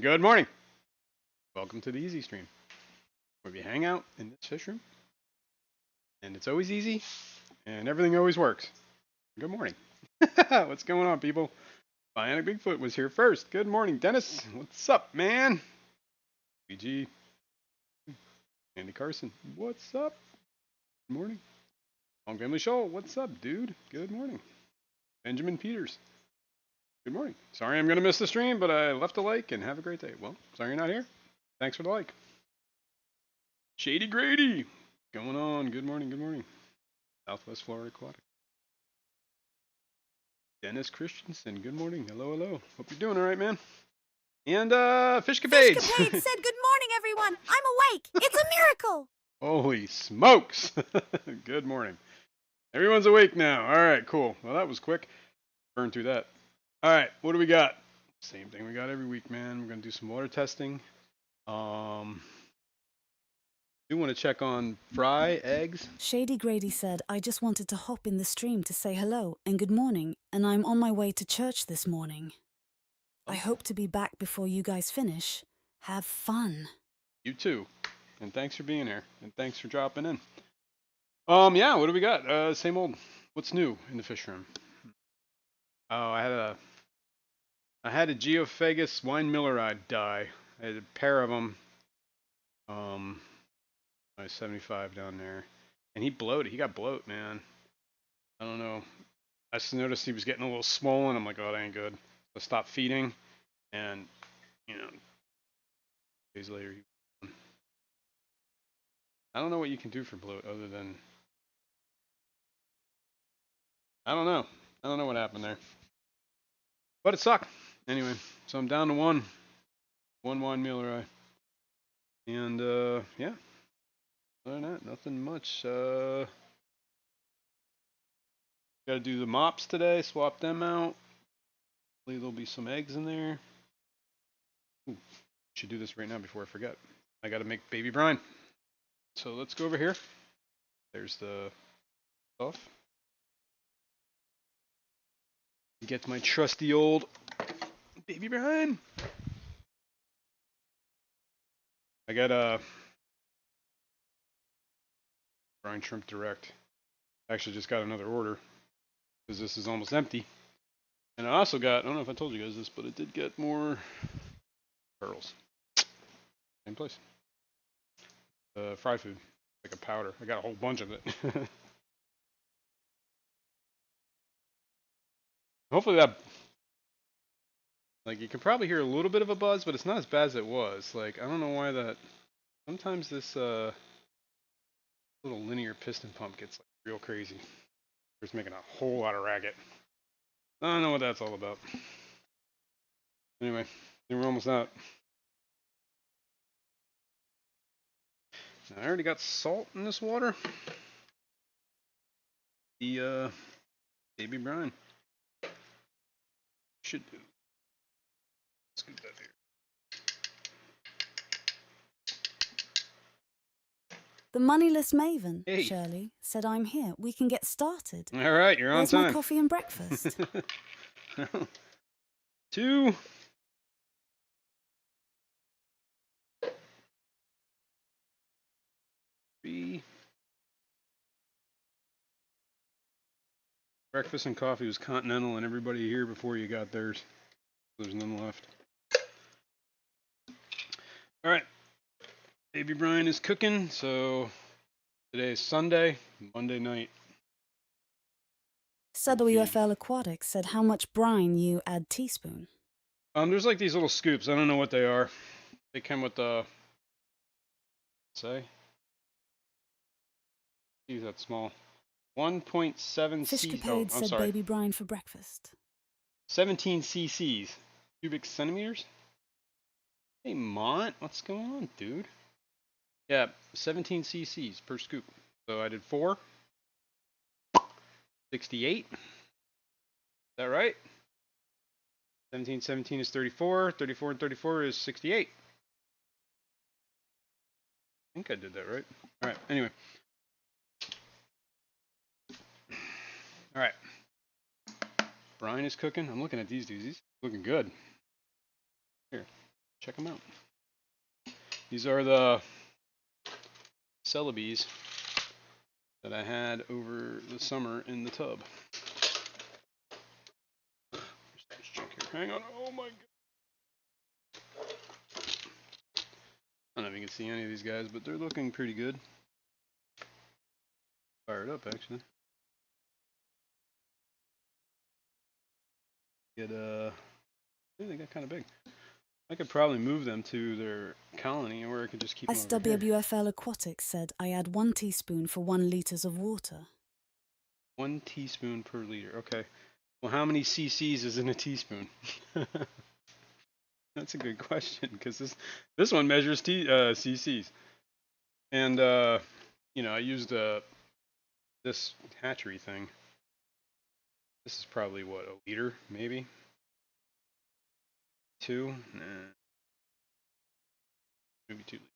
Good morning. Welcome to the Easy Stream, where we hang out in this fish room, and it's always easy, and everything always works. Good morning. What's going on, people? Bionic Bigfoot was here first. Good morning, Dennis. What's up, man? BG. Andy Carson. What's up? Good morning. Long Family Show. What's up, dude? Good morning. Benjamin Peters. Good morning. Sorry I'm going to miss the stream, but I left a like and have a great day. Well, sorry you're not here. Thanks for the like. Shady Grady. Going on. Good morning. Good morning. Southwest Florida Aquatic. Dennis Christensen. Good morning. Hello, hello. Hope you're doing all right, man. And Fishcapades. Fishcapades said good morning, everyone. I'm awake. It's a miracle. Holy smokes. Good morning. Everyone's awake now. All right, cool. Well, that was quick. Burn through that. All right, what do we got? Same thing we got every week, man. We're going to do some water testing. We want to check on fry, eggs. Shady Grady said, I just wanted to hop in the stream to say hello and good morning, and I'm on my way to church this morning. I hope to be back before you guys finish. Have fun. You too. And thanks for being here. And thanks for dropping in. Yeah, what do we got? Same old. What's new in the fish room? Oh, I had a Geophagus wine milleride die. I had a pair of them. My 75 down there, and he bloated. He got bloat, man. I don't know. I just noticed he was getting a little swollen. I'm like, oh, that ain't good. So I stopped feeding, and days later, I don't know what you can do for bloat other than I don't know. I don't know what happened there, but it sucked. Anyway, so I'm down to one wine meal, and yeah. Other than that, nothing much. Got to do the mops today. Swap them out. Hopefully there'll be some eggs in there. Ooh, should do this right now before I forget. I got to make baby brine. So let's go over here. There's the stuff. Get my trusty old baby brine. I got a brine shrimp direct. Actually just got another order because this is almost empty. And I also got, I don't know if I told you guys this, but I did get more pearls. Same place. Fry food, like a powder. I got a whole bunch of it. Hopefully that, like, you can probably hear a little bit of a buzz, but it's not as bad as it was. Like, I don't know why that, sometimes this little linear piston pump gets like real crazy. It's making a whole lot of racket. I don't know what that's all about. Anyway, we're almost out. I already got salt in this water. The baby brine should do. Scoop that here. The moneyless maven, Hey. Shirley, said I'm here. We can get started. All right, you're on Where's time. my coffee and breakfast? 2. Three. Breakfast and coffee was continental, and everybody here before you got theirs. There's none left. All right, baby brine is cooking. So today is Sunday, Monday night. WFL Aquatics said how much brine you add teaspoon. There's like these little scoops. I don't know what they are. They come with the say. Geez, that's small. 1.7 Fishcapade I'm said sorry. baby brine for breakfast. 17 cc's, cubic centimeters. Hey, Mont, what's going on, dude? Yeah, 17 cc's per scoop. So I did 4. 68. Is that right? 17 is 34. 34 and 34 is 68. I think I did that right. All right, anyway. All right. Brine is cooking. I'm looking at these doozies. Looking good. Here. check them out. These are the Celebes that I had over the summer in the tub. Let's check here. Hang on. Oh my god. I don't know if you can see any of these guys, but they're looking pretty good. Fired up, actually. They got kind of big. I could probably move them to their colony, or I could just keep them over here. SWFL Aquatics said I add 1 teaspoon for 1 liters of water. 1 teaspoon per liter. Okay. Well, how many cc's is in a teaspoon? That's a good question, because this one measures cc's. And you know, I used this hatchery thing. This is probably what, a liter, maybe? 2? Nah. Maybe 2 liters.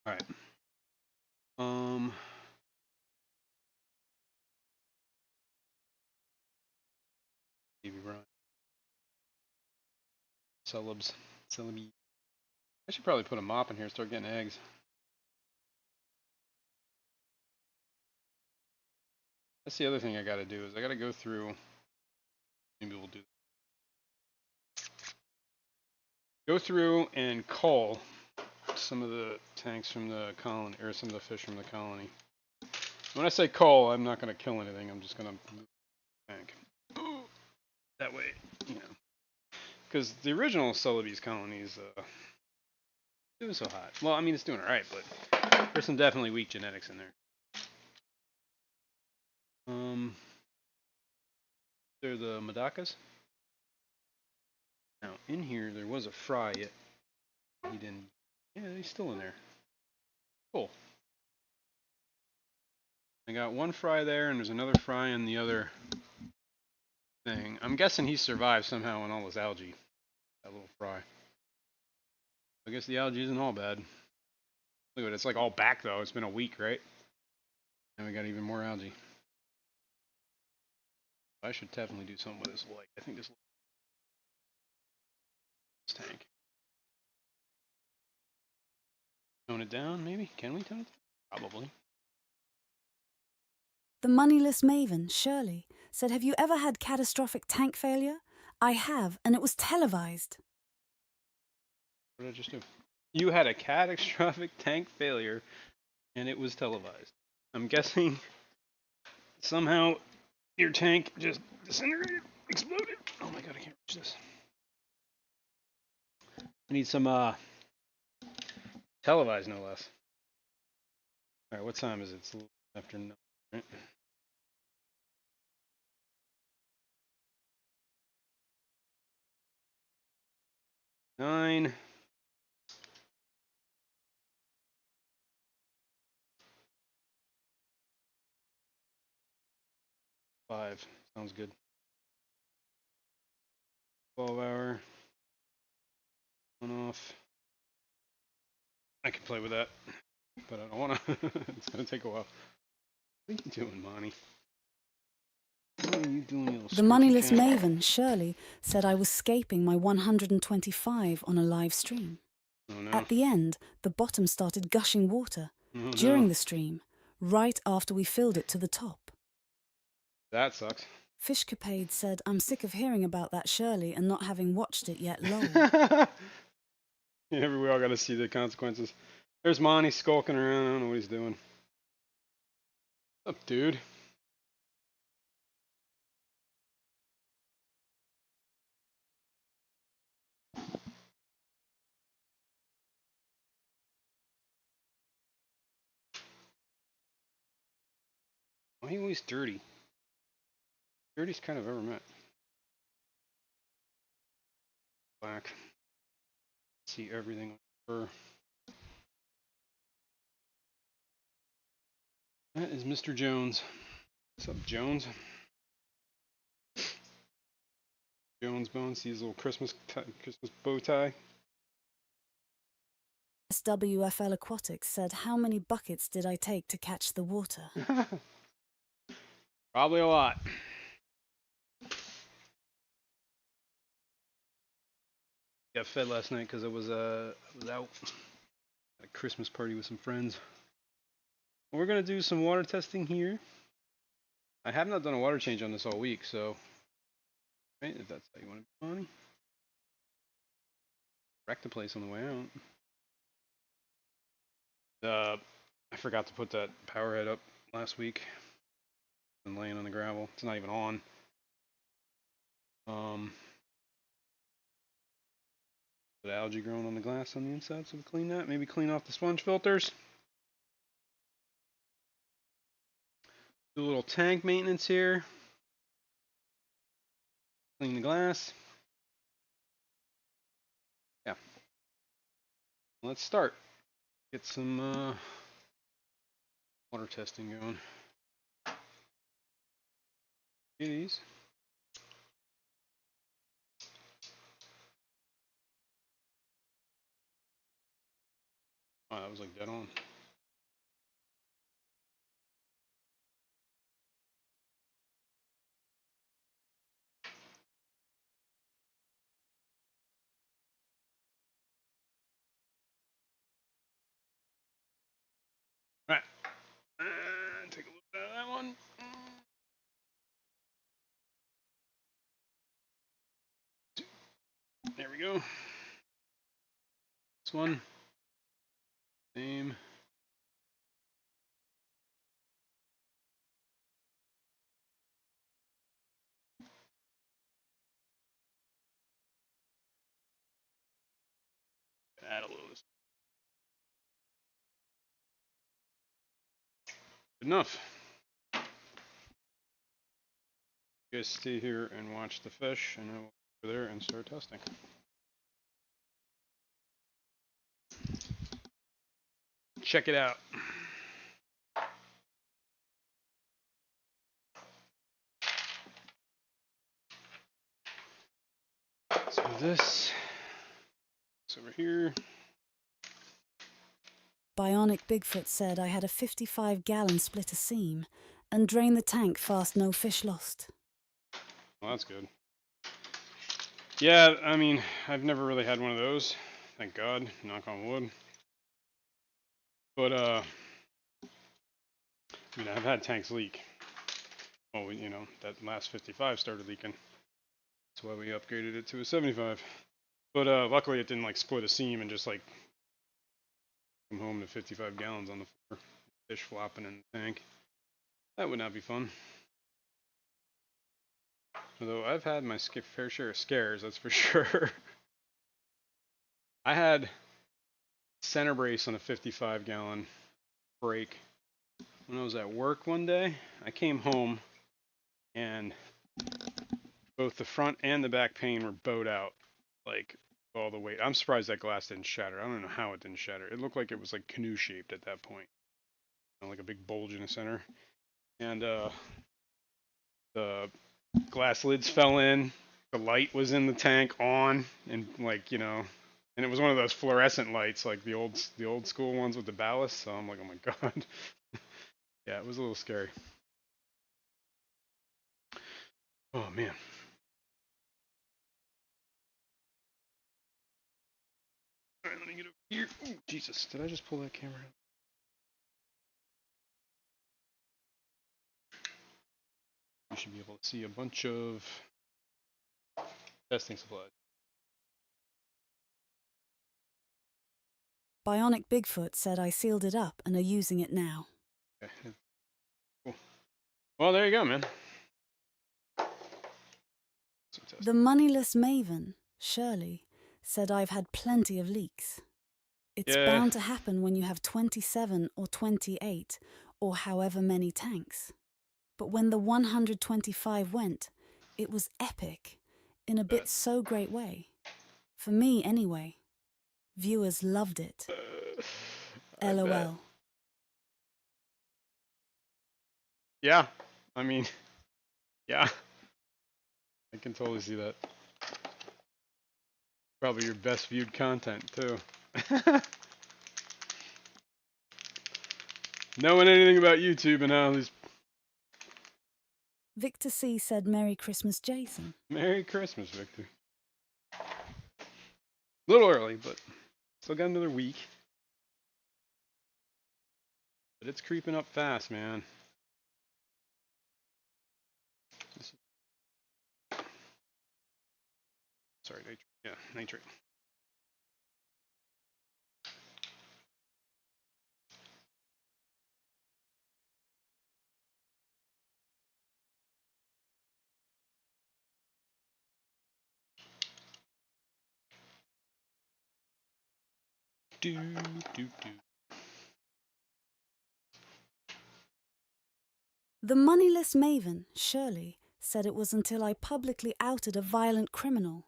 All right. Baby Brian. Celebs. I should probably put a mop in here and start getting eggs. That's the other thing I gotta do, is I gotta go through, maybe we'll do that. Go through and cull some of the tanks from the colony, or some of the fish from the colony. When I say cull, I'm not gonna kill anything, I'm just gonna move the tank. That way, you know. Because the original Celebes colony is doing so hot. Well, I mean, it's doing alright, but there's some definitely weak genetics in there. They're the Madakas. Now, in here, there was a fry yet. He didn't. Yeah, he's still in there. Cool. I got 1 fry there, and there's another fry in the other thing. I'm guessing he survived somehow on all this algae. That little fry. I guess the algae isn't all bad. Look at it, it's like all back though. It's been a week, right? And we got even more algae. I should definitely do something with this light. I think this tank. Tone it down, maybe? Can we tone it down? Probably. The moneyless maven, Shirley, said, have you ever had catastrophic tank failure? I have, and it was televised. What did I just do? You had a catastrophic tank failure, and it was televised. I'm guessing somehow your tank just disintegrated, exploded. Oh my god, I can't reach this. I need some televised, no less. All right, what time is it? It's a little after 9, right? Nine. Five. Sounds good. 12-hour. On off. I can play with that, but I don't want to. It's going to take a while. What are you doing, Monty? What are you doing, you little The moneyless maven, Shirley, said I was scaping my 125 on a live stream. Oh, no. At the end, the bottom started gushing water. Oh, During no. the stream, right after we filled it to the top. That sucks. Fishcapade said, I'm sick of hearing about that, Shirley, and not having watched it yet, lol. Yeah, we all got to see the consequences. There's Monty skulking around. I don't know what he's doing. What's up, dude? Why are you always dirty? Dirtiest kind I've ever met. Black. See everything on fur. That is Mr. Jones. What's up, Jones? Jones Bones sees a little Christmas bow tie. SWFL Aquatics said, how many buckets did I take to catch the water? Probably a lot. got fed last night because I was out at a Christmas party with some friends. We're gonna do some water testing here. I have not done a water change on this all week, so right, if that's how you want to be, Bonnie. Wreck the place on the way out. I forgot to put that power head up last week. Been laying on the gravel. It's not even on. But algae growing on the glass on the inside, so we clean that. Maybe clean off the sponge filters. Do a little tank maintenance here. Clean the glass. Yeah. Let's start. Get some water testing going. See these. Oh, that was like dead on. All right. Take a look at that one. There we go. This one. Same. Add a little. Good enough. You guys stay here and watch the fish, and I will go over there and start testing. Check it out. So this over here. Bionic Bigfoot said I had a 55-gallon splitter seam and drained the tank fast, no fish lost. Well, that's good. Yeah, I mean, I've never really had one of those. Thank God, knock on wood. But you know, I've had tanks leak. Well, you know, that last 55 started leaking. That's why we upgraded it to a 75. But luckily, it didn't like split a seam and just like come home to 55 gallons on the floor, fish flopping in the tank. That would not be fun. Although I've had my fair share of scares, that's for sure. I had center brace on a 55-gallon break when I was at work one day. I came home and both the front and the back pane were bowed out, like all the weight. I'm surprised that glass didn't shatter. I don't know how it didn't shatter. It looked like it was like canoe shaped at that point, you know, like a big bulge in the center. And the glass lids fell in. The light was in the tank on, and like, you know, and it was one of those fluorescent lights, like the old school ones with the ballast. So I'm like, oh my God. Yeah, it was a little scary. Oh man. All right, let me get over here. Ooh, Jesus, did I just pull that camera out? You should be able to see a bunch of testing supplies. Bionic Bigfoot said I sealed it up and are using it now. Okay. Cool. Well, there you go, man. The moneyless maven, Shirley, said I've had plenty of leaks. It's bound to happen when you have 27 or 28 or however many tanks. But when the 125 went, it was epic, in a bit so great way. For me, anyway. Viewers loved it. LOL. Yeah, I mean, yeah, I can totally see that. Probably your best viewed content too. Knowing anything about YouTube and how these. Victor C said Merry Christmas, Jason. Merry Christmas, Victor. A little early, but still got another week. But it's creeping up fast, man. Sorry, nitrate. Yeah, nitrate. Do, do, do. The moneyless maven, Shirley, said it was until I publicly outed a violent criminal.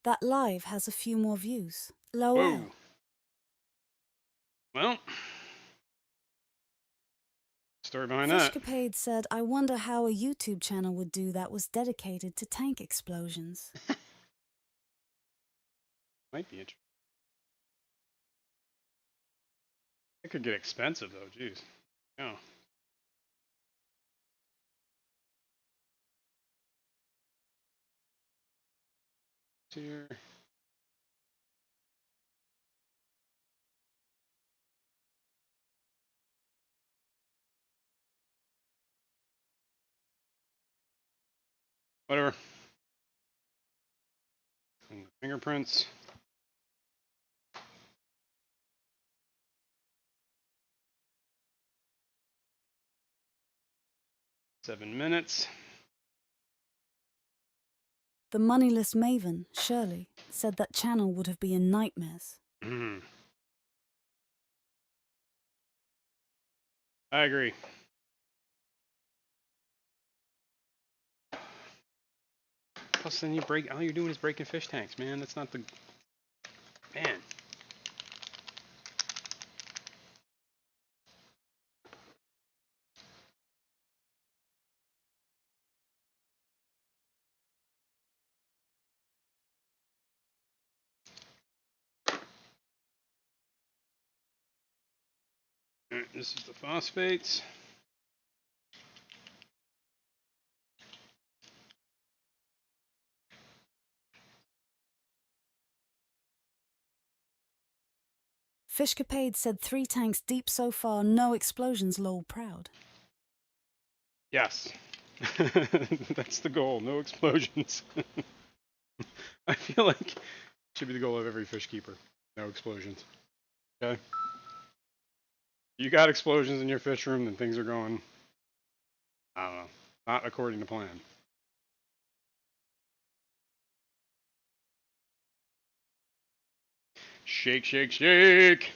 That live has a few more views. LOL. Whoa. Well, story behind that. Fishcapade said, I wonder how a YouTube channel would do that was dedicated to tank explosions. Might be interesting. It could get expensive though, jeez. Yeah. Here. Whatever. And the fingerprints. Seven minutes. The moneyless maven, Shirley, said that channel would have been nightmares. I agree. Plus, then you break. All you're doing is breaking fish tanks, man. That's not the. Man. Alright, this is the phosphates. Fishcapade said 3 tanks deep so far, no explosions, lol proud. Yes. That's the goal. No explosions. I feel like it should be the goal of every fish keeper. No explosions. Okay? You got explosions in your fish room, then things are going, I don't know, not according to plan. Shake, shake, shake.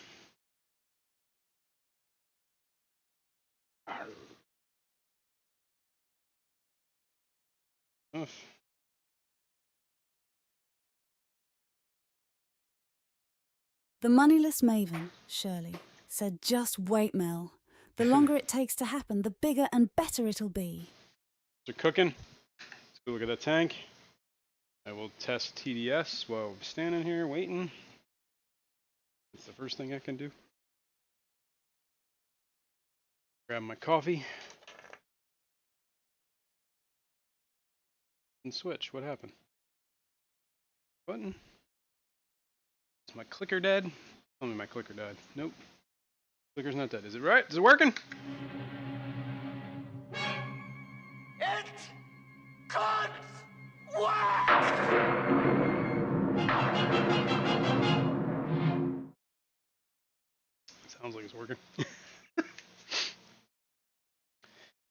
Oof. The moneyless maven, Shirley, said just wait, Mel. The longer it takes to happen, the bigger and better it'll be. They're cooking. Let's go look at that tank. I will test TDS while I'm standing here waiting. That's the first thing I can do. Grab my coffee. And switch. What happened? Button. Is my clicker dead? Tell me my clicker died. Nope. Clicker's not dead. Is it right? Is it working? It could work! Sounds like it's working.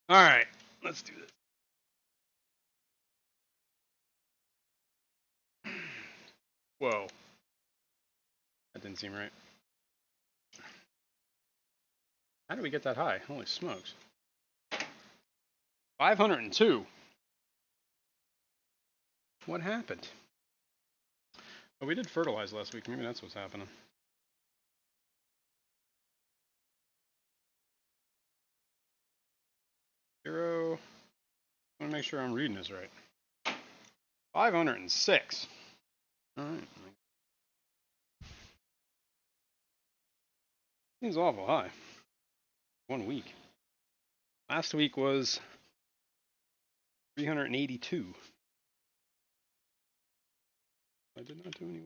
Alright, let's do this. Whoa. That didn't seem right. How did we get that high? Holy smokes. 502. What happened? Oh, we did fertilize last week. Maybe that's what's happening. Zero. I want to make sure I'm reading this right. 506. Alright. Seems awful high. 1 week. Last week was 382. I did not do any.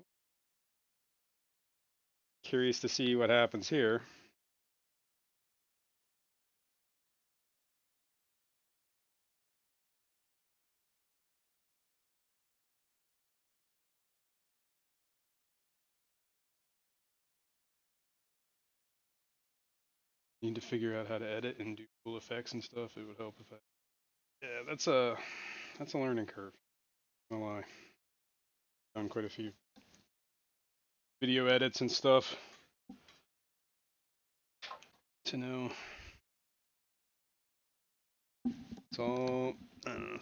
curious to see what happens here. Need to figure out how to edit and do cool effects and stuff. It would help if I. Yeah, that's a learning curve. No lie. Done quite a few video edits and stuff to know. It's all I don't know,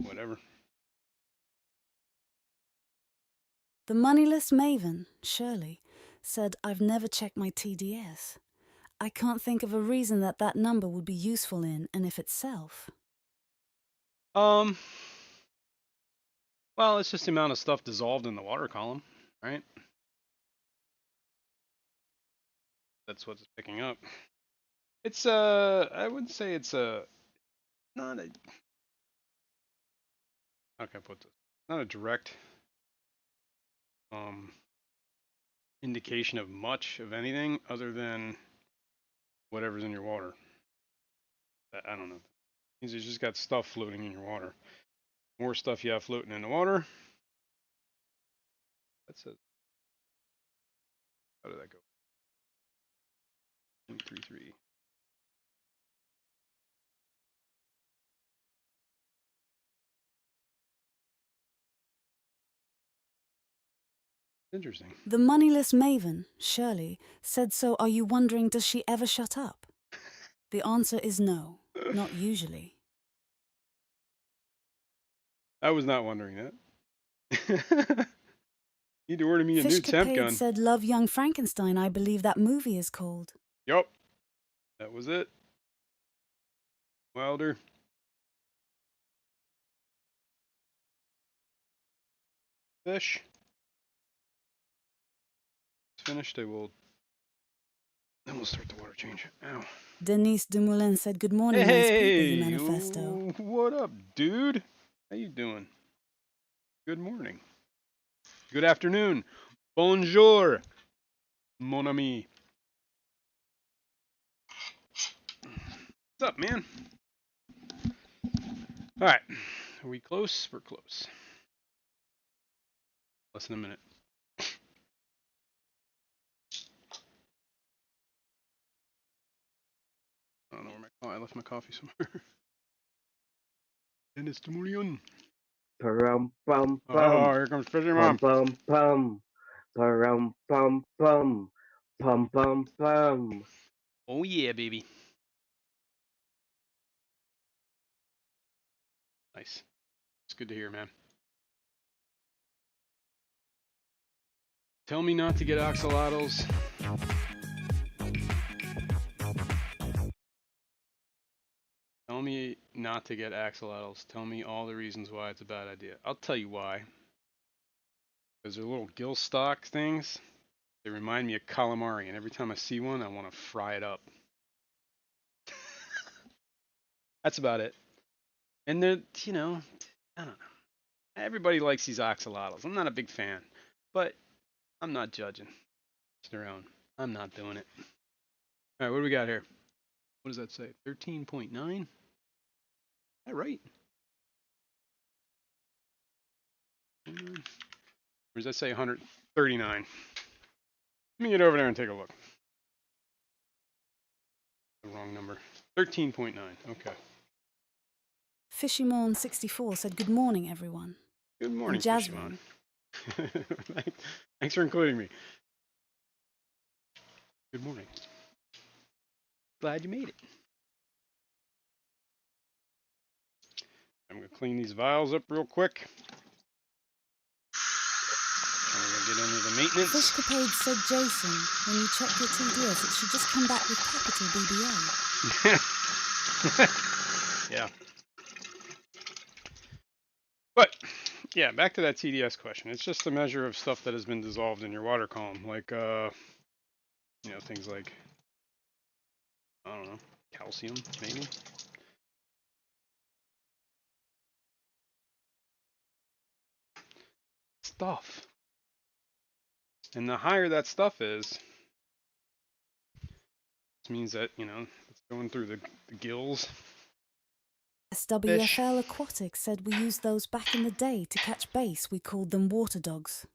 whatever. The moneyless maven, Shirley, said I've never checked my TDS. I can't think of a reason that that number would be useful in and if itself. Well, it's just the amount of stuff dissolved in the water column, right? That's what it's picking up. It's I would say it's not a how can I put this? Not a direct indication of much of anything other than whatever's in your water. I don't know. It means you just got stuff floating in your water. More stuff you have floating in the water. That says. How did that go? 133. Interesting. The moneyless maven, Shirley, said so are you wondering does she ever shut up? The answer is no, not usually. I was not wondering that. Need to order me a new temp gun. Said love young Frankenstein, I believe that movie is called. Yup. That was it. Wilder. Fish. It's finished. Then we'll start the water change. Ow. Denise Dumoulin said good morning, Hey, nice people, manifesto. What up, dude? How you doing? Good morning. Good afternoon. Bonjour, mon ami. What's up, man? All right. Are we close? We're close. Less than a minute. I don't know where I left my coffee somewhere. And it's Tumulion. Pum pum Oh, pum. here comes Fishy Pum Mom. pum pum. Pum pum pum. Pum pum pum. Oh yeah, baby. Nice. It's good to hear, man. Tell me not to get axolotls. Tell me not to get axolotls. Tell me all the reasons why it's a bad idea. I'll tell you why. Because they're little gill stalk things. They remind me of calamari, and every time I see one, I want to fry it up. That's about it. And they're, I don't know. Everybody likes these axolotls. I'm not a big fan, but I'm not judging. It's their own. I'm not doing it. All right, what do we got here? What does that say? 13.9? Is that right? Or does that say 139? Let me get over there and take a look. The wrong number. 13.9. Okay. Fishymon64 said good morning, everyone. Good morning, And Jasmine. Thanks for including me. Good morning. Glad you made it. I'm going to clean these vials up real quick. I'm going to get into the maintenance. Fishcapade said Jason, when you check your TDS, it should just come back with capital BBA. Yeah. But, yeah, back to that TDS question. It's just a measure of stuff that has been dissolved in your water column. Like, things like, I don't know, calcium, maybe? Stuff. And the higher that stuff is, this means that, it's going through the gills. Fish. SWFL Aquatics said we used those back in the day to catch bass. We called them water dogs.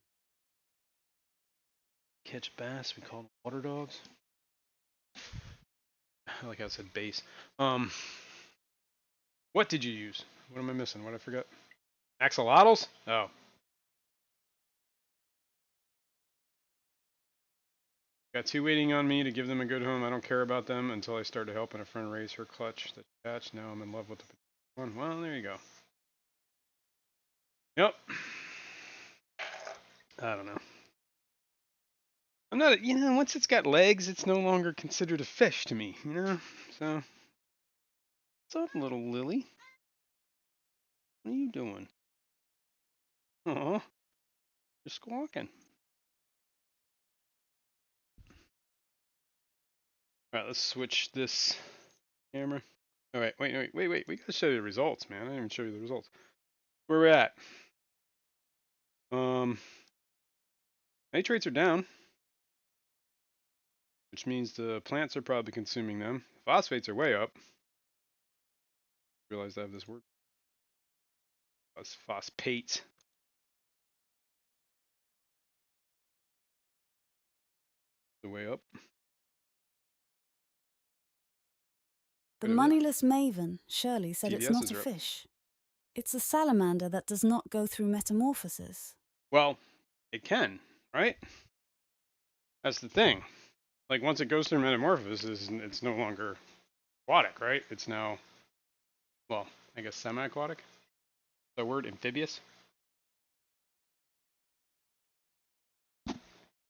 Catch bass, we call them water dogs. I like how it said bass. What did you use? What am I missing? What did I forget? Axolotls? Oh. Got 2 waiting on me to give them a good home. I don't care about them until I started helping a friend raise her clutch that she hatched. Now I'm in love with the one. Well, there you go. Yep. I don't know. I'm not, once it's got legs, it's no longer considered a fish to me, So, what's up, little Lily? What are you doing? Oh, you're squawking. All right, let's switch this camera. All right, wait. We gotta show you the results, man. I didn't even show you the results. Where we're at. Nitrates are down, which means the plants are probably consuming them. Phosphates are way up. Realize I have this word. Phosphate. The way up. The moneyless maven, Shirley, said it's not a fish. It's a salamander that does not go through metamorphosis. Well, it can, right? That's the thing. Like, once it goes through metamorphosis, it's no longer aquatic, right? It's now, well, I guess semi-aquatic. The word amphibious.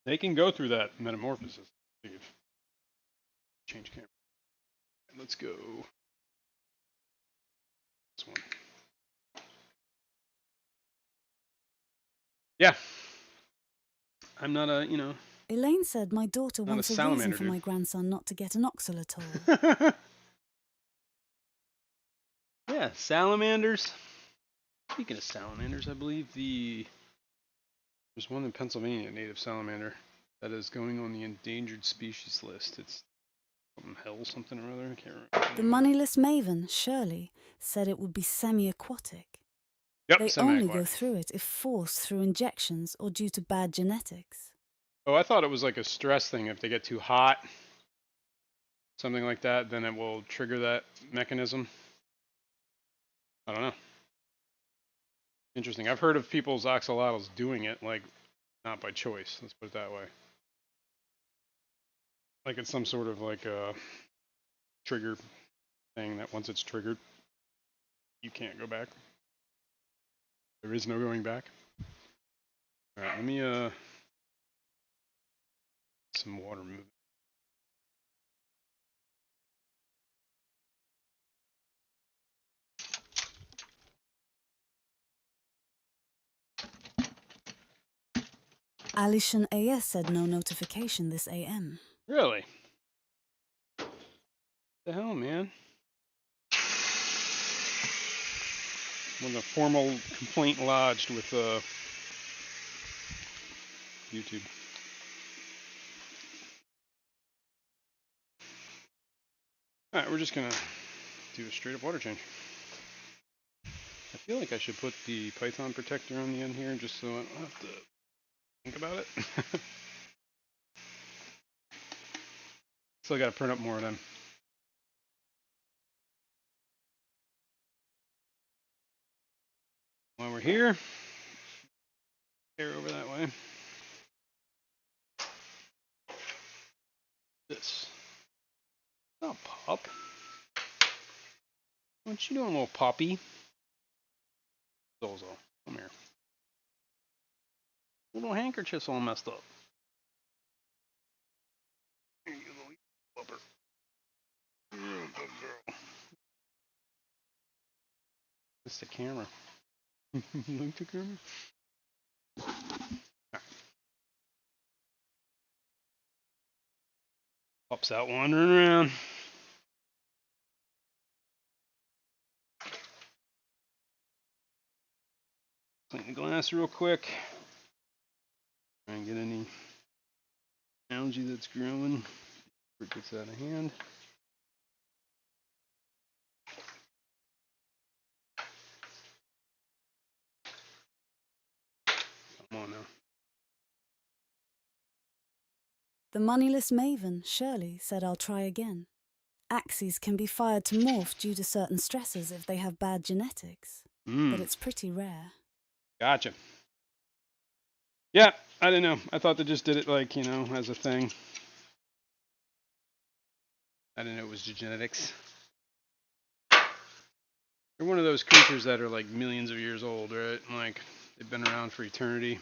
They can go through that metamorphosis. Change camera. Let's go. This one. Yeah. I'm not a, Elaine said my daughter wants a reason for my grandson not to get an oxalotol. Yeah, salamanders. Speaking of salamanders, I believe there's one in Pennsylvania, native salamander, that is going on the endangered species list. It's something or other. I can't remember. The moneyless maven, Shirley, said it would be semi-aquatic. Yep, they only go through it if forced through injections or due to bad genetics. Oh, I thought it was like a stress thing. If they get too hot, something like that, then it will trigger that mechanism. I don't know. Interesting. I've heard of people's axolotls doing it, like, not by choice. Let's put it that way. Like it's some sort of like a trigger thing that once it's triggered, you can't go back. There is no going back. All right, let me some water moving. Alishan AS said no notification this AM. Really? What the hell, man? When a formal complaint lodged with YouTube. All right, we're just gonna do a straight up water change. I feel like I should put the Python protector on the end here just so I don't have to think about it. Still got to print up more of them. While we're here, hair over that way. This. Oh, Pop. What you doing, little Poppy? Zozo, come here. Little handkerchief's all messed up. Here you go, little flubber. You're a good girl. It's the camera. You like the camera? Right. Pop's out wandering around. Clean the glass real quick. Try and get any algae that's growing. It gets out of hand. Come on now. The moneyless maven, Shirley, said I'll try again. Axes can be fired to morph due to certain stresses if they have bad genetics, but it's pretty rare. Gotcha. Yeah, I didn't know. I thought they just did it like, you know, as a thing. I didn't know it was genetics. They're one of those creatures that are like millions of years old, right? Like, they've been around for eternity.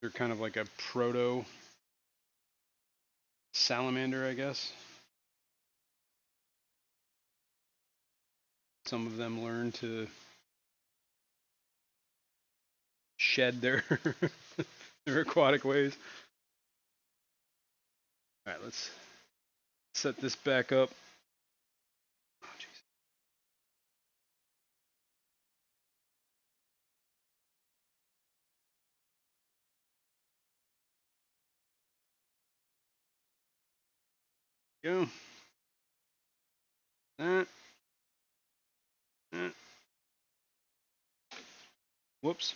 They're kind of like a proto salamander, I guess. Some of them learn to shed their their aquatic ways. All right, let's set this back up. Oh, jeez. Go. Whoops.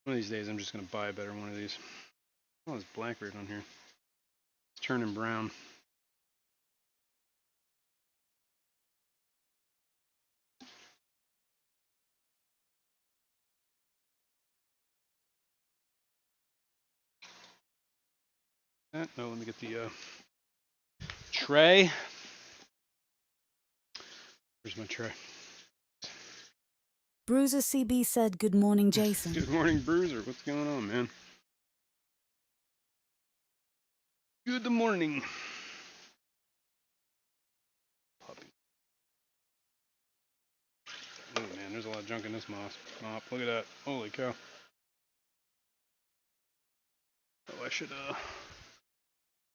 One of these days, I'm just going to buy a better one of these. Oh, there's blackbird on here. It's turning brown. No, let me get the tray. Where's my tray? Bruiser CB said, "Good morning, Jason." Good morning, Bruiser. What's going on, man? Good morning. Puppy. Oh, man, there's a lot of junk in this mop. Look at that. Holy cow. Oh, I should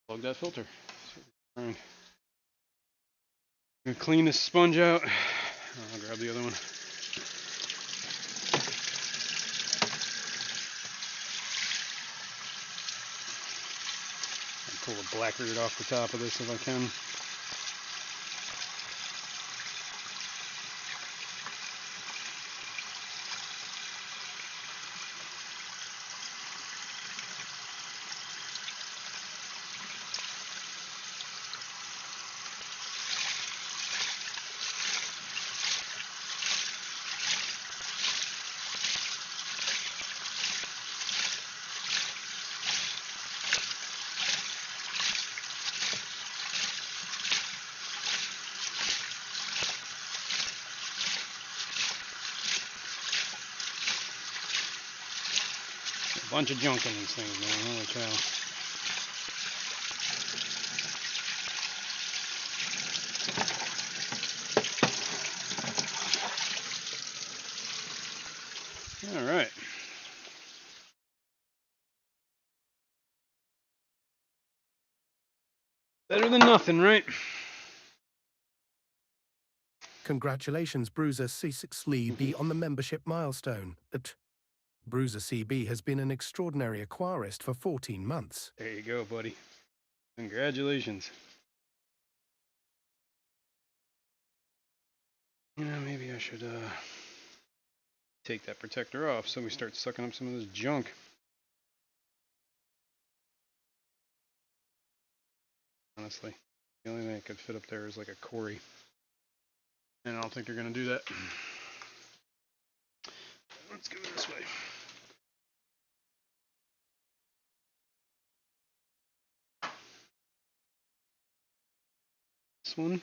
plug that filter. I'm gonna clean this sponge out. I'll grab the other one. I'll pull the blackbird off the top of this if I can. Bunch of junk in these things, man. Holy cow. All right. Better than nothing, right? Congratulations, Bruiser C6Lee, on the membership milestone. Bruiser CB has been an extraordinary aquarist for 14 months. There you go, buddy. Congratulations. Yeah, maybe I should take that protector off so we start sucking up some of this junk. Honestly, the only thing I could fit up there is like a Cory. And I don't think they're going to do that. Let's go this way. This one.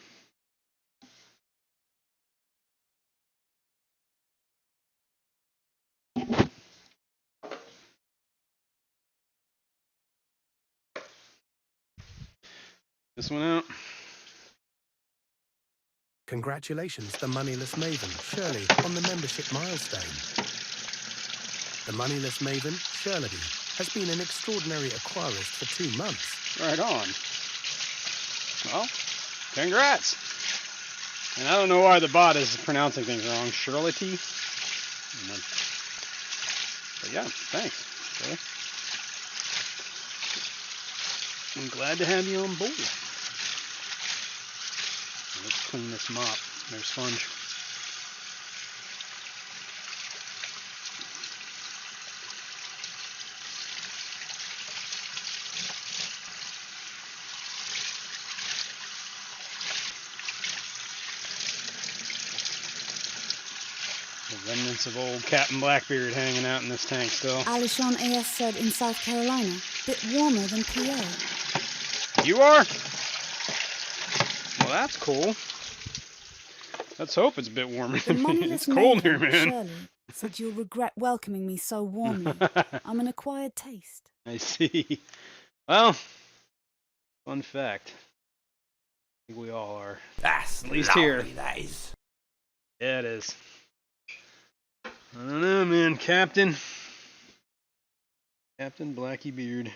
This one out. Congratulations, the moneyless maven, Shirley, on the membership milestone. The moneyless maven, Shirley, has been an extraordinary aquarist for 2 months. Right on. Well, congrats. And I don't know why the bot is pronouncing things wrong. Shirley. But yeah, thanks. Shirley. I'm glad to have you on board. Let's clean this mop. There's sponge. The remnants of old Captain Blackbeard hanging out in this tank still. Alishon AS said in South Carolina, bit warmer than PA. You are? Well, that's cool. Let's hope it's a bit warmer The than me. moneyless It's cold here, maiden, man. Shirley, said you'll regret welcoming me so warmly. I'm an acquired taste. I see. Well, fun fact. I think we all are. That's At least here. that is. Yeah, it is. I don't know, man. Captain Blackie Beard.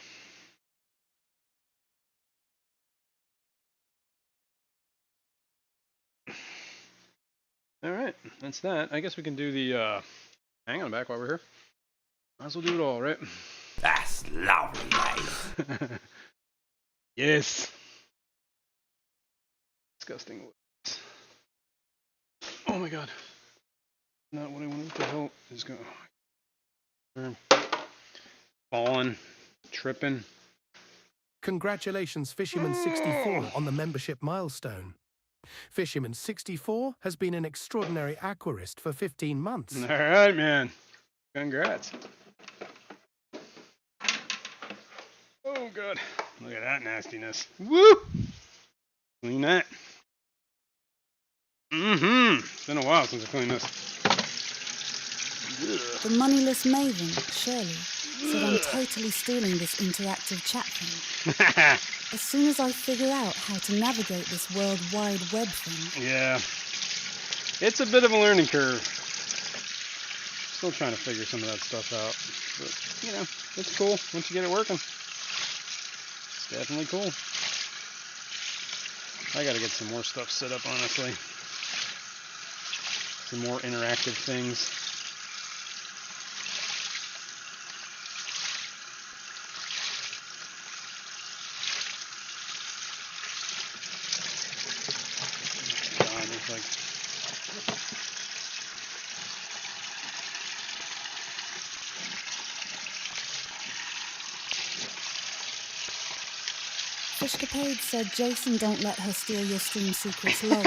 All right, that's that. I guess we can do the Hangout back while we're here. Might as well do it all, right? That's lovely, that is. Yes. Disgusting. Oh my god. Not what I wanted to help. Is going. Falling, tripping. Congratulations, Fisherman64, on the membership milestone. Fisherman64 has been an extraordinary aquarist for 15 months. All right, man. Congrats. Oh god. Look at that nastiness. Woo! Clean that. It's been a while since I cleaned this. The moneyless maven, Shirley, said I'm totally stealing this interactive chat thing. As soon as I figure out how to navigate this World Wide Web thing. Yeah. It's a bit of a learning curve. Still trying to figure some of that stuff out. But, you know, it's cool once you get it working. It's definitely cool. I gotta get some more stuff set up, honestly. Some more interactive things. God, it's like... Fishcapade said Jason don't let her steal your stream secrets low.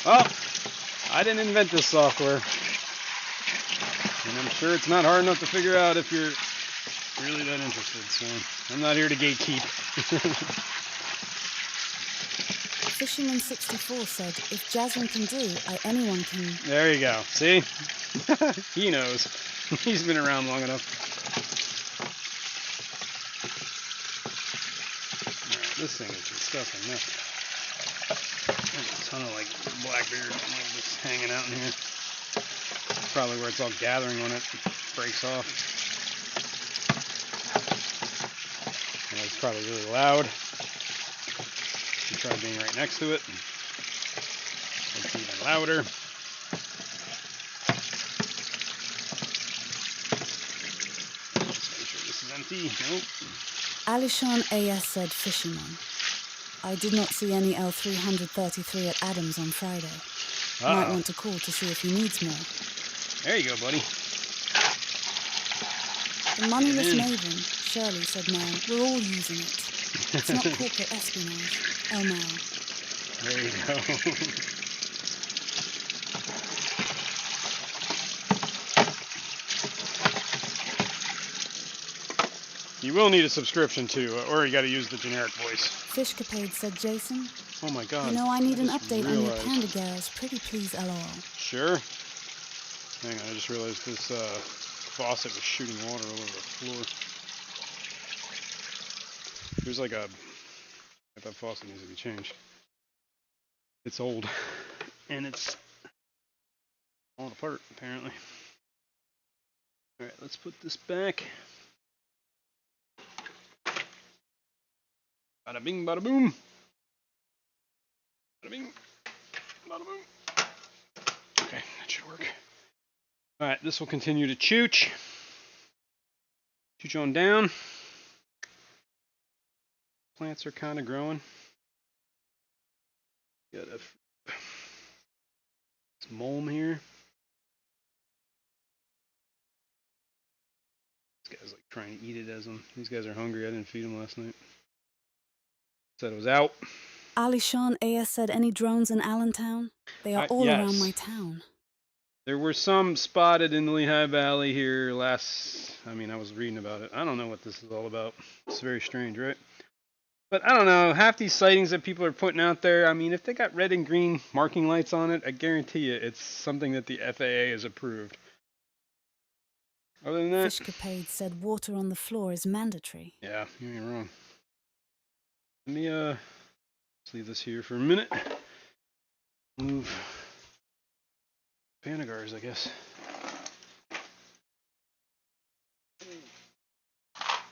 Well, I didn't invent this software. And I'm sure it's not hard enough to figure out if you're really that interested, so I'm not here to gatekeep. Fisherman64 said, if Jasmine can do, anyone can. There you go. See? He knows. He's been around long enough. Alright, this thing is disgusting. There's a ton of like Blackbeard like just hanging out in here. Probably where it's all gathering when it breaks off. And it's probably really loud. You try being right next to it. It's even louder. Just make sure this is empty. Nope. Alishon AS said Fisherman. I did not see any L333 at Adams on Friday. Might want to call to see if he needs more. There you go, buddy. The moneyless maven, Shirley said no, we're all using it. It's not corporate espionage. Oh no. There you go. You will need a subscription too, or you got to use the generic voice. Fishcapade said Jason. Oh my god. You know, I need an update on your realized. panda girls. Pretty please, LOL. Sure. Hang on, I just realized this faucet was shooting water all over the floor. There's like a... That faucet needs to be changed. It's old. And it's falling apart, apparently. Alright, let's put this back. Bada bing, bada boom. Bada bing. Bada boom. Okay, that should work. All right, this will continue to chooch. Chooch on down. Plants are kind of growing. Got a some mulm here. This guy's like trying to eat it as these guys are hungry. I didn't feed them last night. Said it was out. Alishan Aya said, any drones in Allentown? They are all around my town. There were some spotted in the Lehigh Valley here I was reading about it. I don't know what this is all about. It's very strange, right? But I don't know, half these sightings that people are putting out there, I mean, if they got red and green marking lights on it, I guarantee you it's something that the FAA has approved. Other than that... Fishcapade said water on the floor is mandatory. Yeah, you ain't wrong. Let me, let's leave this here for a minute. Move Panagars, I guess.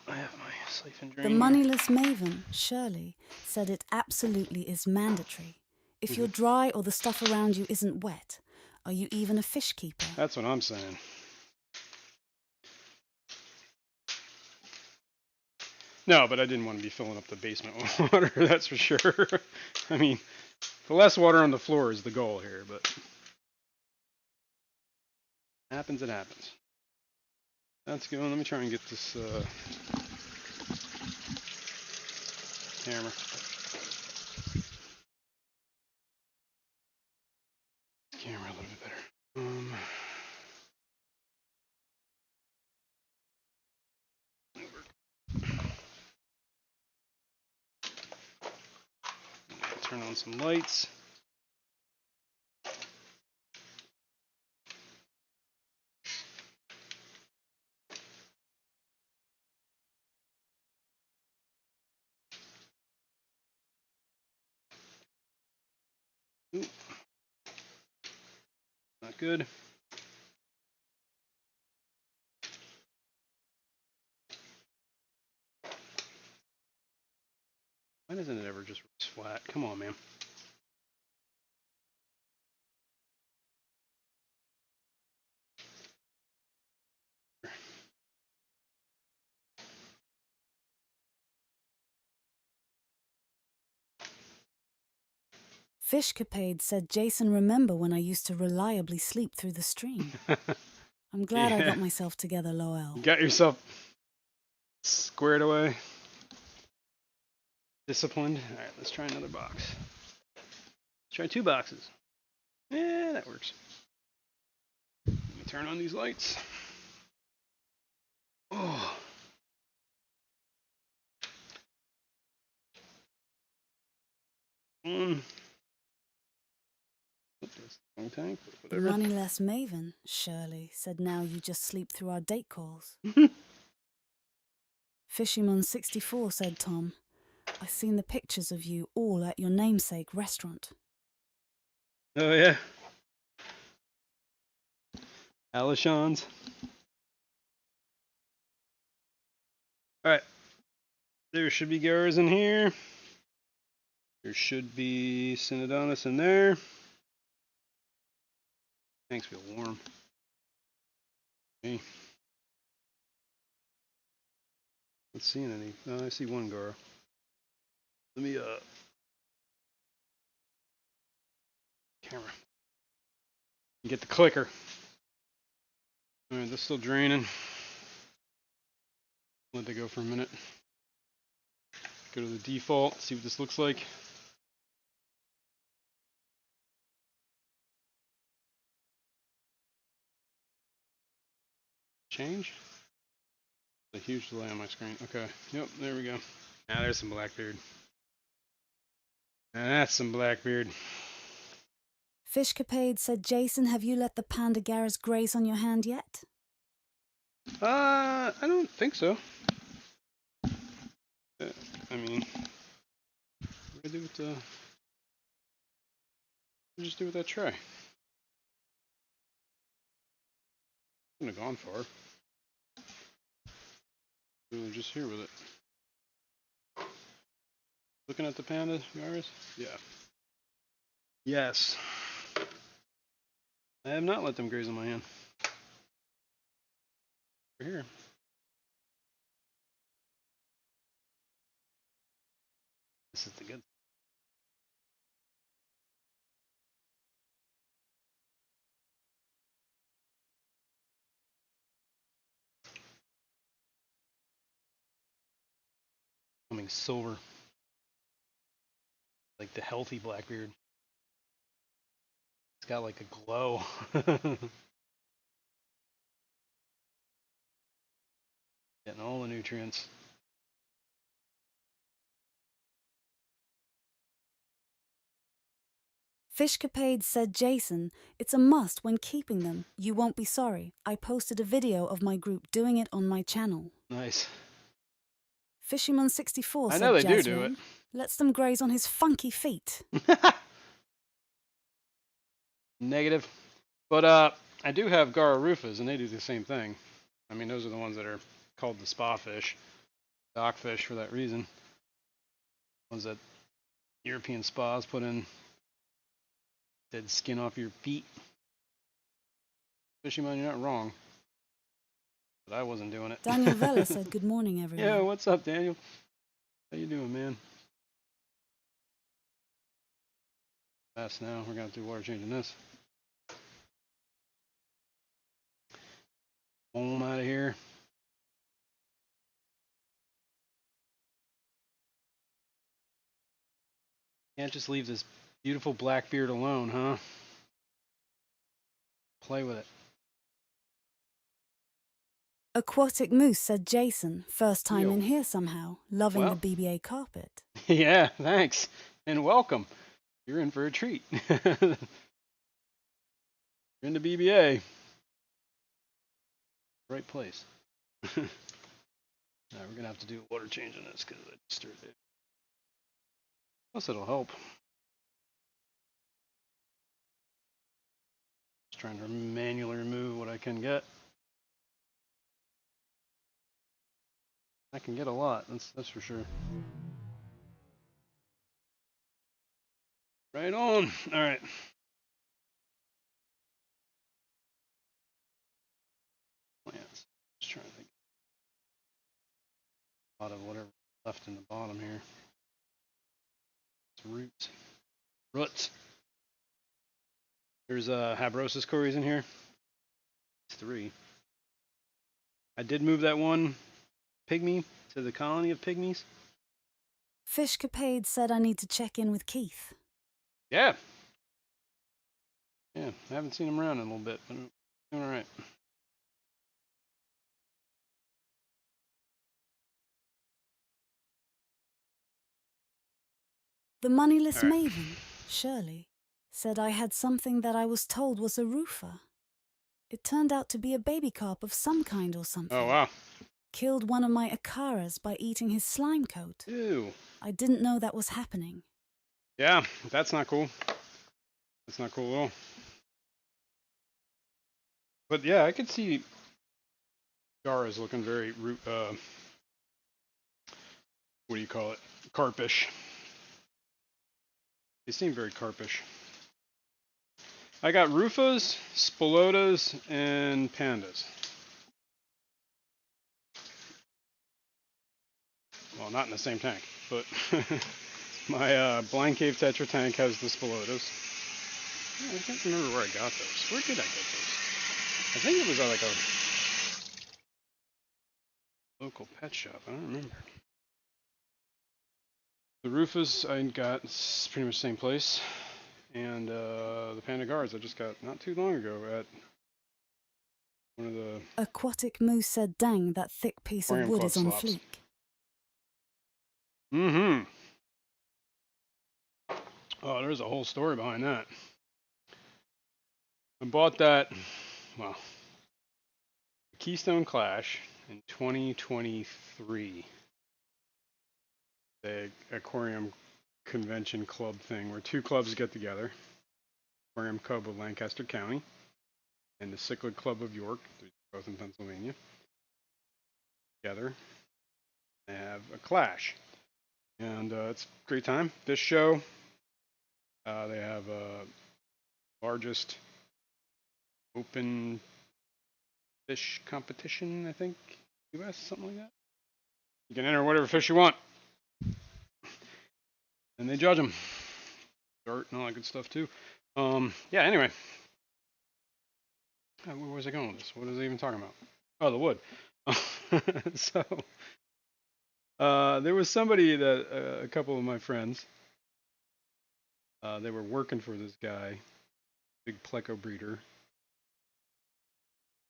I have my siphon drain. The moneyless maven, Shirley, said it absolutely is mandatory. If you're dry or the stuff around you isn't wet, are you even a fish keeper? That's what I'm saying. No, but I didn't want to be filling up the basement with water, that's for sure. I mean, the less water on the floor is the goal here, but happens, it happens. That's good. Let me try and get this camera. Camera a little bit better. Turn on some lights. Ooh. Not good. Why doesn't it ever just rise flat? Come on, man. Fishcapade said, Jason, remember when I used to reliably sleep through the stream? I'm glad I got myself together, Lowell. You got yourself squared away. Disciplined. All right, let's try another box. Let's try 2 boxes. Yeah, that works. Let me turn on these lights. Oh. Wrong tank, The moneyless maven, Shirley, said now you just sleep through our date calls. Fishyman64 said, Tom, I've seen the pictures of you all at your namesake restaurant. Oh, yeah. Alishans. Alright. There should be Gars in here. There should be Synodonus in there. Tanks feel warm. Okay. Not seeing any. Oh, I see one Gar. Let me camera. Get the clicker. Alright, this is still draining. Let that go for a minute. Go to the default, see what this looks like. Change? A huge delay on my screen. Okay, yep, there we go. Now there's some Blackbeard. Now that's some Blackbeard. Fishcapade said, Jason, have you let the Panda Garrus graze on your hand yet? I don't think so. I mean, what do I do with the... What do I just do with that tray? Couldn't have gone far. We were just here with it. Looking at the Panda Garrus? Yeah. Yes. I have not let them graze on my hand. Over here. This is the good. Becoming silver. Like the healthy Blackbeard. It's got like a glow. Getting all the nutrients. Fishcapade said, Jason, it's a must when keeping them. You won't be sorry. I posted a video of my group doing it on my channel. Nice. Fishyman64 I said, know they do Jasmine, it. lets them graze on his funky feet. Negative. But I do have Gara rufas, and they do the same thing. I mean, those are the ones that are called the spa fish, dock fish for that reason. Ones that European spas put in dead skin off your feet. Fisherman, you're not wrong. But I wasn't doing it. Daniel Vella said, good morning, everyone. Yeah, what's up, Daniel? How you doing, man? Fast now. We're going to do water changing this. Boom, out of here. Can't just leave this beautiful Blackbeard alone, huh? Play with it. Aquatic Moose said, Jason, first time Yo. in here somehow, loving Well. the BBA carpet. Yeah, thanks. And welcome. You're in for a treat. You're in the BBA. Right place. Now we're going to have to do a water change on this because I stirred it. Plus it'll help. Just trying to manually remove what I can get. I can get a lot, that's for sure. Right on. All right. Plants. Just trying to think. A lot of whatever left in the bottom here. It's roots. Roots. There's Habrosus cories in here. It's 3. I did move that one pygmy to the colony of pygmies. Fishcapade said, I need to check in with Keith. Yeah. Yeah, I haven't seen him around in a little bit, but I'm doing all right. The moneyless All right. maven, Shirley, said I had something that I was told was a roofer. It turned out to be a baby carp of some kind or something. Oh, wow. Killed one of my Akaras by eating his slime coat. Ew. I didn't know that was happening. Yeah, that's not cool. That's not cool at all. But yeah, I could see Gara's looking very what do you call it? Carpish. They seem very carpish. I got Rufas, Spilotas, and Pandas. Well, not in the same tank, but my Blind Cave Tetra tank has the Spilotas. I can't remember where I got those. Where did I get those? I think it was at like a local pet shop. I don't remember. The Rufus I got pretty much the same place. And the Panda Guards I just got not too long ago at one of the... Aquatic Moose said, dang, that thick piece of Aquarium wood Club is on slops. fleek. Mm-hmm. Oh, there's a whole story behind that. I bought that, well, Keystone Clash in 2023. The aquarium convention club thing where 2 clubs get together. Aquarium Club of Lancaster County and the Cichlid Club of York, both in Pennsylvania. Together, they have a clash. And it's a great time. Fish show. They have largest open fish competition, I think, U.S., something like that. You can enter whatever fish you want. And they judge them. Dirt and all that good stuff, too. Yeah, anyway. Where was I going with this? What was I even talking about? Oh, the wood. So, there was somebody that, a couple of my friends, they were working for this guy, big pleco breeder.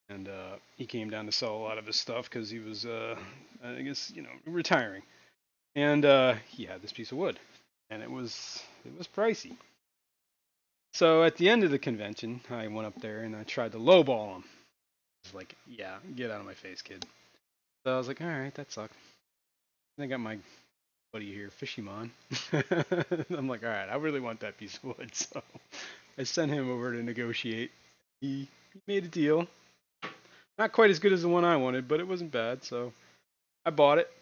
And he came down to sell a lot of his stuff because he was, I guess, retiring. And he had this piece of wood, and it was pricey. So at the end of the convention, I went up there and I tried to lowball him. I was like, "Yeah, get out of my face, kid." So I was like, "All right, that sucked." And I got my buddy here, Fishymon. I'm like, "All right, I really want that piece of wood," so I sent him over to negotiate. He made a deal. Not quite as good as the one I wanted, but it wasn't bad, so I bought it.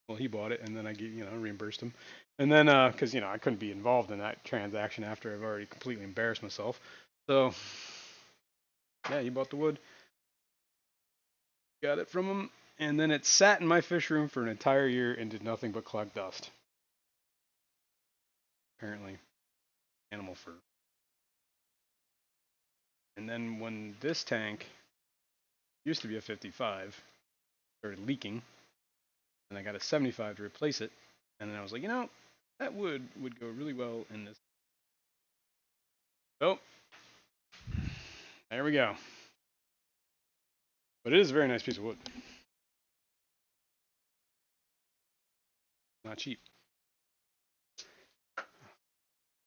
Well, he bought it, and then I reimbursed him. And then, because, I couldn't be involved in that transaction after I've already completely embarrassed myself. So, yeah, he bought the wood. Got it from him. And then it sat in my fish room for an entire year and did nothing but collect dust. Apparently, animal fur. And then when this tank used to be a 55, started leaking, and I got a 75 to replace it. And then I was like, that wood would go really well in this. So, there we go. But it is a very nice piece of wood. Not cheap.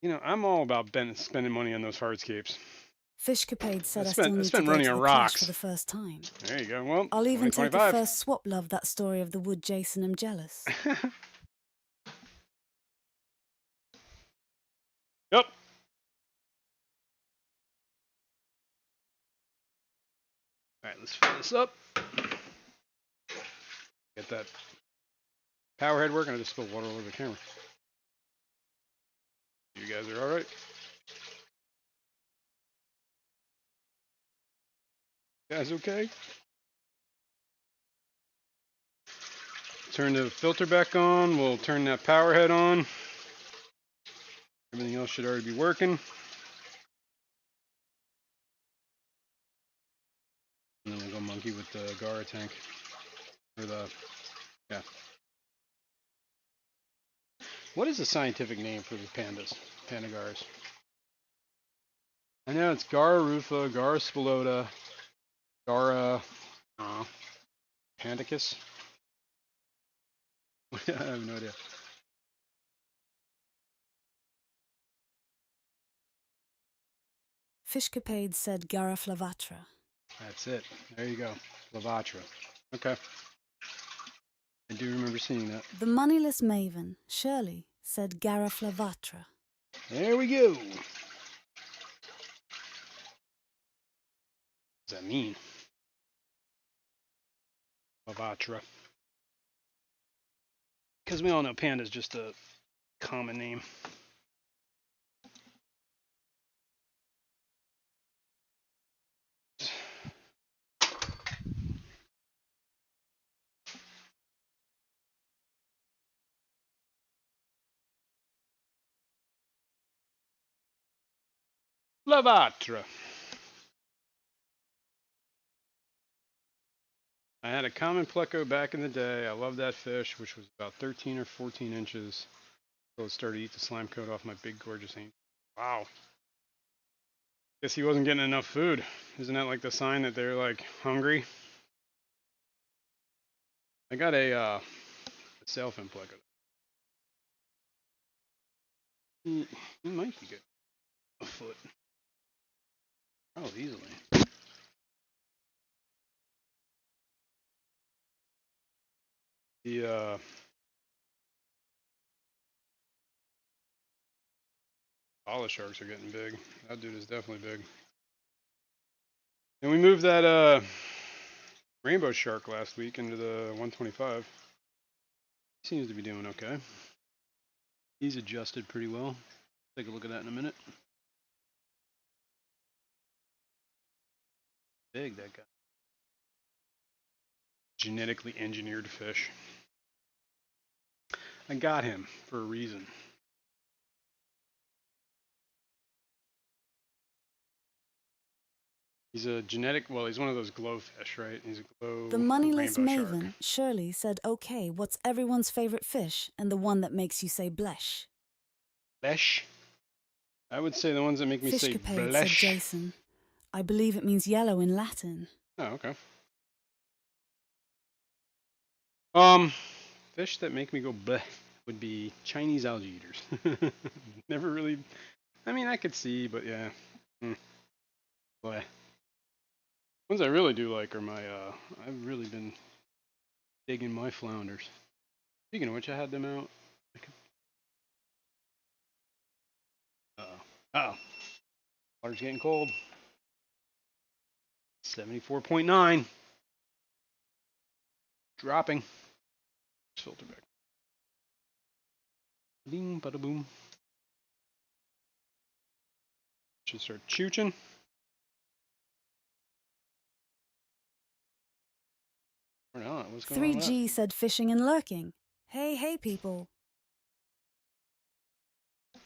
I'm all about spending money on those hardscapes. Fishcapade said I spent- still I need to spent go running to on the clash rocks. for the first time. There you go. Well, I'll even take a 2025. first swap love that story of the wood Jason I'm jealous. Yep. All right, let's fill this up. Get that power head working. I just spilled water all over the camera. You guys are all right. You guys okay? Turn the filter back on. We'll turn that power head on. Everything else should already be working. And then we'll go monkey with the Gara tank. Or yeah. What is the scientific name for the pandas? Pandagars. I know it's Gara rufa, Gara spilota, Gara Pandicus. I have no idea. Fishcapade said Garaflavatra. That's it. There you go. Lavatra. Okay. I do remember seeing that. The moneyless maven, Shirley, said Garaflavatra. There we go. What does that mean? Lavatra. Because we all know panda is just a common name. Lavatra. I had a common pleco back in the day. I loved that fish, which was about 13 or 14 inches. So it started to eat the slime coat off my big, gorgeous angel. Wow. Guess he wasn't getting enough food. Isn't that like the sign that they're like hungry? I got a sailfin pleco. He might be good. A foot. Oh, easily. The Hollow sharks are getting big. That dude is definitely big. And we moved that rainbow shark last week into the 125. He seems to be doing okay. He's adjusted pretty well. Take a look at that in a minute. big, that guy. Genetically engineered fish. I got him for a reason. He's a genetic, well, he's one of those glowfish, right? He's a glow The moneyless rainbow shark. maven, Shirley, said, okay, what's everyone's favorite fish and the one that makes you say blesh? Blesh? I would say the ones that make me say Fishcapade, said blesh. Jason. I believe it means yellow in Latin. Oh, okay. Fish that make me go bleh would be Chinese algae eaters. Never really, I mean, I could see, but yeah. Bleh. Ones I really do like are my, I've really been digging my flounders. Speaking of which, I had them out. Uh-oh. Water's getting cold. 74.9. Dropping. Filter back. Bing, bada boom. Should start chooching. Or not. What's going on with 3G said fishing and lurking. Hey, hey, people. that?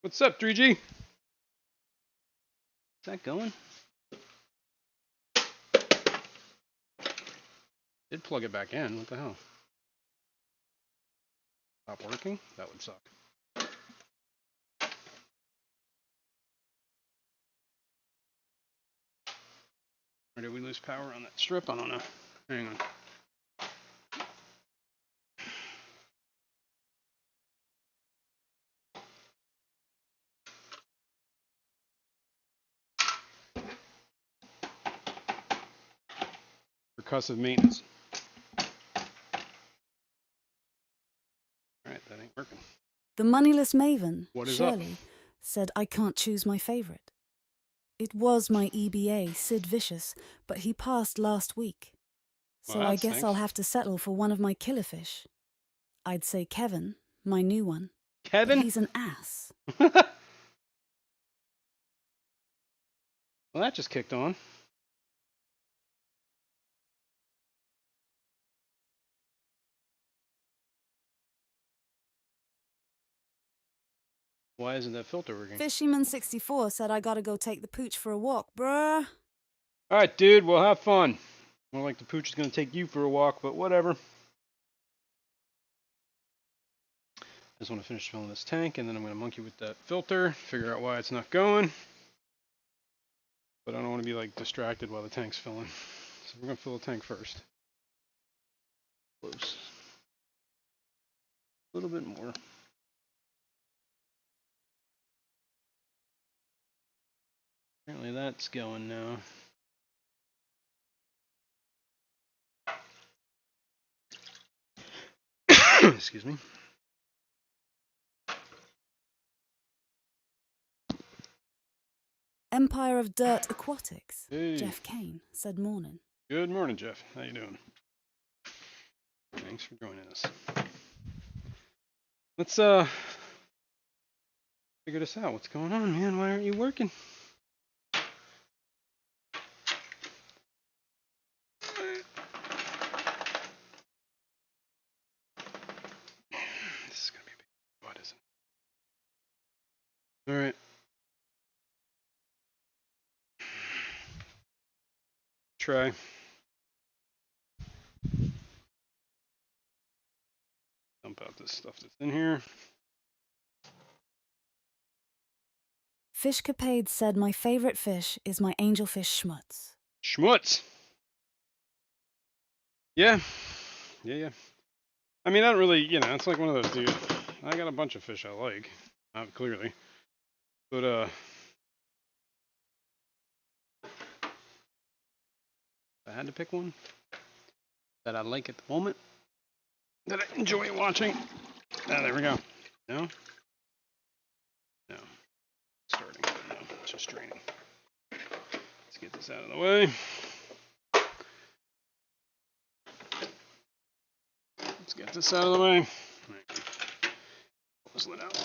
What's up, 3G? Is that going? Did plug it back in. What the hell? Stop working? That would suck. Or did we lose power on that strip? I don't know. Hang on. Percussive maintenance. Alright, that ain't working. The moneyless maven, What is up? Shirley, said I can't choose my favorite. It was my EBA, Sid Vicious, but he passed last week. So Well, I that guess stinks. I'll have to settle for one of my killerfish. I'd say Kevin, my new one. But Kevin? he's an ass. Well, that just kicked on. Why isn't that filter working? Fishyman64 said I gotta go take the pooch for a walk, bruh. Alright, dude, well, have fun. More like the pooch is going to take you for a walk, but whatever. I just want to finish filling this tank, and then I'm going to monkey with that filter, figure out why it's not going. But I don't want to be, like, distracted while the tank's filling. So we're going to fill the tank first. Close. A little bit more. Apparently that's going now. Excuse me. Empire of Dirt Aquatics, Hey. Jeff Kane, said morning. Good morning, Jeff. How you doing? Thanks for joining us. Let's figure this out. What's going on, man? Why aren't you working? This is gonna be a big. What is it? All right. Try. Dump out this stuff that's in here. Fishcapade said my favorite fish is my angelfish schmutz. Schmutz. Yeah. Yeah. I mean, I don't really, it's like one of those, dude. I got a bunch of fish I like, clearly. But, if I had to pick one that I like at the moment, that I enjoy watching. There we go. No? No. Starting. No, it's just draining. Let's get this out of the way. Let's get this out of the way. Right. Pull this lid out.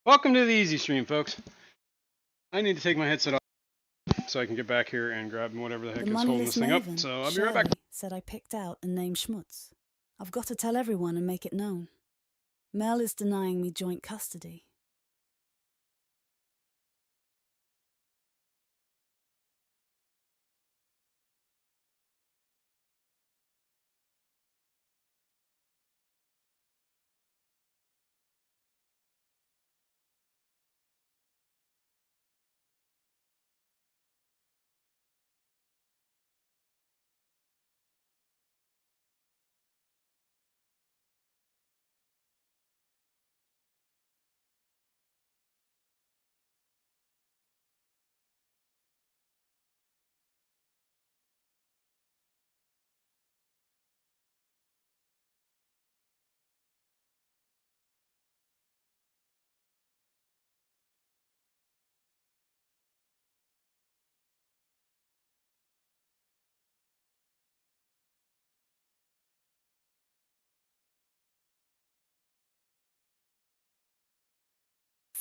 Welcome to the Easy Stream, folks. I need to take my headset off so I can get back here and grab whatever the heck The is holding moneyless this thing up. maven, So I'll be right back. Shirley, said I picked out and named Schmutz. I've got to tell everyone and make it known. Mel is denying me joint custody.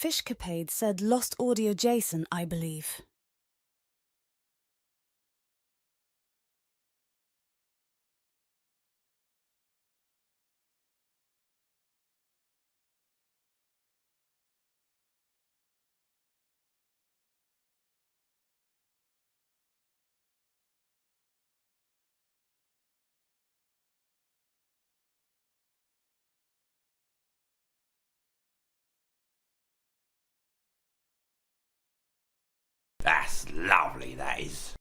Fishcapade said lost audio Jason, I believe. That's lovely, that is.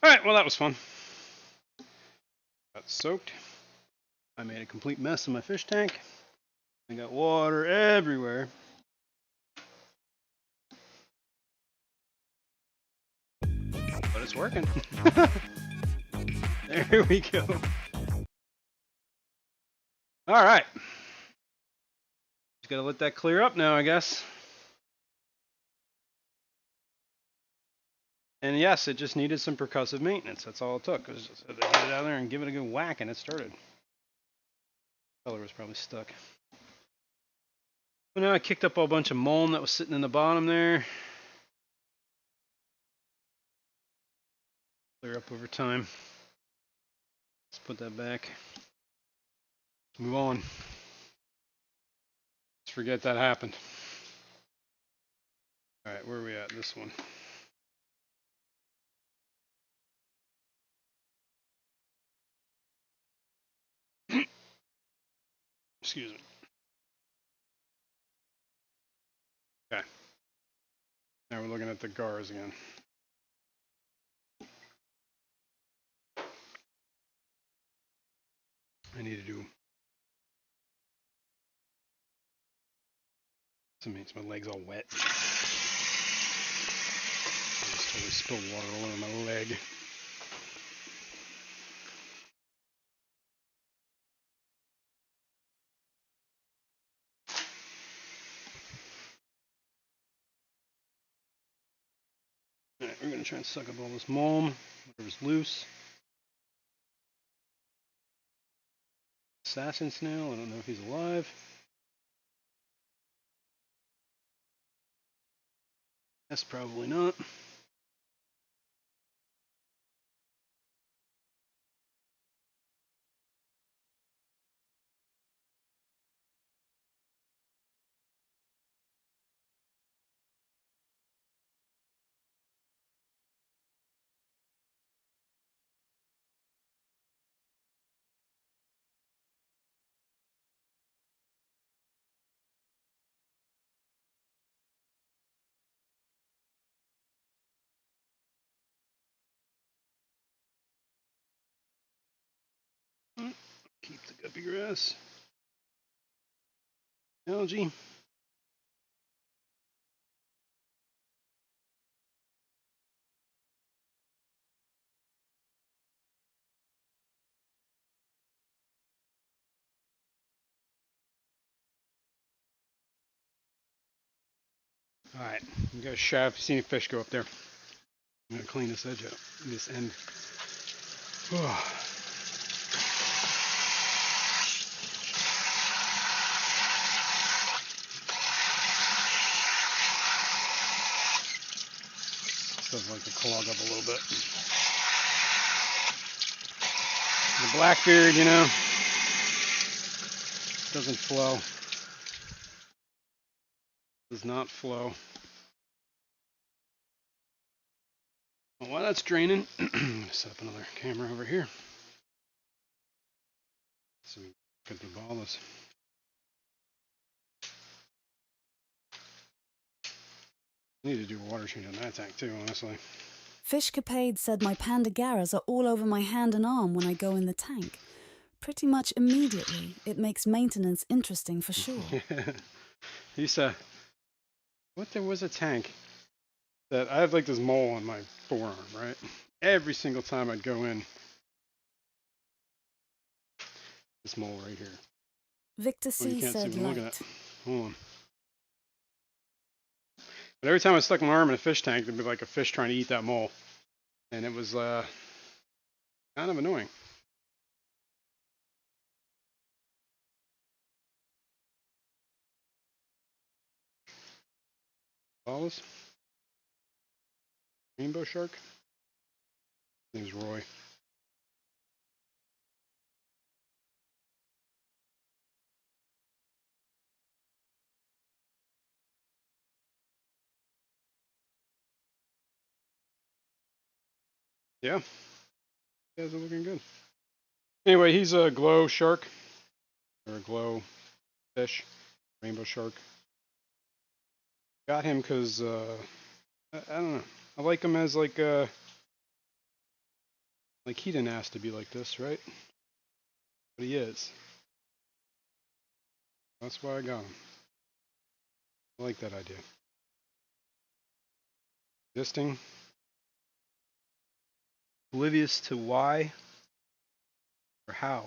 Alright, well, that was fun. Got soaked. I made a complete mess of my fish tank. I got water everywhere. But it's working. There we go. Alright. Just gotta let that clear up now, I guess. And yes, it just needed some percussive maintenance. That's all it took. It was just to get it out there and give it a good whack, and it started. Color was probably stuck. But now I kicked up a bunch of mulm that was sitting in the bottom there. Clear up over time. Let's put that back. Let's move on. Let's forget that happened. Alright, where are we at? This one. Excuse me. Okay. Now we're looking at the gars again. I need to do. That makes my legs all wet. I just totally spilled water all over my leg. Alright, we're going to try and suck up all this mulm, whatever's loose. Assassin snail, I don't know if he's alive. That's probably not. baby grass. Algae. Alright, you guys shy if you see any fish go up there. I'm gonna clean this edge up, this end. Stuff like to clog up a little bit. The blackbeard, you know, doesn't flow. Does not flow. Well, while that's draining, I'm gonna set up another camera over here so we can get the balls. I need to do a water change on that tank too, honestly. Fishcapade said my pandagaras are all over my hand and arm when I go in the tank. Pretty much immediately, it makes maintenance interesting for sure. He said, what, there was a tank that I have like this mole on my forearm, right? Every single time I'd go in, this mole right here. Victor Well, you C can't see said what I'm looking light. at. Hold on. But every time I stuck my arm in a fish tank, there'd be like a fish trying to eat that mole. And it was kind of annoying. Balls? Rainbow shark? His name's Roy. Yeah. You guys are looking good. Anyway, he's a glow shark. Or a glow fish. Rainbow shark. Got him because, I don't know. I like him as like he didn't ask to be like this, right? But he is. That's why I got him. I like that idea. Existing. Oblivious to why or how.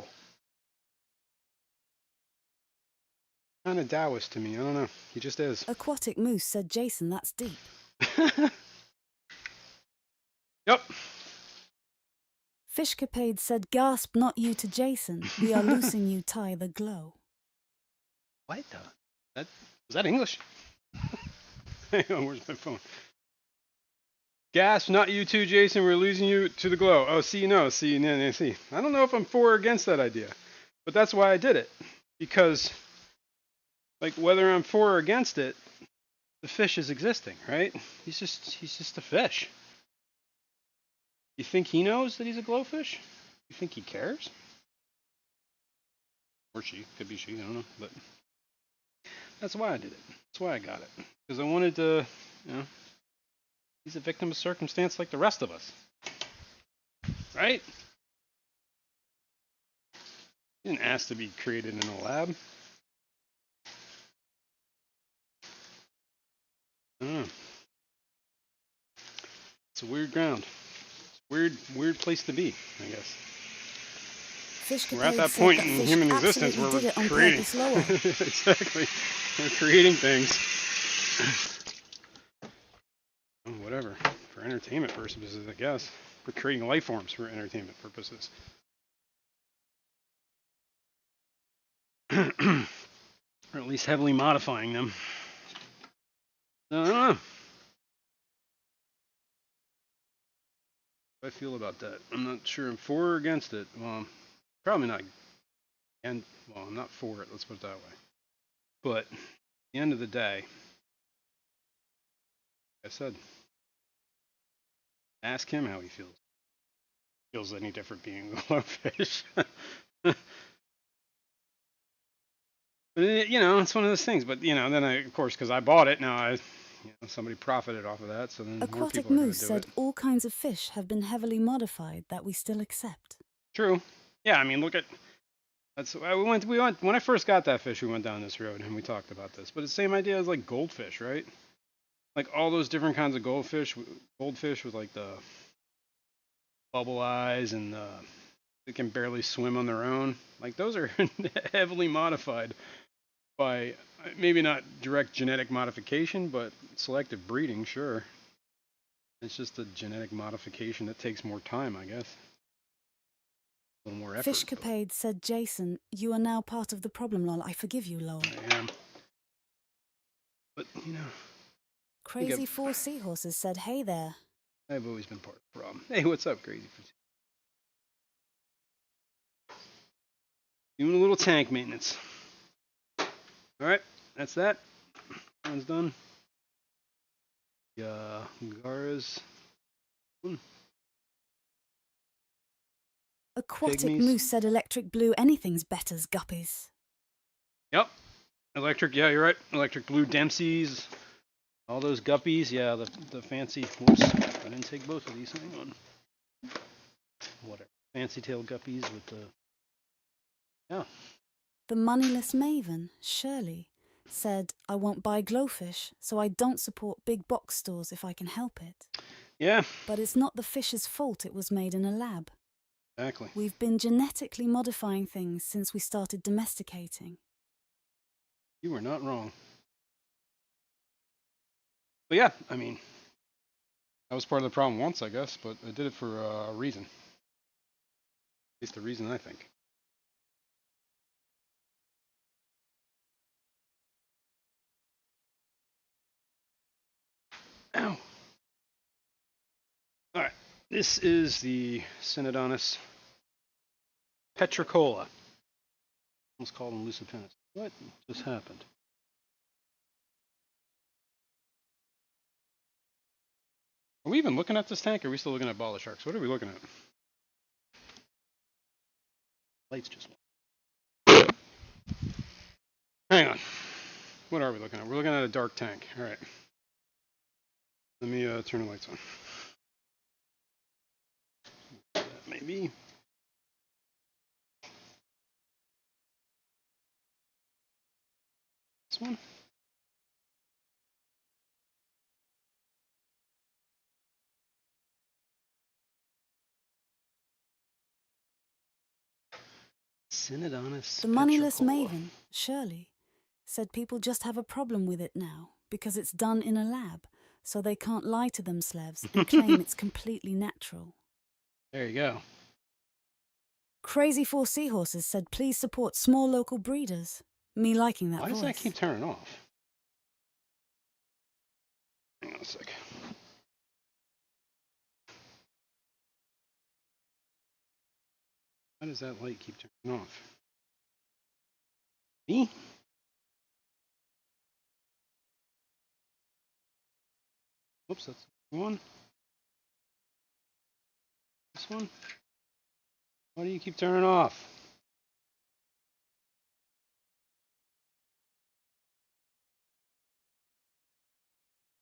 Kind of Taoist to me. I don't know. He just is. Aquatic Moose said, Jason, that's deep. Yep. Fishcapade said, gasp not you to Jason. We are loosing you tie the glow. What the? Was that English? Hang on, where's my phone? Gasp, not you too, Jason. We're losing you to the glow. Oh, see. I don't know if I'm for or against that idea, but that's why I did it. Because, like, whether I'm for or against it, the fish is existing, right? He's just a fish. You think he knows that he's a glowfish? You think he cares? Or she. Could be she, I don't know. But that's why I did it. That's why I got it. Because I wanted to, he's a victim of circumstance like the rest of us. Right? He didn't ask to be created in a lab. I don't know. It's a weird ground. Weird place to be, I guess. We're at that point in human existence where we're creating. Exactly. We're creating things. Whatever. For entertainment purposes, I guess. We're creating life forms for entertainment purposes. Or at least heavily modifying them. I don't know. How do I feel about that? I'm not sure I'm for or against it. Well, probably not. And well, I'm not for it. Let's put it that way. But at the end of the day, like I said, ask him how he feels. Feels any different being a glowfish? But it's one of those things. But then I, of course, because I bought it, now somebody profited off of that. So then more Aquatic people are going Moose to do said it. all kinds of fish have been heavily modified that we still accept. True. Yeah, I mean, look at That's we went when I first got that fish. We went down this road and we talked about this. But it's the same idea as like goldfish, right? Like all those different kinds of goldfish with like the bubble eyes and they can barely swim on their own. Like those are heavily modified by maybe not direct genetic modification, but selective breeding, sure. It's just a genetic modification that takes more time, I guess. A little more effort. Fishcapade said, Jason, you are now part of the problem, lol. I forgive you, lol. I am. But, you know. Crazy Four Seahorses said, hey there. I've always been part of the problem. Hey, what's up, Crazy? Doing a little tank maintenance. Alright, that's that. One's done. Gara's. Aquatic Pygmies. Moose said, electric blue, anything's better's guppies. Yep. Electric, yeah, you're right. Electric blue Dempsey's. All those guppies, yeah, the fancy. Whoops, I didn't take both of these. Hang on. Whatever. Fancy tail guppies with the. Yeah. The moneyless maven, Shirley, said, I won't buy glowfish, so I don't support big box stores if I can help it. Yeah. But it's not the fish's fault it was made in a lab. Exactly. We've been genetically modifying things since we started domesticating. You were not wrong. But yeah, I mean, that was part of the problem once, I guess, but I did it for a reason. At least the reason I think. Ow. Alright, this is the Synodontis petricola. Almost called him lucipennis. What just happened? Are we even looking at this tank, or are we still looking at bala sharks? What are we looking at? Lights just went. Hang on. What are we looking at? We're looking at a dark tank. Alright. Let me turn the lights on. That maybe. This one? Synodontis The moneyless petricola. maven, Shirley, said people just have a problem with it now because it's done in a lab, so they can't lie to themselves and claim it's completely natural. There you go. Crazy Four Seahorses said, please support small local breeders. Me liking that Why voice. does that keep turning off? Hang on a sec. Why does that light keep turning off? Me? Whoops, that's one. This one? Why do you keep turning off?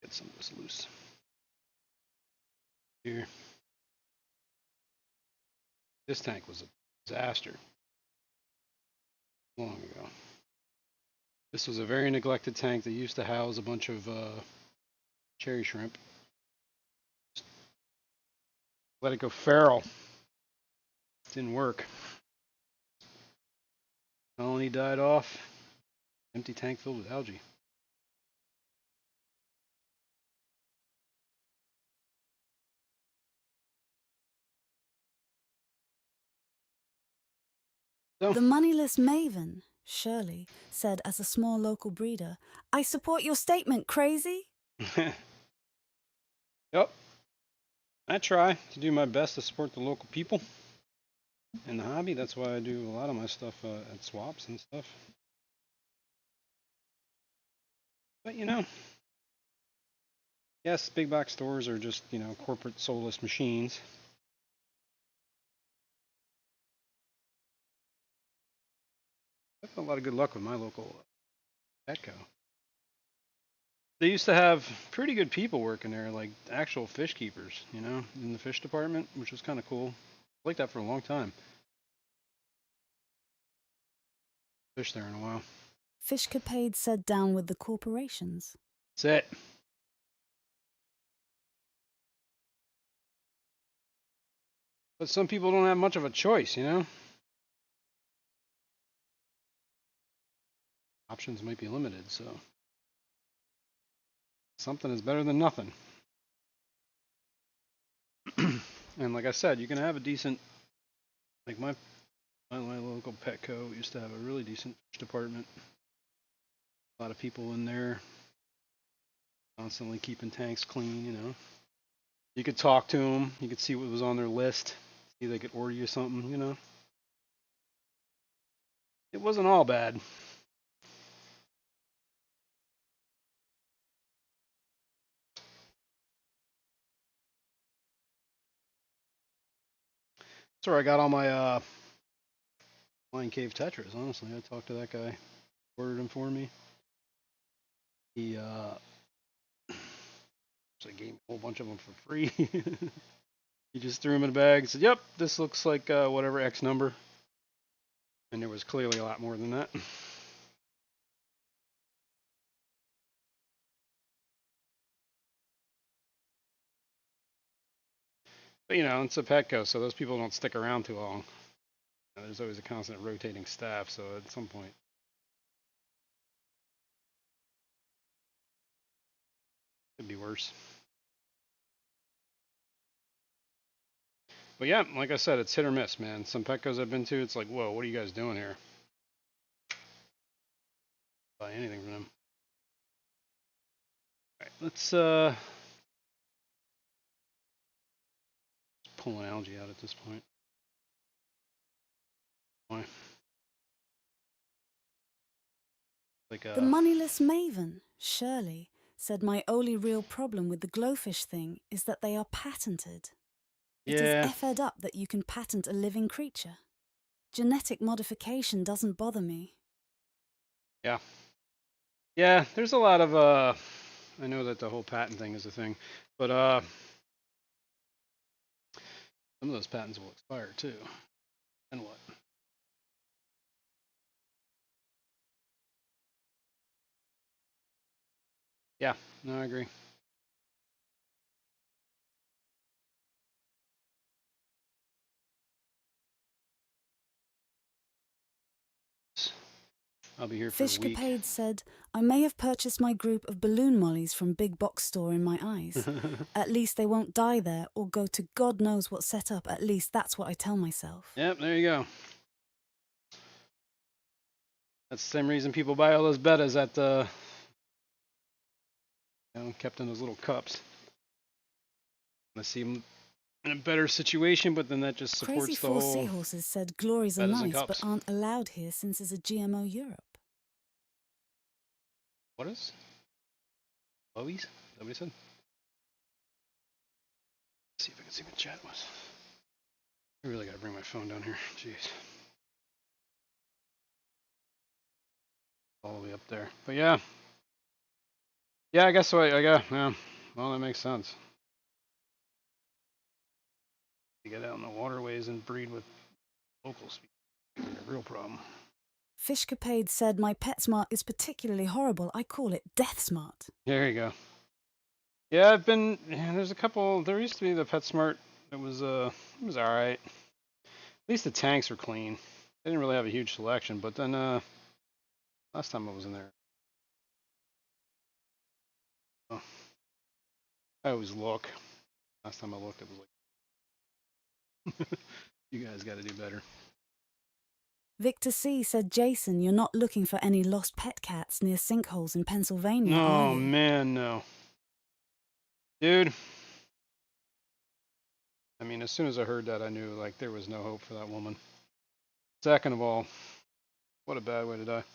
Get some of this loose. Here. This tank was a disaster long ago. This was a very neglected tank that used to house a bunch of cherry shrimp. Let it go feral. Didn't work. Colony died off. Empty tank filled with algae. So, The moneyless maven, Shirley, said as a small local breeder, I support your statement, crazy. yep. I try to do my best to support the local people in the hobby. That's why I do a lot of my stuff at swaps and stuff. But you know, yes, big box stores are just, you know, corporate soulless machines. I've had a lot of good luck with my local Petco. They used to have pretty good people working there, like actual fish keepers, you know, in the fish department, which was kind of cool. I liked that for a long time. fish there in a while. Fishcapade said down with the corporations. That's it. But some people don't have much of a choice, you know? Options might be limited, so something is better than nothing. And like I said, you can have a decent, like my local Petco used to have a really decent fish department. A lot of people in there, constantly keeping tanks clean, you know. You could talk to them, you could see what was on their list, see if they could order you something, you know. It wasn't all bad. That's where I got all my Lion Cave Tetras, honestly. I talked to that guy, ordered them for me. He so gave me a whole bunch of them for free. He just threw them in a bag and said, "Yep, this looks like whatever X number." And there was clearly a lot more than that. But you know, it's a Petco, so those people don't stick around too long. There's always a constant rotating staff, so at some point. Could be worse. But yeah, like I said, it's hit or miss, man. Some Petcos I've been to, it's like, whoa, what are you guys doing here? Buy anything from them. Alright, let's pull an algae out at this point. Why? Like The moneyless maven, Shirley, said my only real problem with the glowfish thing is that they are patented. It is effed up that you can patent a living creature. Genetic modification doesn't bother me. Yeah. Yeah, there's a lot of I know that the whole patent thing is a thing, but some of those patents will expire too. And what? Yeah, no, I agree. I'll be here for a week. Fishcapade said, I may have purchased my group of balloon mollies from Big Box Store in my eyes. At least they won't die there or go to God knows what setup. At least that's what I tell myself. Yep, there you go. That's the same reason people buy all those bettas at the, kept in those little cups. I see them in a better situation, but then that just supports Crazy the Four whole. Seahorses said glories are bettas and nice but cups. aren't allowed here since it's a GMO Europe. What is? Lowies? Is that what he said? Let's see if I can see what chat was. I really gotta bring my phone down here. Jeez. All the way up there. But yeah. Yeah, I guess so. I got, yeah. Well, that makes sense. You get out in the waterways and breed with local species. A real problem. Fishcapade said my PetSmart is particularly horrible. I call it DeathSmart. There you go. Yeah, I've been. Yeah, there's a couple. There used to be the PetSmart. It was all right. At least the tanks were clean. They didn't really have a huge selection, but then last time I was in there, oh, I always look. Last time I looked, it was like, you guys got to do better. Victor C. said, Jason, you're not looking for any lost pet cats near sinkholes in Pennsylvania, are Oh you? man, no. Dude. I mean, as soon as I heard that, I knew like there was no hope for that woman. Second of all, what a bad way to die.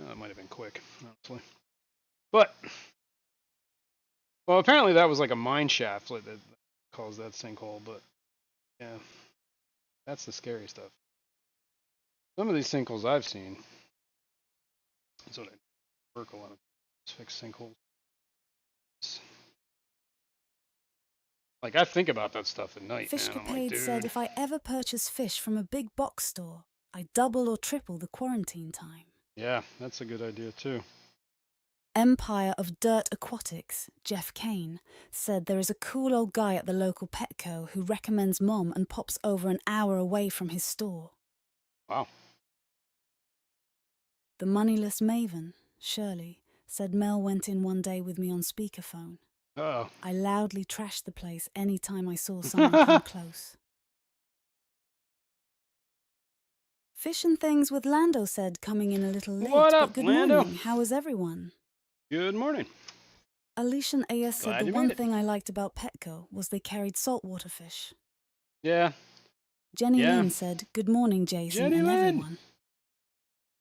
That might have been quick, honestly. But, well, apparently that was like a mine shaft that caused that sinkhole. But yeah, that's the scary stuff. Some of these sinkholes I've seen, that's what I work a lot of, fix sinkholes. Like I think about that stuff at night, man. I'm like, Fishcapade dude. said, if I ever purchase fish from a big box store, I double or triple the quarantine time. Yeah, that's a good idea too. Empire of Dirt Aquatics, Jeff Kane, said there is a cool old guy at the local Petco who recommends Mom and pops over an hour away from his store. Wow. The moneyless maven, Shirley, said Mel went in one day with me on speakerphone. Uh-oh. I loudly trashed the place any time I saw someone come close. Fish and Things with Lando said, coming in a little late, What up, but good Lando? morning. How is everyone? Good morning. Alician AS said Glad the you one made it. thing I liked about Petco was they carried saltwater fish. Yeah. Jenny Yeah. Lynn said, good morning, Jason Jenny and Lynn. everyone.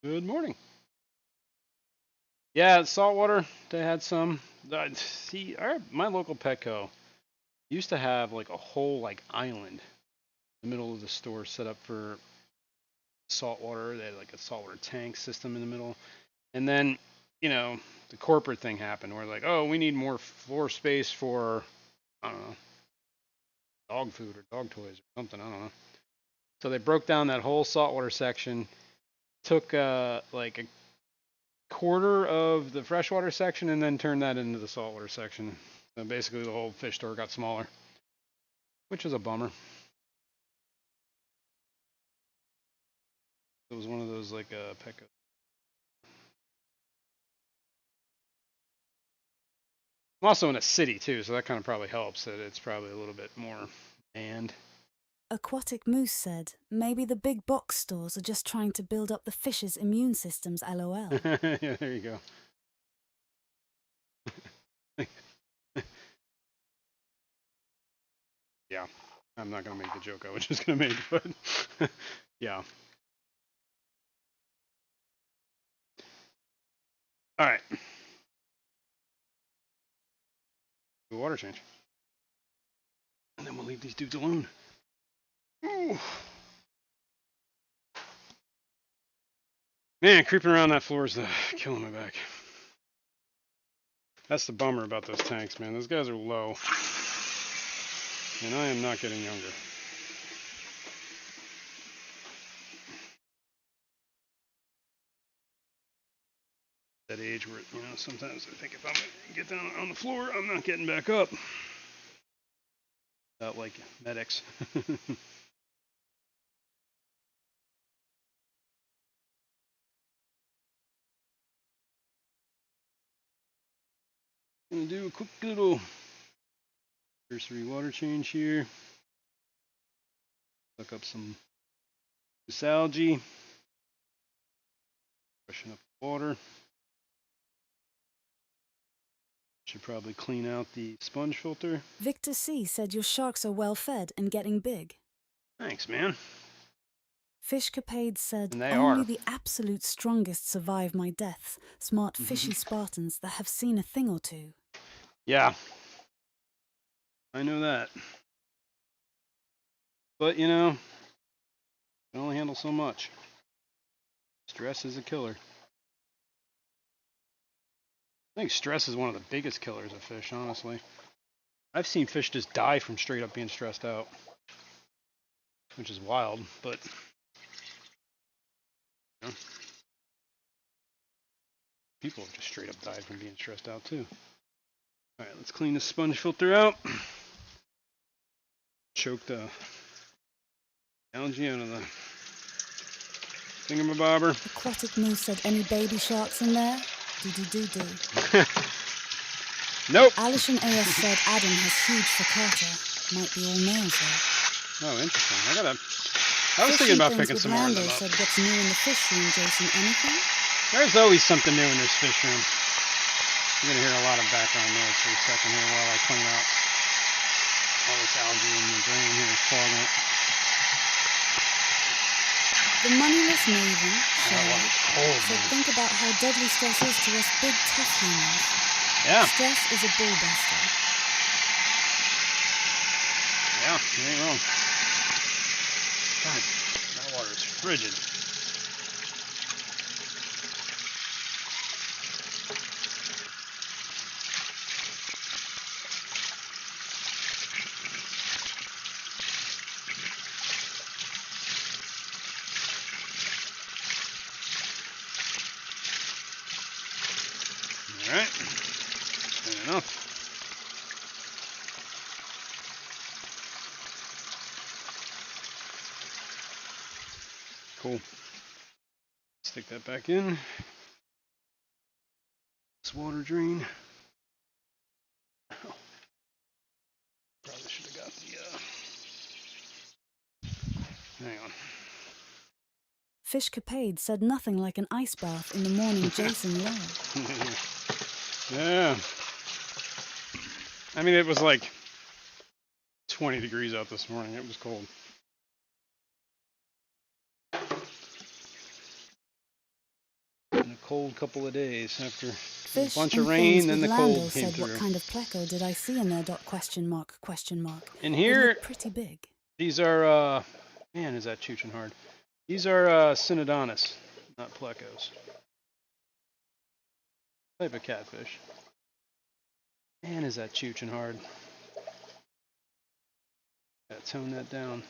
Good morning. Yeah, saltwater. They had some. See, my local Petco used to have like a whole like island in the middle of the store set up for saltwater. They had like a saltwater tank system in the middle. And then, you know, the corporate thing happened where like, oh, we need more floor space for, I don't know, dog food or dog toys or something. I don't know. So they broke down that whole saltwater section, took like a quarter of the freshwater section and then turned that into the saltwater section. So basically the whole fish store got smaller, which was a bummer. It was one of those like Petco. I'm also in a city too, so that kind of probably helps that it's probably a little bit more manned. Aquatic Moose said, maybe the big box stores are just trying to build up the fish's immune systems, lol. Yeah, there you go. Yeah, I'm not going to make the joke I was just going to make, but yeah. All right. The water change. And then we'll leave these dudes alone. Ooh. Man, creeping around that floor is killing my back. That's the bummer about those tanks, man. Those guys are low. And I am not getting younger. That age where, you know, sometimes I think if I'm going to get down on the floor, I'm not getting back up. Not like medics. Gonna do a quick little cursory water change here. Look up some loose algae. Freshen up the water. Should probably clean out the sponge filter. Victor C. said your sharks are well fed and getting big. Thanks, man. Fishcapade said, And they only are. the absolute strongest survive my death, smart fishy Spartans that have seen a thing or two. Yeah. I know that. But, you know, can only handle so much. Stress is a killer. I think stress is one of the biggest killers of fish, honestly. I've seen fish just die from straight up being stressed out, which is wild, but you know, people have just straight up died from being stressed out too. All right, let's clean the sponge filter out. Choke the algae out of the thingamabobber. Aquatic Moose said, any baby sharks in there? Do. Nope. Alison AS said Adam has huge facata. Might be all males though. Oh, interesting. I was thinking about picking some more of them up. Said, what's new in the fish room, Jason? Anything? There's always something new in this fish room. You're gonna hear a lot of background noise for a second here while I clean out all this algae in the drain here is clogging it. The moneyless maven, Shirley, Cold, said man. think about how deadly stress is to us big tough humans. Yeah. Stress is a bull buster. Yeah, you ain't wrong. God, that water is frigid. Cool. Stick that back in. This water drain. Oh, probably should have got the. Hang on. Fishcapade said nothing like an ice bath in the morning Jason lay. Yeah. I mean, it was like 20 degrees out this morning. It was cold. Been a cold couple of days after Fish a bunch and of rain, things then with the Lando cold came said, through. what kind of pleco did I see in there? Question mark, question mark. And They here, look pretty big. these are, man, is that chooching hard. These are Synodontis, not plecos. Type of catfish. Man, is that chooching hard. Gotta tone that down.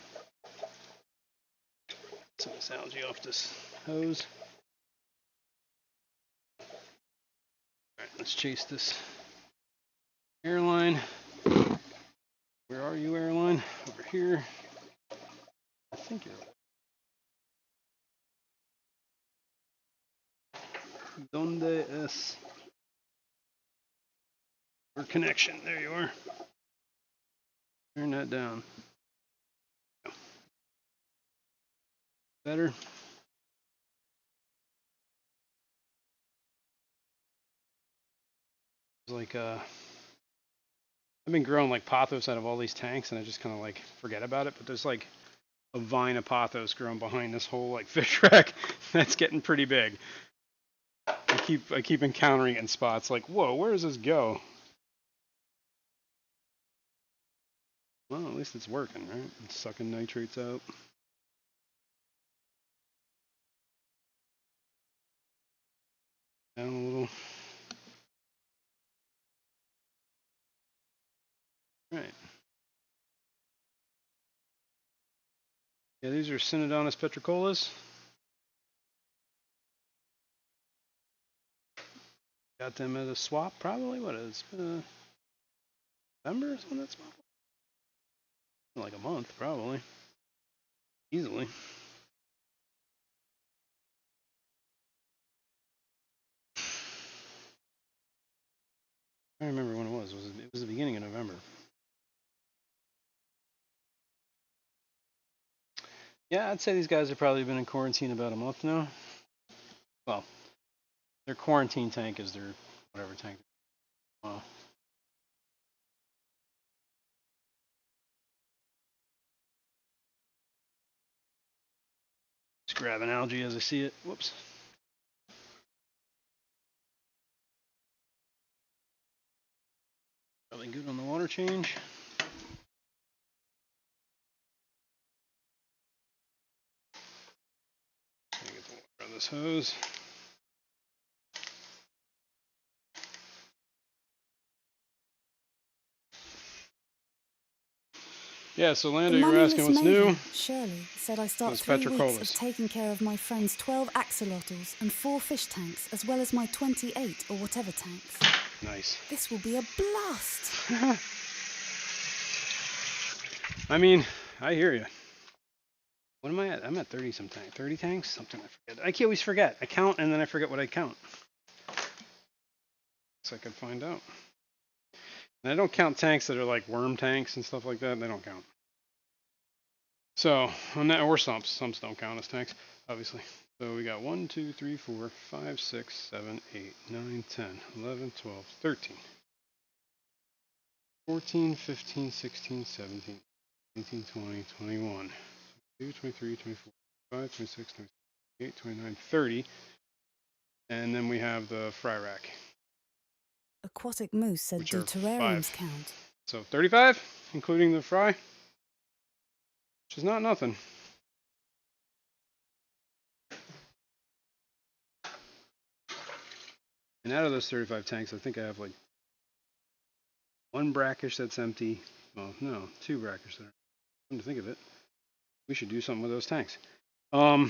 Some of this algae off this hose. Alright, let's chase this airline. Where are you, airline? Over here. I think you're. Donde es? Or connection. There you are. Turn that down. Better. It's like I've been growing like pothos out of all these tanks, and I just kind of like forget about it. But there's like a vine of pothos growing behind this whole like fish rack that's getting pretty big. I keep encountering it in spots like, whoa, where does this go? Well, at least it's working, right? It's sucking nitrates out. Down a little. Right. Yeah, these are Synodontis petricolas. Got them at a swap, probably. What is November is when that swap was? Like a month, probably. Easily. I don't remember when it was. It was the beginning of November. Yeah, I'd say these guys have probably been in quarantine about a month now. Well, their quarantine tank is their whatever tank. Wow. Just grabbing algae as I see it. Whoops. Probably good on the water change. Get the water on this hose. Yeah, so Lando, you were asking what's new. Shirley said I start Those 3 weeks petricolas. of taking care of my friend's 12 axolotls and 4 fish tanks, as well as my 28 or whatever tanks. Nice. This will be a blast. I mean, I hear you. What am I at? I'm at 30 some tanks. 30 tanks? Something I forget. I always forget. I count and then I forget what I count. So I can find out. And I don't count tanks that are like worm tanks and stuff like that. They don't count. So, on that, or sumps. Sumps don't count as tanks, obviously. So we got 1, 2, 3, 4, 5, 6, 7, 8, 9, 10, 11, 12, 13, 14, 15, 16, 17, 19, 20, 21, 22, 23, 24, 25, 26, 27, 28, 29, 30. And then we have the fry rack. Aquatic Moose said, Which do are terrariums 5. count? So 35, including the fry, which is not nothing. And out of those 35 tanks, I think I have like 1 brackish that's empty. Well, no, 2 brackish that are. Come to think of it, we should do something with those tanks. I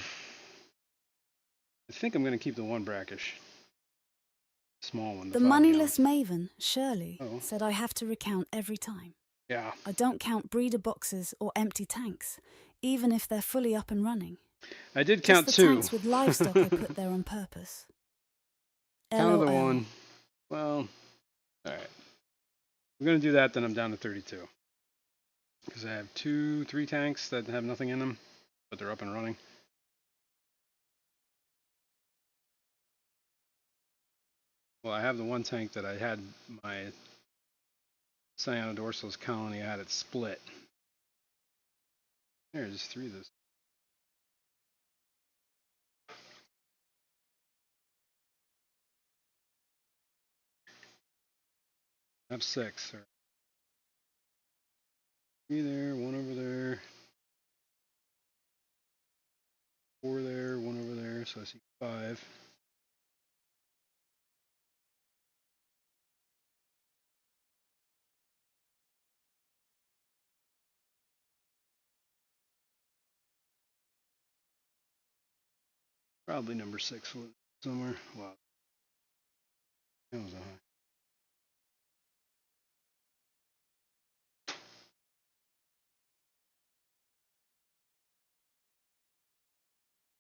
think I'm going to keep the 1 brackish. Small one. The 5 moneyless gallon. maven, Shirley, said I have to recount every time. Yeah. I don't count breeder boxes or empty tanks, even if they're fully up and running. I did Just count the 2. tanks with livestock I put there on purpose. Counted the LOL. 1. Well, alright. I'm going to do that, then I'm down to 32. Because I have 3 tanks that have nothing in them, but they're up and running. Well, I have the 1 tank that I had my Cyanodorsalis colony, I had it split. There's 3 of this. I have 6. 3 there, 1 over there. 4 there, 1 over there, so I see 5. Probably number 6 somewhere. Wow, that was a high.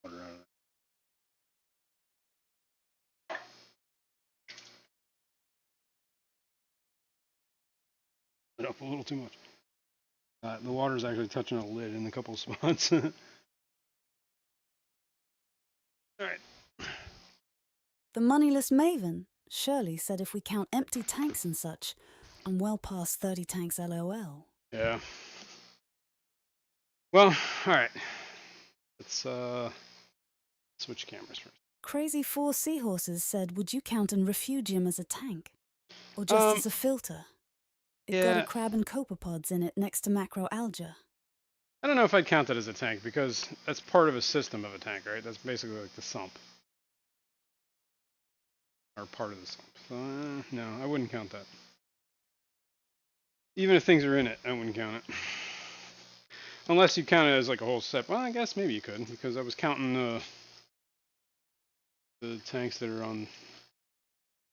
Water out of that. It up a little too much. The water's actually touching a lid in a couple of spots. Alright. The moneyless maven, Shirley, said if we count empty tanks and such, I'm well past 30 tanks LOL. Yeah. Well, alright. Let's switch cameras first. Crazy 4 seahorses said, would you count and refugium as a tank? Or just as a filter? It got a crab and copepods in it next to macroalga. I don't know if I'd count that as a tank, because that's part of a system of a tank, right? That's basically like the sump. Or part of the sump. So, no, I wouldn't count that. Even if things are in it, I wouldn't count it. Unless you count it as like a whole set. Well, I guess maybe you could, because I was counting the tanks that are on...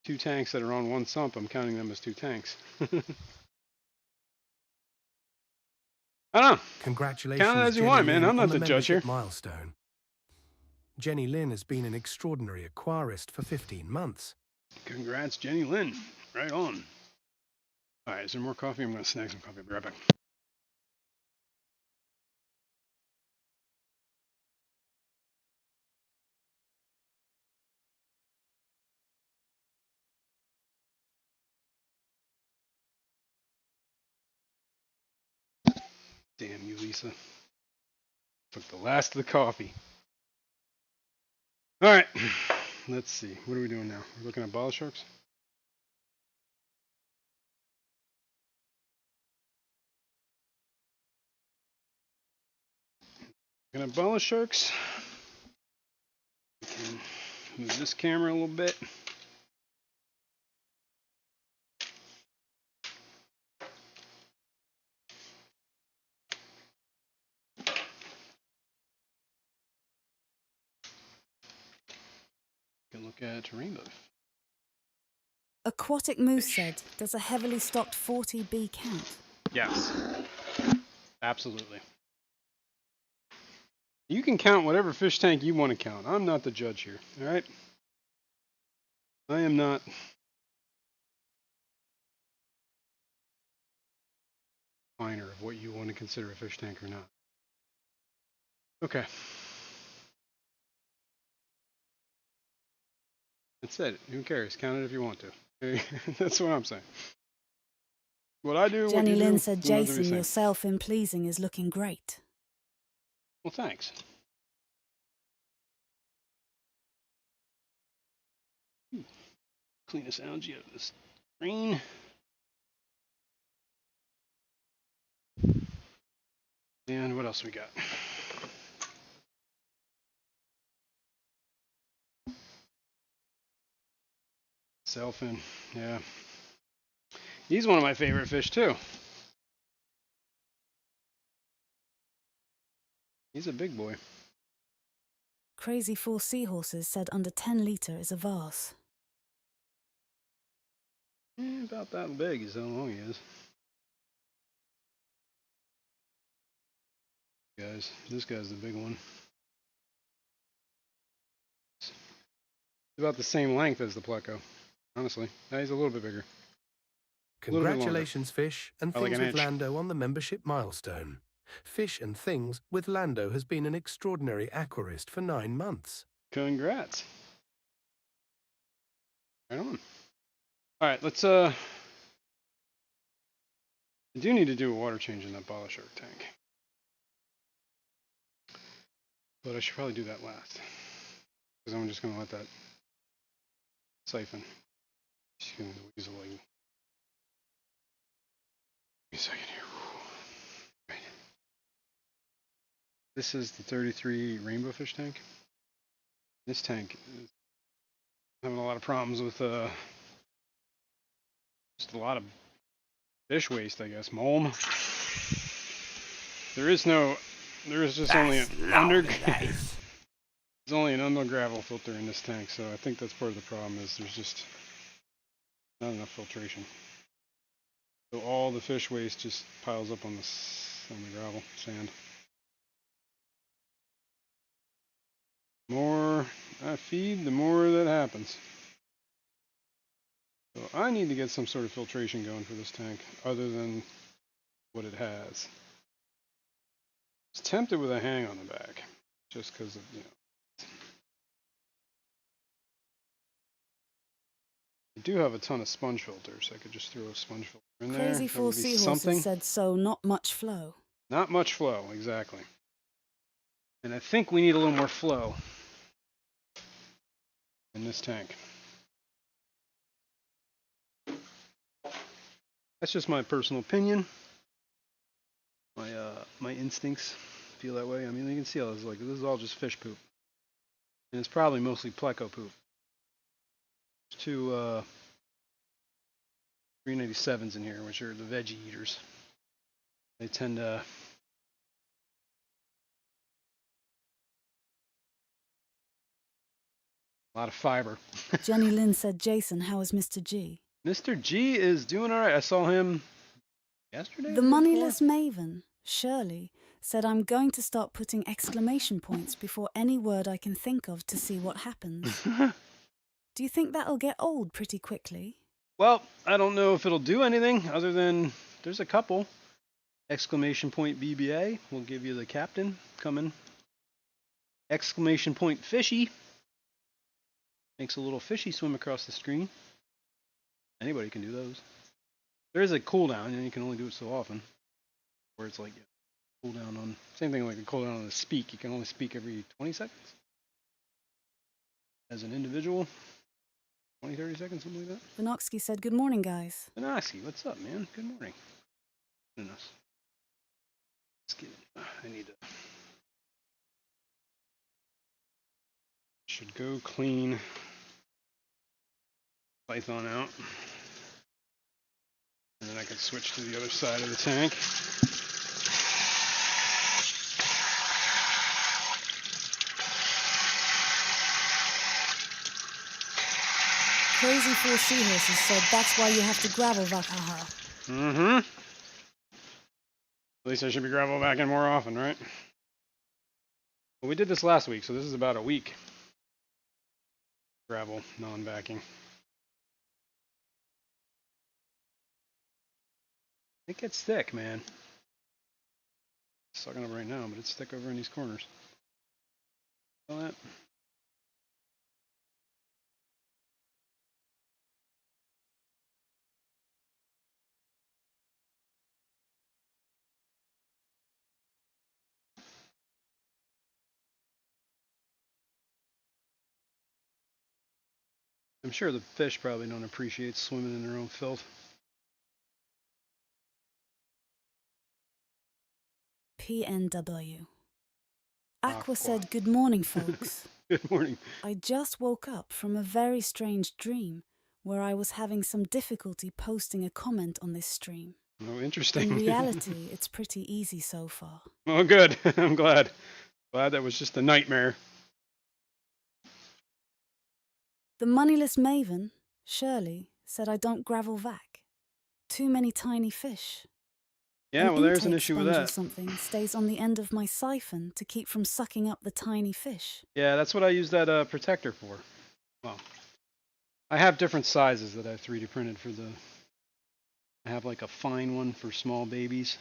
2 tanks that are on 1 sump, I'm counting them as 2 tanks. I don't know. Congratulations, Count it as you Jenny want, man. Lynn, I'm on not the judge here. milestone. Jenny Lynn has been an extraordinary aquarist for 15 months. Congrats, Jenny Lynn. Right on. Alright, is there more coffee? I'm going to snag some coffee. I'll be right back. Damn you, Lisa. Took the last of the coffee. Alright, let's see. What are we doing now? We're looking at bottle sharks? Looking at bottle sharks. We can move this camera a little bit. We can look at rainbow. Aquatic Moose said, does a heavily stocked 40B count? Yes. Absolutely. You can count whatever fish tank you want to count. I'm not the judge here. Alright? I am not. Finer of what you want to consider a fish tank or not. Okay. That's it. Who cares? Count it if you want to. That's what I'm saying. What I do, Jenny what you Lynn do, said, we'll not do Jason, the your same. self-in-pleasing is looking great. Well, thanks. Clean this algae out of this screen. And what else we got? Selfin, yeah. He's one of my favorite fish too. He's a big boy. Crazy 4 seahorses said under 10 litre is a vase. About that big is how long he is. Guys, this guy's the big one. about the same length as the pleco, honestly. Now he's a little bit bigger. A little bit longer. Congratulations, Fish and By like Things an with inch. Lando on the membership milestone. Fish and Things with Lando has been an extraordinary aquarist for 9 months. Congrats. Right on. All right, let's I do need to do a water change in that bottle shark tank. But I should probably do that last. Because I'm just going to let that siphon. Just going to use a leg. Give me a second here. Right. This is the 33 rainbow fish tank. This tank is having a lot of problems with just a lot of fish waste, I guess. Mulm. There is just only That's an lovely, that is. there's only an under gravel filter in this tank, so I think that's part of the problem is there's just not enough filtration. So all the fish waste just piles up on the gravel, sand. The more I feed, the more that happens. So I need to get some sort of filtration going for this tank, other than what it has. I was tempted with a hang on the back, just because of, I do have a ton of sponge filters. I could just throw a sponge filter in there. Crazy That Four would be Seahorses something. said so, not much flow. Not much flow, exactly. And I think we need a little more flow in this tank. That's just my personal opinion. My instincts feel that way. I mean, you can see how this is all just fish poop, and it's probably mostly pleco poop. There's two 397s in here, which are the veggie eaters. They tend to a lot of fiber. Jenny Lynn said, Jason, how is Mr. G? Mr. G is doing all right. I saw him yesterday. The moneyless maven, Shirley, said I'm going to start putting exclamation points before any word I can think of to see what happens. Do you think that'll get old pretty quickly? Well, I don't know if it'll do anything other than there's a couple. Exclamation point BBA will give you the captain coming. Exclamation point fishy makes a little fishy swim across the screen. Anybody can do those. There is a cooldown, and you can only do it so often. Where it's like cooldown on same thing like a cooldown on the speak. You can only speak every 20 seconds as an individual. 20, 30 seconds, something like that. Vinoksky said, good morning, guys. Vinoksky, what's up, man? Good morning. Goodness. Let's get it. I need to. Should go clean Python out. And then I can switch to the other side of the tank. Crazy Four Seahorses said that's why you have to gravel Vakaha. Mm-hmm. At least I should be gravel backing more often, right? Well, we did this last week, so this is about a week. Gravel, non-backing. It gets thick, man. It's sucking up right now, but it's thick over in these corners. Feel that? I'm sure the fish probably don't appreciate swimming in their own filth. PNW. Aqua. Aqua said, good morning, folks. Good morning. I just woke up from a very strange dream where I was having some difficulty posting a comment on this stream. Oh, interesting. In reality, it's pretty easy so far. Oh, good. I'm glad. Glad that was just a nightmare. The moneyless maven, Shirley, said I don't gravel vac. Too many tiny fish. Yeah, well, there's an intake issue with sponge or that. something stays on the end of my siphon to keep from sucking up the tiny fish. Yeah, that's what I use that protector for. well, I have different sizes that I 3D printed for the. I have like a fine one for small babies.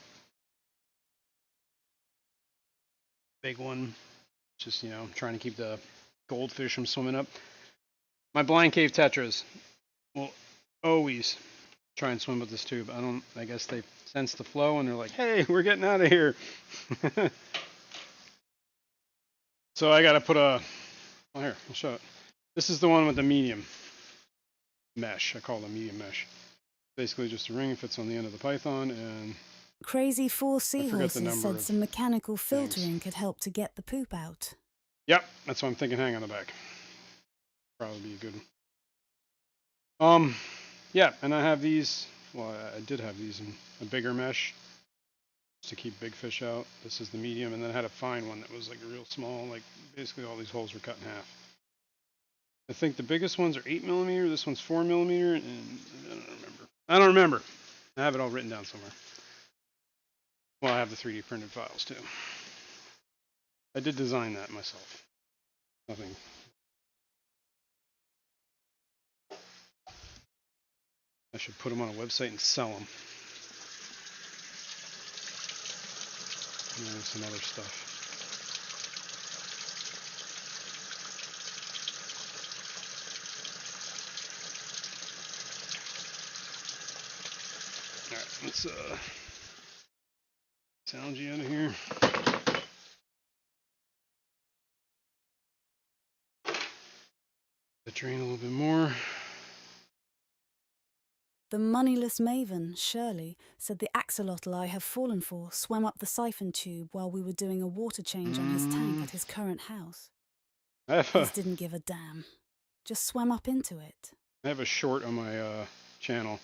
Big one, just trying to keep the goldfish from swimming up. My blind cave tetras will always try and swim with this tube. I guess they sense the flow and they're like, hey, we're getting out of here. So I got to put a, oh, here, I'll show it. This is the one with the medium mesh. I call it a medium mesh. Basically just a ring fits on the end of the python, and Crazy Four Seahorses number said of some mechanical filtering things. could help to get the poop out. Yep, that's what I'm thinking. Hang on the back. Probably be a good one. Yeah, and I have these. Well, I did have these in a bigger mesh to keep big fish out. This is the medium, and then I had a fine one that was like real small. Like basically all these holes were cut in half. I think the biggest ones are 8mm. This one's 4mm, and I don't remember. I have it all written down somewhere. Well, I have the 3D printed files too. I did design that myself. Nothing. I should put them on a website and sell them. And some other stuff. All right, let's sound you out of here. The drain a little bit more. The moneyless maven, Shirley, said the axolotl I have fallen for swam up the siphon tube while we were doing a water change on his tank at his current house. His didn't give a damn. Just swam up into it. I have a short on my channel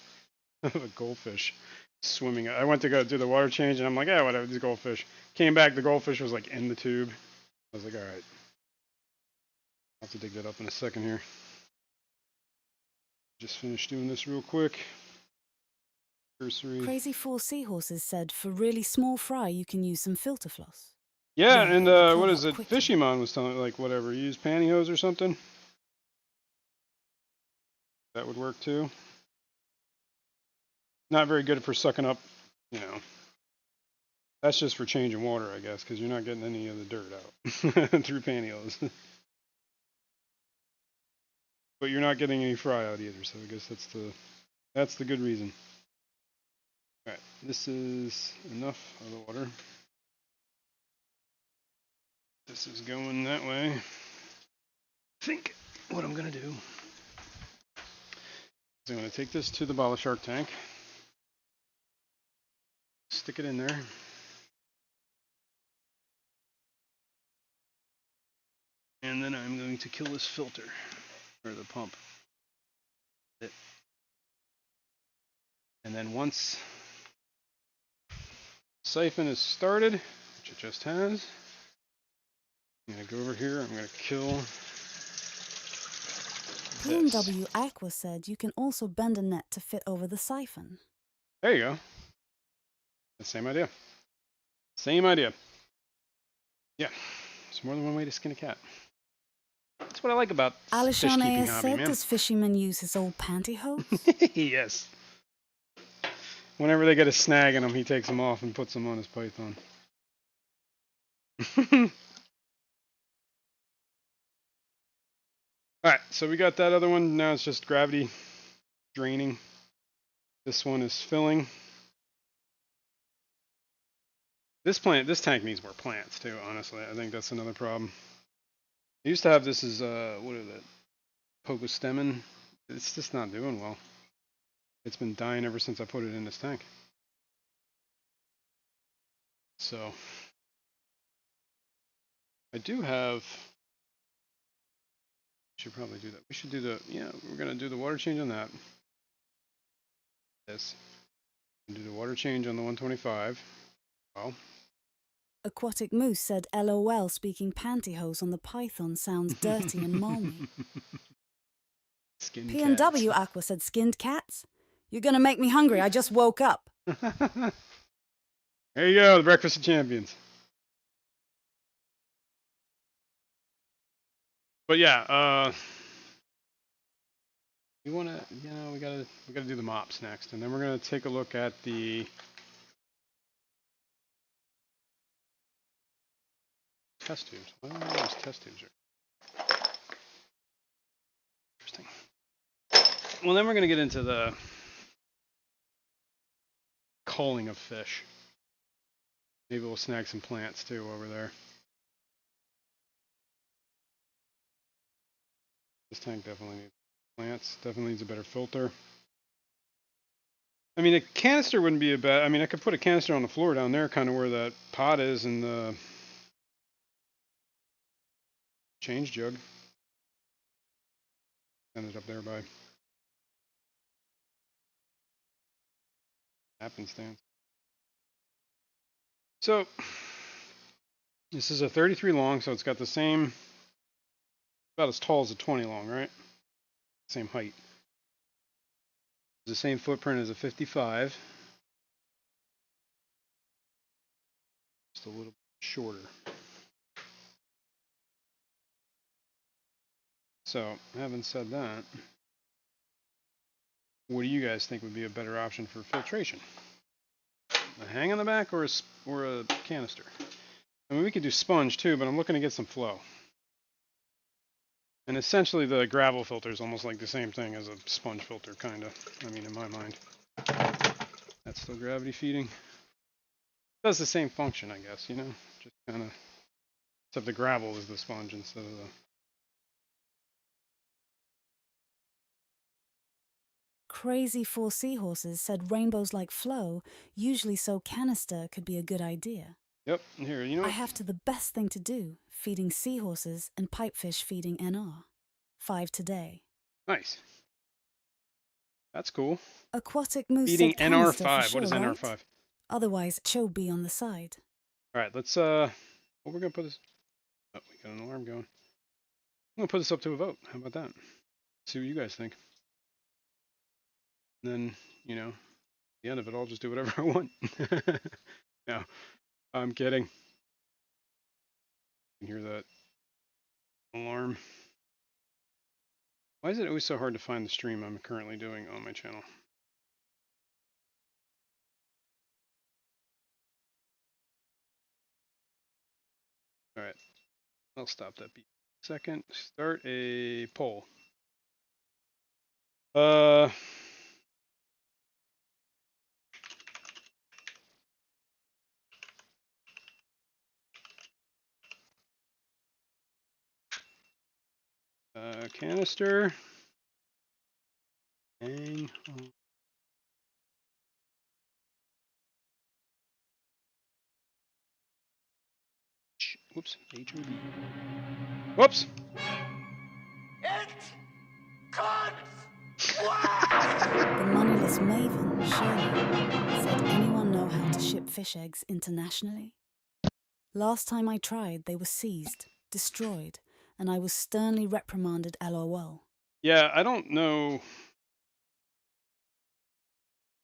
of a goldfish swimming. I went to go do the water change, and I'm like, yeah, whatever, these goldfish. Came back, the goldfish was like in the tube. I was like, all right. I'll have to dig that up in a second here. Just finished doing this real quick. Cursory. Crazy Four Seahorses said for really small fry you can use some filter floss. Yeah, Yeah, and it'll what clean is up it? quickly. Fishymon was telling me, like, whatever, use pantyhose or something. That would work too. Not very good for sucking up, That's just for changing water, I guess, because you're not getting any of the dirt out through pantyhose. But you're not getting any fry out either, so I guess that's the good reason. All right, this is enough of the water. This is going that way. I think what I'm gonna do is I'm gonna take this to the bottle shark tank, stick it in there. And then I'm going to kill this filter, or the pump. And then once siphon is started, which it just has, I'm going to go over here, I'm going to kill P&W Aqua said you can also bend a net to fit over the siphon. There you go. The same idea. Same idea. Yeah, there's more than one way to skin a cat. That's what I like about fish Alishon keeping A.S. hobby, said, man. does fisherman use his old pantyhose? Yes. Whenever they get a snag in him, he takes them off and puts them on his python. Alright, so we got that other one. Now it's just gravity draining. This one is filling. This tank needs more plants too, honestly. I think that's another problem. I used to have this as, what is it? Pogostemon. It's just not doing well. It's been dying ever since I put it in this tank. So, I do have, should probably do that. We should do we're going to do the water change on that. This. Do the water change on the 125. Well. Aquatic Moose said LOL speaking pantyhose on the python sounds dirty and malmy. P&W Aqua said skinned cats? You're gonna make me hungry, I just woke up. There you go, the Breakfast of Champions. But yeah, You want to, we gotta do the mops next, and then we're gonna take a look at the test tubes. I don't know what those test tubes are. Interesting. Well, then we're gonna get into the culling of fish. Maybe we'll snag some plants too over there. This tank definitely needs plants. Definitely needs a better filter. I mean, a canister wouldn't be a bad. I mean, I could put a canister on the floor down there, kind of where that pot is, and the change jug. Ended up there by happenstance. So this is a 33 long, so it's got the same, about as tall as a 20 long, right? Same height. The same footprint as a 55. Just a little bit shorter. So, having said that, what do you guys think would be a better option for filtration? A hang on the back or a canister? I mean, we could do sponge too, but I'm looking to get some flow. And essentially the gravel filter is almost like the same thing as a sponge filter, kind of. I mean, in my mind. That's still gravity feeding. Does the same function, I guess, you know? Just kind of, except the gravel is the sponge instead of the... Crazy Four Seahorses said rainbows like flow, usually so canister could be a good idea. Yep, here, you know I what? have to the best thing to do, feeding seahorses and pipefish feeding NR. 5 today. Nice. That's cool. Aquatic Moose Feeding said canister for NR5. sure, What is right? NR5? Otherwise, show be on the side. All right, let's, well, we're going to put this, oh, we got an alarm going. I'm going to put this up to a vote. How about that? See what you guys think. And then, you know, at the end of it, I'll just do whatever I want. No, I'm kidding. You can hear that alarm. Why is it always so hard to find the stream I'm currently doing on my channel? All right, I'll stop that beat. Second, start a poll. Canister. Hang on. Whoops, HOD. Whoops. The moneyless maven, Shirley, said anyone know how to ship fish eggs internationally? Last time I tried, they were seized, destroyed, and I was sternly reprimanded LOL. Yeah, I don't know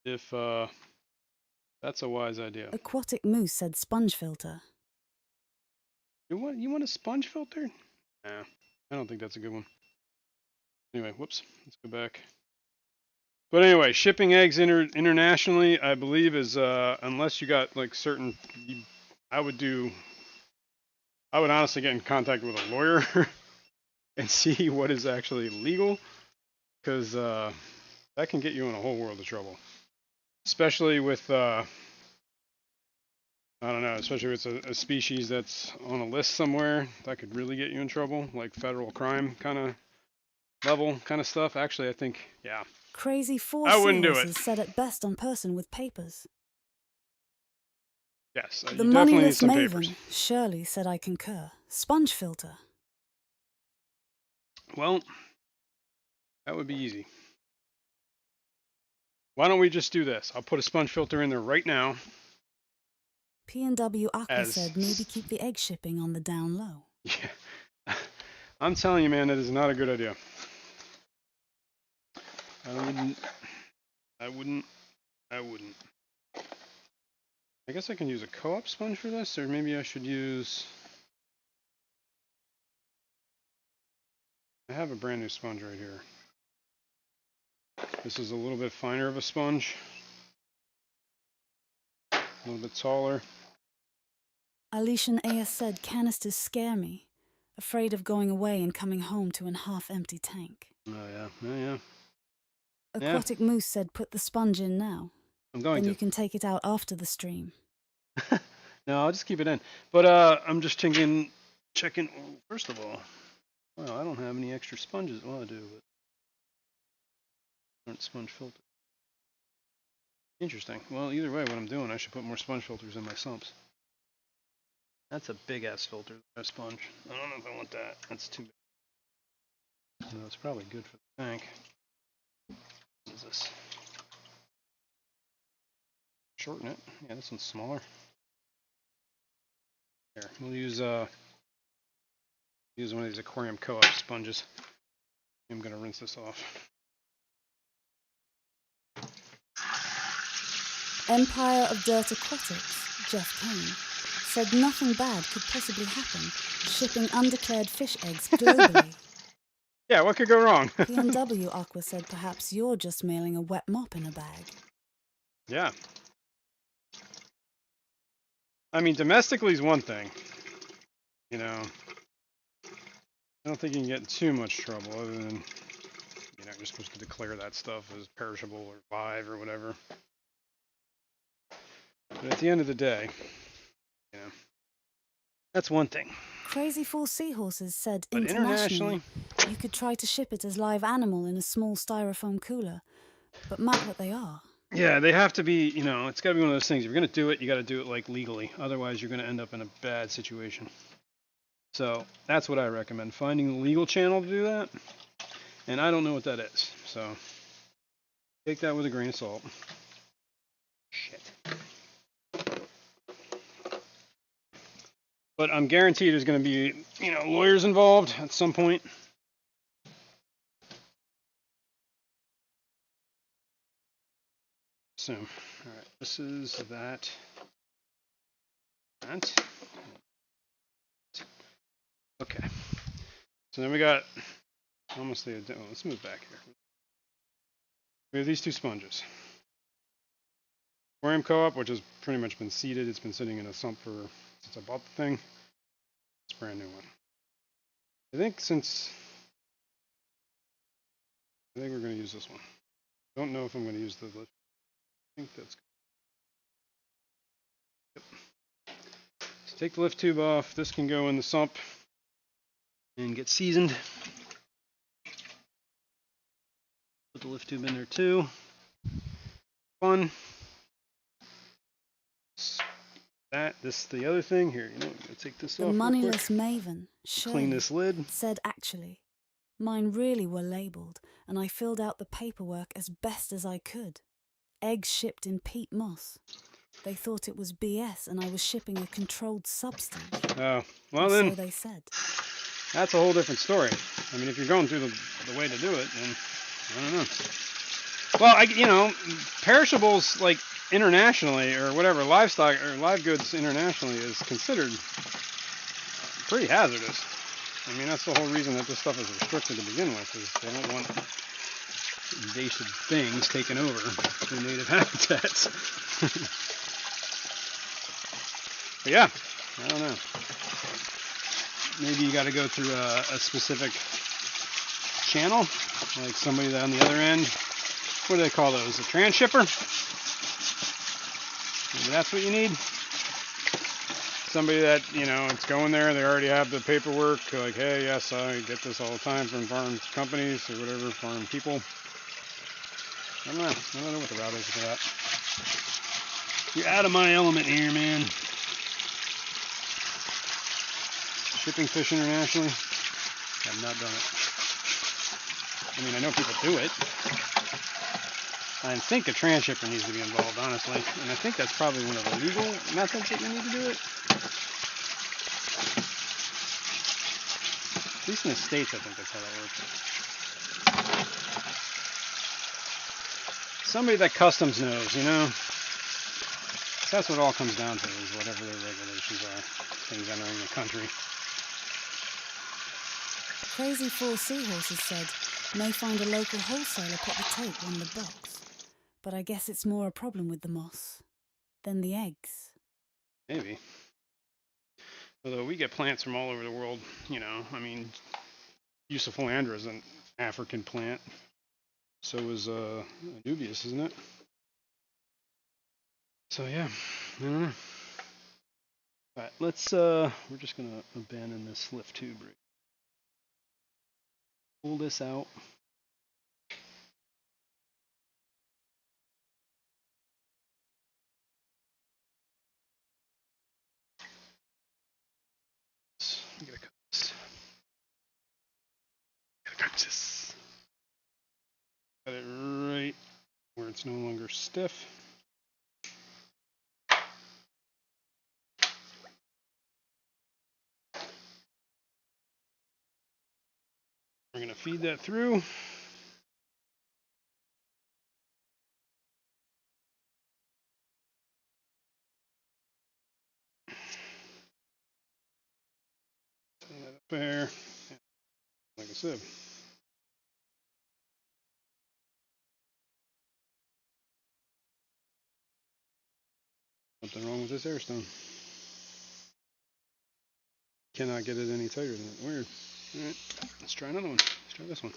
if that's a wise idea. Aquatic Moose said sponge filter. You want a sponge filter? Nah, I don't think that's a good one. Anyway, whoops. Let's go back. But anyway, shipping eggs internationally, I believe, is unless you got like certain. I would honestly get in contact with a lawyer and see what is actually legal, because that can get you in a whole world of trouble. Especially with I don't know, especially if it's a species that's on a list somewhere, that could really get you in trouble, like federal crime kind of level kind of stuff. Actually, I think, yeah. Crazy Four I wouldn't do it. Seahorses said it best on person with papers. Yes, The you definitely need moneyless some maven, papers. Shirley, said I concur. Sponge filter. Well, that would be easy. Why don't we just do this? I'll put a sponge filter in there right now. P&W Aqua said maybe keep the egg shipping on the down low. Yeah. I'm telling you, man, that is not a good idea. I wouldn't. I guess I can use a co-op sponge for this, or maybe I should use... I have a brand new sponge right here. This is a little bit finer of a sponge. A little bit taller. Alishan A.S. said canisters scare me, afraid of going away and coming home to an half-empty tank. Oh, yeah. Oh, yeah. Aquatic Moose said put the sponge in now. I'm going Then to. you can take it out after the stream. No, I'll just keep it in. But I'm just checking. First of all, well, I don't have any extra sponges. Well, I do, but aren't sponge filters. Interesting. Well, either way, what I'm doing, I should put more sponge filters in my sumps. That's a big ass filter, that sponge. I don't know if I want that. That's too big. No, it's probably good for the tank. What is this? Shorten it. Yeah, this one's smaller. Here, we'll use one of these aquarium co-op sponges. I'm gonna rinse this off. Empire of Dirt Aquatics, Jeff Kane, said nothing bad could possibly happen, shipping undeclared fish eggs globally. Yeah, what could go wrong? PNW Aqua said perhaps you're just mailing a wet mop in a bag. Yeah. I mean, domestically is one thing. You know, I don't think you can get in too much trouble other than, you know, you're supposed to declare that stuff as perishable or live or whatever. But at the end of the day, you know, that's one thing. Crazy Four Seahorses said But internationally you could try to ship it as live animal in a small styrofoam cooler, but mark what they are. Yeah, they have to be, you know, it's got to be one of those things. If you're going to do it, you got to do it like legally. Otherwise, you're going to end up in a bad situation. So that's what I recommend, finding the legal channel to do that. And I don't know what that is. So take that with a grain of salt. Shit. But I'm guaranteed there's going to be, you know, lawyers involved at some point. So, all right, this is that. Okay. So then we got almost the. Oh, let's move back here. We have these two sponges. Aquarium Co-op, which has pretty much been seeded. It's been sitting in a sump since I bought the thing. It's a brand new one. I think we're going to use this one. Don't know if I'm going to use the lift. I think that's good. Yep. So take the lift tube off. This can go in the sump and get seasoned. Put the lift tube in there too. Fun. The other thing here, you know, I'm gonna take this The off. moneyless maven, Clean this lid. said actually, mine really were labelled, and I filled out the paperwork as best as I could. Eggs shipped in peat moss. They thought it was BS and I was shipping a controlled substance. Oh, well And then, so they said. that's a whole different story. I mean, if you're going through the way to do it, then I don't know. Well, you know, perishables like internationally or whatever, livestock or live goods internationally is considered pretty hazardous. I mean, that's the whole reason that this stuff is restricted to begin with, is they don't want invasive things taking over their native habitats. But yeah, I don't know. Maybe you got to go through a specific channel, like somebody that on the other end. What do they call those? A transhipper? Maybe that's what you need. Somebody that, you know, it's going there, they already have the paperwork, like, hey, yes, I get this all the time from farm companies or whatever, farm people. I don't know what the route is for that. You're out of my element here, man. Shipping fish internationally? I've not done it. I mean, I know people do it. I think a transhipper needs to be involved, honestly. And I think that's probably one of the legal methods that you need to do it. At least in the States, I think that's how that works. Somebody that customs knows, you know? That's what it all comes down to, is whatever their regulations are. Things entering the country. Crazy Four Seahorses said, May find a local wholesaler put the tape on the box, but I guess it's more a problem with the moss than the eggs. Maybe. Although we get plants from all over the world, you know. I mean, Yucca is an African plant. So is Anubias, isn't it? So yeah, I don't know. All right, let's. We're just gonna abandon this lift tube. Pull this out. I gotta cut this. Gotta cut this. Cut it right where it's no longer stiff. We're gonna feed that through. Turn that up there. Like I said. Something wrong with this air stone. Cannot get it any tighter than it. Weird. Alright, let's try another one. Let's try this one.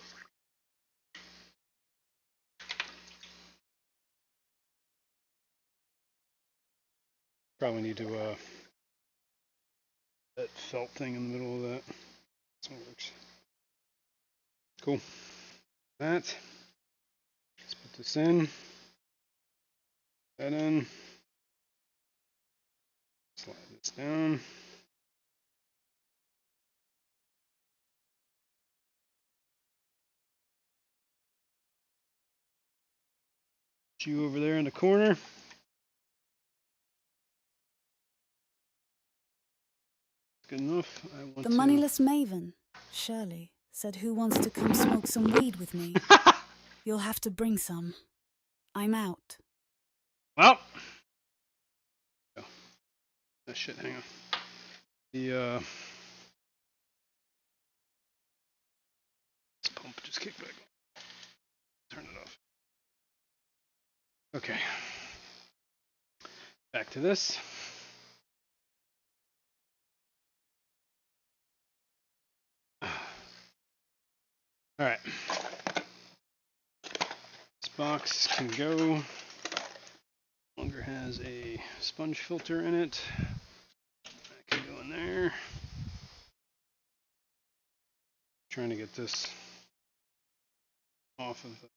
Probably need to that felt thing in the middle of that. This one works. Cool. That. Let's put this in. That in. Slide this down. Put you over there in the corner. Good enough. I want The to. moneyless maven, Shirley, said who wants to come smoke some weed with me. You'll have to bring some. I'm out. Well. Oh, shit, hang on. The this pump just kicked back. Turn it off. Okay. Back to this. Alright. This box can go. Longer has a sponge filter in it. That can go in there. Trying to get this off of the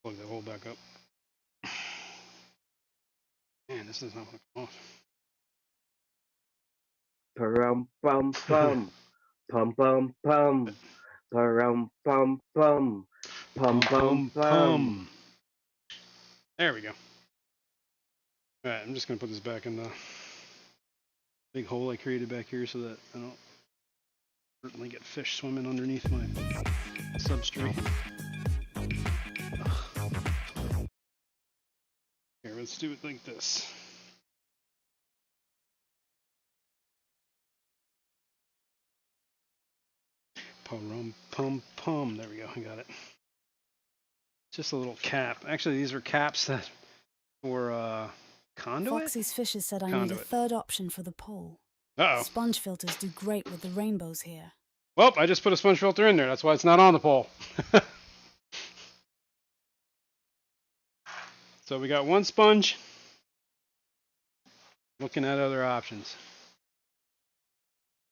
plug that hole back up. Man, this does not want to come off. Parum pum pum. Pum pum pum. Parum pum pum. Pum pum pum. There we go. Alright, I'm just going to put this back in the big hole I created back here so that I don't certainly get fish swimming underneath my substrate. Here, let's do it like this. Pum pum pum. There we go. I got it. Just a little cap. Actually, these are caps that for conduit. Foxy's Fishes said I need a Conduit. third option for the pole. Uh oh. Sponge filters do great with the rainbows here. Well, I just put a sponge filter in there. That's why it's not on the pole. So we got one sponge. Looking at other options.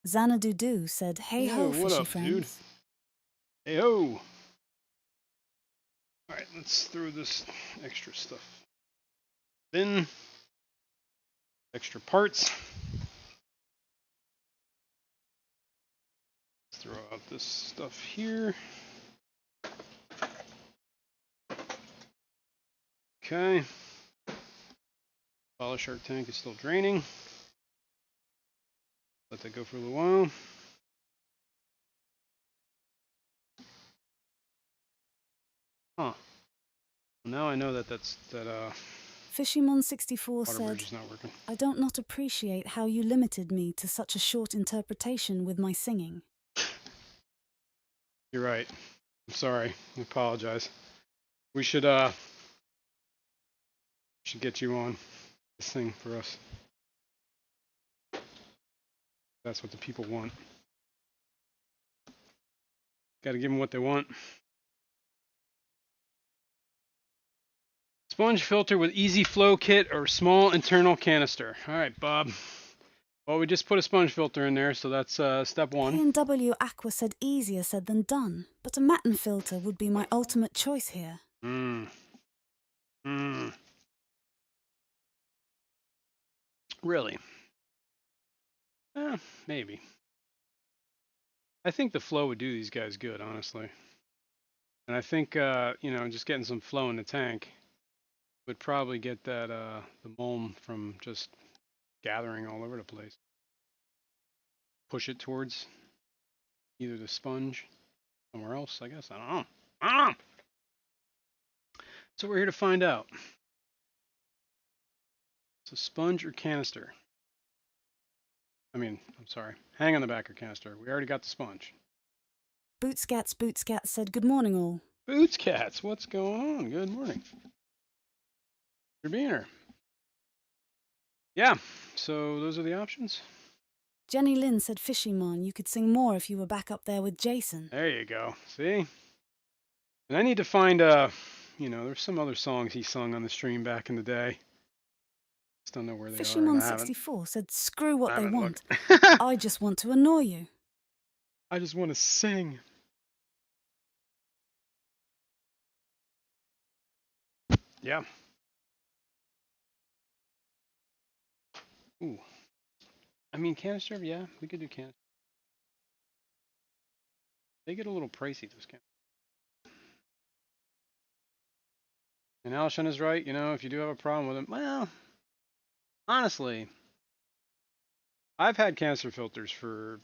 Xanadu said, hey ho, Yo, what fishy up, friends. dude? Hey ho! Alright, let's throw this extra stuff in. Extra parts. Let's throw out this stuff here. Okay. Poly Shark tank is still draining. Let that go for a little while. Huh. Well, now I know that Fishymon64 Water said, bridge is not working. I don't not appreciate how you limited me to such a short interpretation with my singing. You're right. I'm sorry. I apologize. We should get you on this thing for us. That's what the people want. Got to give them what they want. Sponge filter with easy flow kit or small internal canister. All right, Bob. Well, we just put a sponge filter in there, so that's step one. P&W Aqua said easier said than done, but a matten filter would be my ultimate choice here. Really? Maybe. I think the flow would do these guys good, honestly. And I think, just getting some flow in the tank would probably get that the mulm from just gathering all over the place. Push it towards either the sponge, somewhere else, I guess. I don't know. So we're here to find out. So sponge or canister? I'm sorry. Hang on the back or canister. We already got the sponge. Bootscats said good morning all. Bootscats, what's going on? Good morning. You're being here. Yeah, so those are the options. Jenny Lynn said Fishymon, you could sing more if you were back up there with Jason. There you go. See? And I need to find, there's some other songs he sung on the stream back in the day. Just don't know where they are. Fishymon64 said screw what they want. I I just want to annoy you. just want to sing. Yeah. Ooh. Canister, yeah, we could do canister. They get a little pricey, those canisters. And Alshon is right, if you do have a problem with them, well, honestly, I've had canister filters for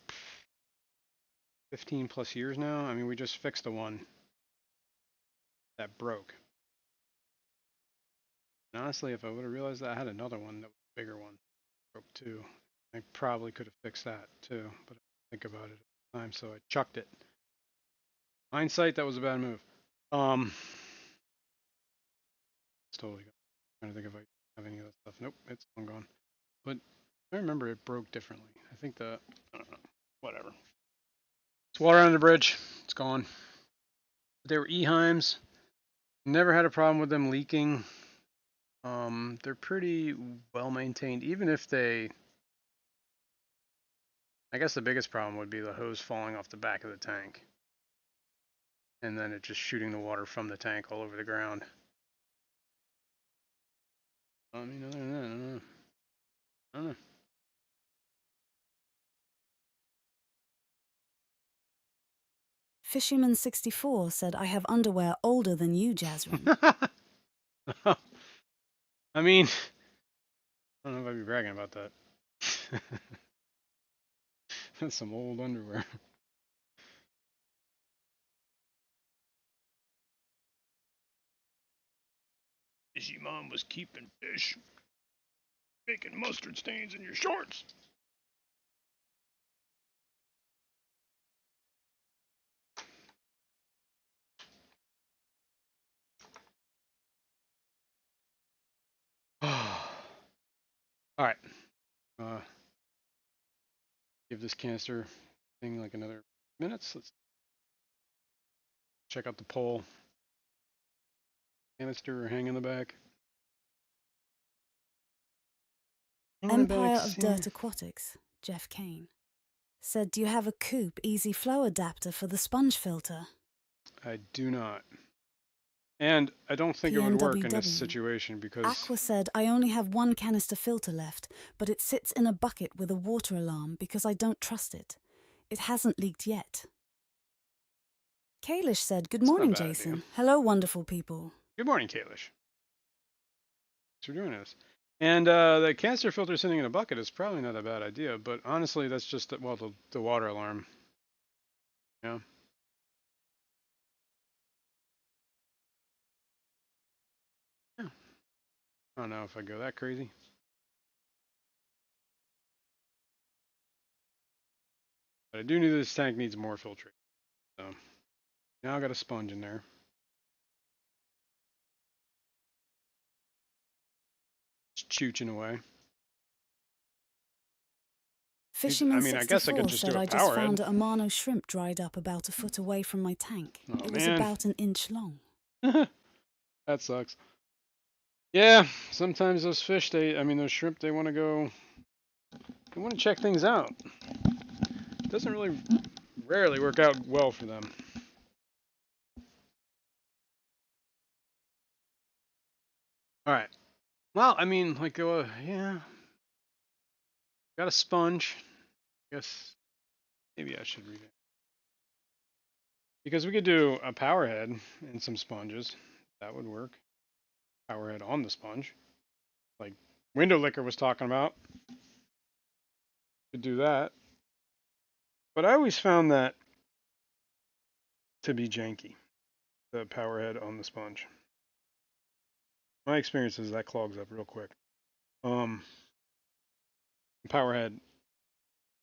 15 plus years now. We just fixed the one that broke. And honestly, if I would have realized that I had another one that was a bigger one, broke too, I probably could have fixed that too, but I didn't think about it at the time, so I chucked it. Hindsight, that was a bad move. It's totally gone. I'm trying to think if I have any of that stuff. Nope, it's long gone. But I remember it broke differently. I think I don't know, whatever. It's water under the bridge. It's gone. They were Eheims. Never had a problem with them leaking. They're pretty well maintained, even if I guess the biggest problem would be the hose falling off the back of the tank. And then it just shooting the water from the tank all over the ground. Other than that, I don't know. Fisherman64 said I have underwear older than you, Jazrin. I don't know if I'd be bragging about that. That's some old underwear. Fishy mom was keeping fish, making mustard stains in your shorts. All right. Give this canister thing like another minutes. Let's check out the pole. Canister hang in the back. Empire of Dirt Aquatics, Jeff Kane, said, do you have a coupe easy flow adapter for the sponge filter? I do not. And I don't think it would work in this situation because... Aqua said, I only have one canister filter left, but it sits in a bucket with a water alarm because I don't trust it. It hasn't leaked yet. Kalish said, good morning, Jason. Idea. Hello, wonderful people. Good morning, Kalish. Thanks for doing this. And the canister filter sitting in a bucket is probably not a bad idea, but honestly, that's just, the water alarm. Yeah. Yeah. I don't know if I go that crazy. But I do know this tank needs more filtration. So now I got a sponge in there. It's chooching away. I Fisherman mean, I guess I could 64 just said do a I just power found head. a Amano shrimp dried up about a foot away from my tank. Oh, It was man. about an inch long. That sucks. Yeah, sometimes those fish, those shrimp, they want to go, they want to check things out. It doesn't really, rarely work out well for them. All right. Well, I mean, like, yeah. Got a sponge. I guess maybe I should read it. Because we could do a power head and some sponges. That would work. Power head on the sponge. Like Window Licker was talking about. Could do that. But I always found that to be janky. The power head on the sponge. My experience is that clogs up real quick. Power head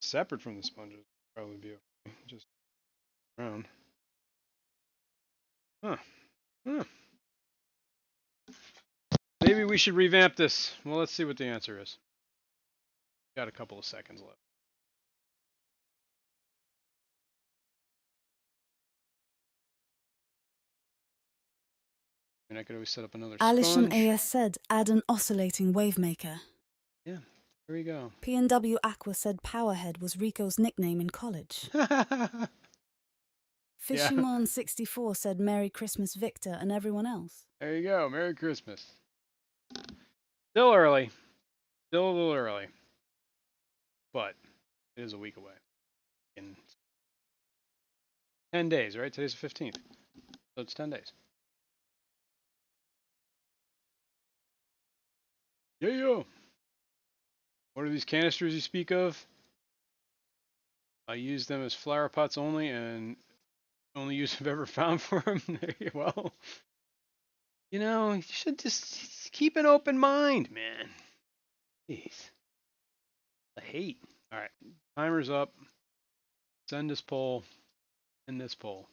separate from the sponges would probably be okay. Just around. Huh. Huh. Maybe we should revamp this. Well, let's see what the answer is. Got a couple of seconds left. And I could always set up another Alishan sponge. AS said add an oscillating wavemaker. Yeah, there we go. P&W Aqua said Powerhead was Rico's nickname in college. Fishymon 64 said Merry Christmas Victor and everyone else. There you go. Merry Christmas. Still early. Still a little early. But it is a week away. In 10 days, right? Today's the 15th. So it's 10 days. Yeah. What are these canisters you speak of? I use them as flower pots only, and only use I've ever found for them. Well, you should just keep an open mind, man. Jeez. I hate. All right. Timer's up. Send this poll. End this poll.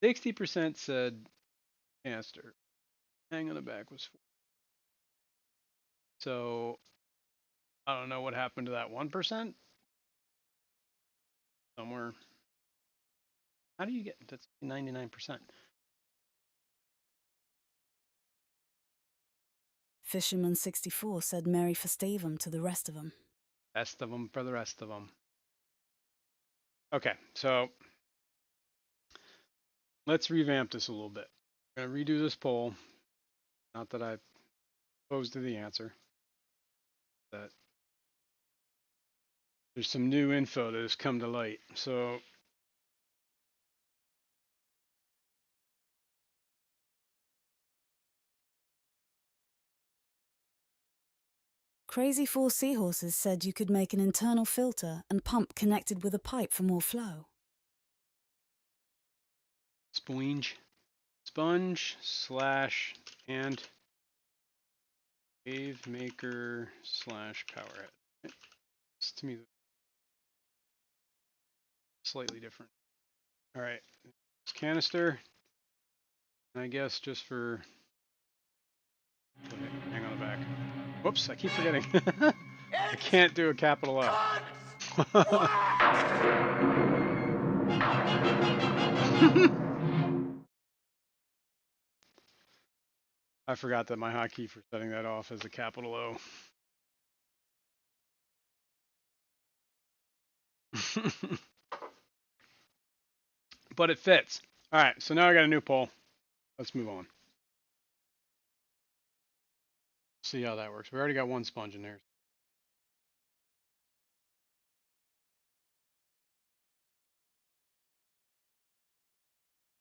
60% said canister. Hang on the back was 4. So I don't know what happened to that 1%. Somewhere. How do you get that's 99%? Fisherman 64 said Merry Festivum to the rest of them. Best of them for the rest of them. Okay, so let's revamp this a little bit. I'm going to redo this poll. Not that I opposed to the answer. That there's some new info that has come to light. So Crazy Four Seahorses said you could make an internal filter and pump connected with a pipe for more flow. sponge slash and wave maker slash powerhead. It's to me slightly different. All right, it's canister. And I guess just for hang on the back. Whoops, I keep forgetting. I can't do a capital O. I forgot that my hotkey for setting that off is a capital O. But it fits. All right, so now I got a new poll. Let's move on. See how that works. We already got one sponge in there.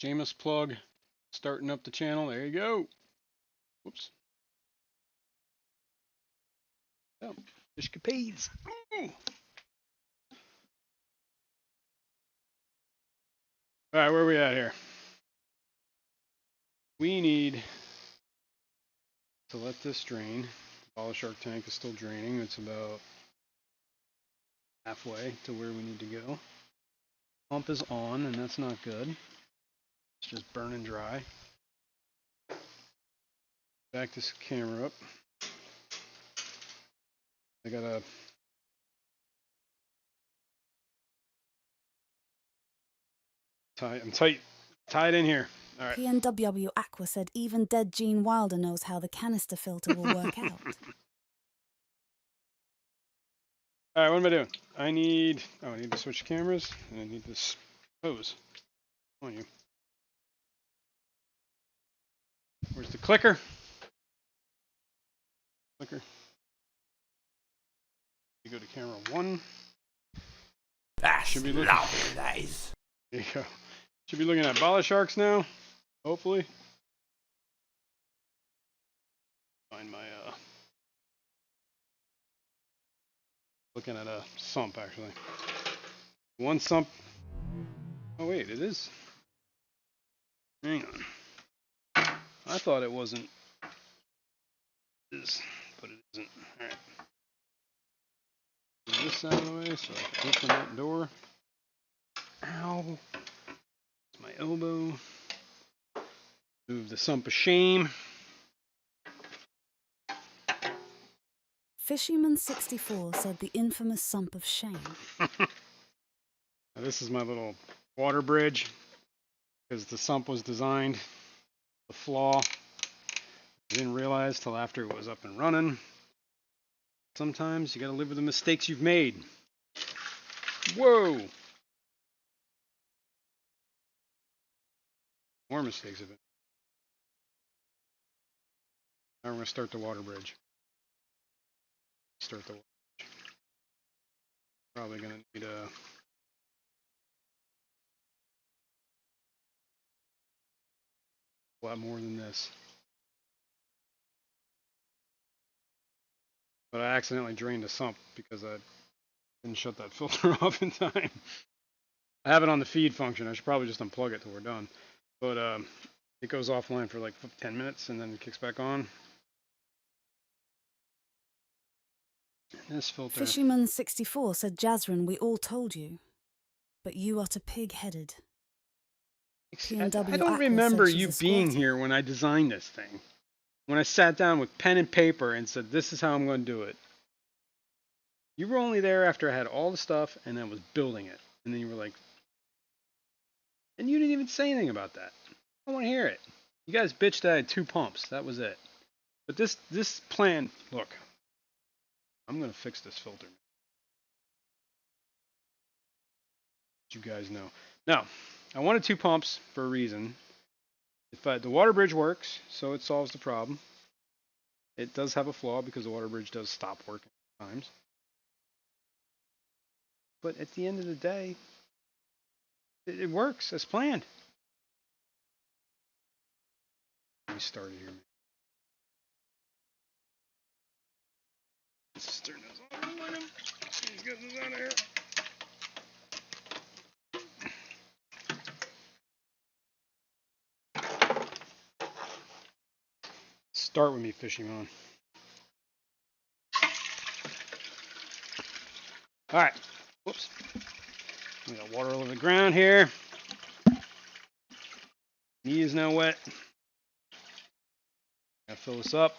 Jameis plug, starting up the channel. There you go. Whoops. Oh, fishcapades. Ooh. All right, where are we at here? we need to let this drain. The Bala Shark tank is still draining. It's about halfway to where we need to go. Pump is on, and that's not good. It's just burning dry. Back this camera up. I gotta I'm tied in here. All right. PNWW Aqua said even dead Gene Wilder knows how the canister filter will work out. All right, what am I doing? I need to switch cameras, and I need this hose. Come on, you. Where's the clicker? Clicker. You go to camera 1. That's Should be looking. lovely, that is. There you go. Should be looking at Bala Sharks now, hopefully. Find my looking at a sump actually. One sump. Oh wait, it is. Hang on. I thought it wasn't. It is, but it isn't. All right. Move this out of the way so I can open that door. Ow. It's my elbow. Move the sump of shame. Fishyman64 said the infamous sump of shame. Now, this is my little water bridge because the sump was designed. The flaw I didn't realize till after it was up and running. Sometimes you gotta live with the mistakes you've made. Whoa! More mistakes have been. Now we're gonna start the water bridge. Start the water bridge. Probably gonna need a lot more than this. But I accidentally drained the sump because I didn't shut that filter off in time. I have it on the feed function. I should probably just unplug it till we're done. But it goes offline for like 10 minutes and then it kicks back on. This filter. Fishyman64 said, Jazrin, we all told you. But you are too pig-headed. I don't remember you being here when I designed this thing. When I sat down with pen and paper and said, this is how I'm going to do it. You were only there after I had all the stuff and I was building it. And then you were like, and you didn't even say anything about that. I don't want to hear it. You guys bitched that I had 2 pumps. That was it. But this plan, look, I'm going to fix this filter. You guys know. Now, I wanted 2 pumps for a reason. If the water bridge works, so it solves the problem. It does have a flaw because the water bridge does stop working at times. But at the end of the day, it works as planned. Let me start here. Let's turn this on. Let's get this out of here. Start with me fishing on. All right. Whoops. We got water all over the ground here. Knee is now wet. Gotta fill this up.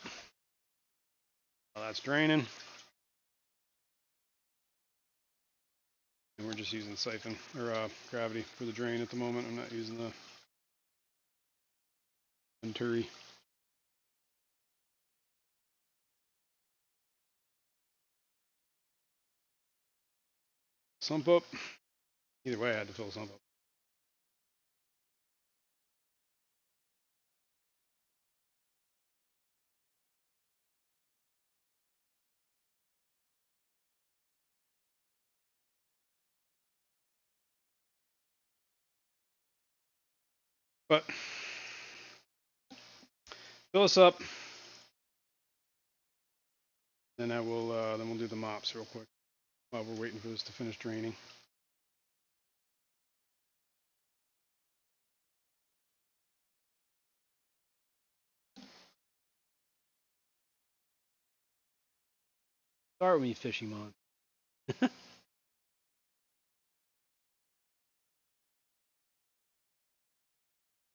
While that's draining. And we're just using siphon or gravity for the drain at the moment. I'm not using the Venturi. Sump up. Either way, I had to fill the sump up. But fill this up. Then we'll do the mops real quick while we're waiting for this to finish draining. Start with me, Fishy Mon.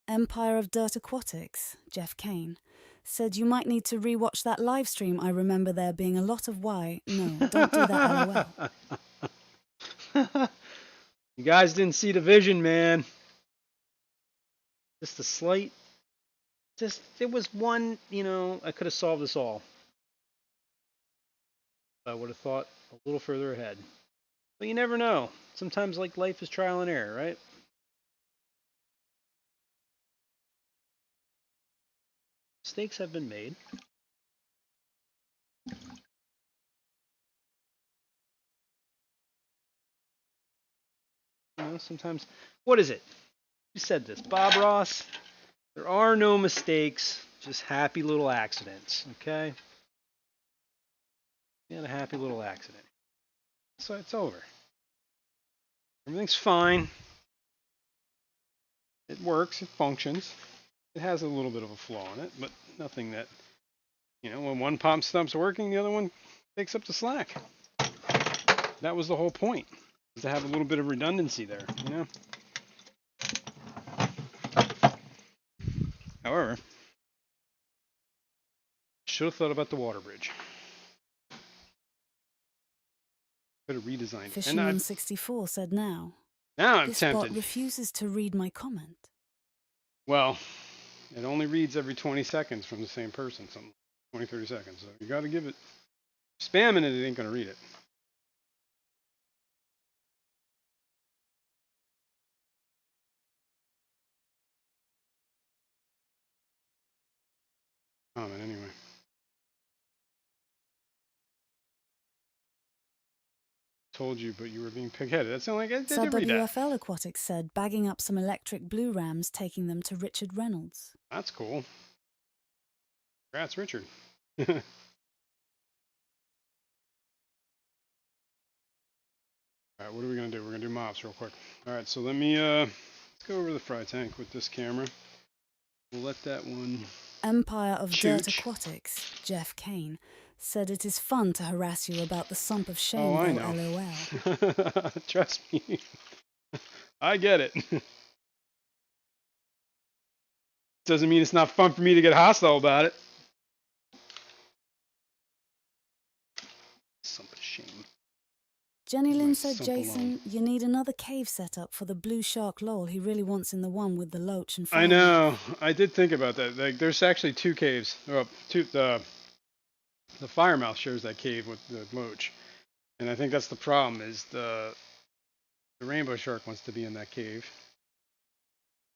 Empire of Dirt Aquatics, Jeff Kane, said you might need to rewatch that live stream. I remember there being a lot of why. No, don't do that, LOL. You guys didn't see the vision, man. Just a slight. There was one, I could have solved this all. I would have thought a little further ahead. But you never know. Sometimes, like, life is trial and error, right? Mistakes have been made. Sometimes. What is it? You said this, Bob Ross. There are no mistakes, just happy little accidents, okay? You had a happy little accident. So it's over. Everything's fine. It works, it functions. It has a little bit of a flaw in it, but nothing that, when one pump stops working, the other one takes up the slack. That was the whole point, is to have a little bit of redundancy there, However, should have thought about the water bridge. Could have redesigned it. Fisherman 64 said now. Now I'm this tempted. Bot refuses to read my comment. Well, it only reads every 20 seconds from the same person, 20, 30 seconds. So you got to give it. Spamming it ain't going to read it. Comment anyway. Told you, but you were being pig-headed. That's not like I did read that. WFL Aquatics said bagging up some electric blue rams, taking them to Richard Reynolds. That's cool. Congrats, Richard. All right, what are we going to do? We're going to do mops real quick. All right, so let me let's go over the fry tank with this camera. We'll let that one Empire of shoot. Dirt Aquatics, Jeff Kane, said it is fun to harass you about the sump of shame, I though, know. LOL. Trust me. I get it. Doesn't mean it's not fun for me to get hostile about it. Sump of shame. Jenny Lynn said, Jason, you need another cave setup for the blue shark lol. He really wants in the one with the loach and fire. I know. I did think about that. Like, there's actually two caves. Well, the firemouth shares that cave with the loach, and I think that's the problem. Is the rainbow shark wants to be in that cave,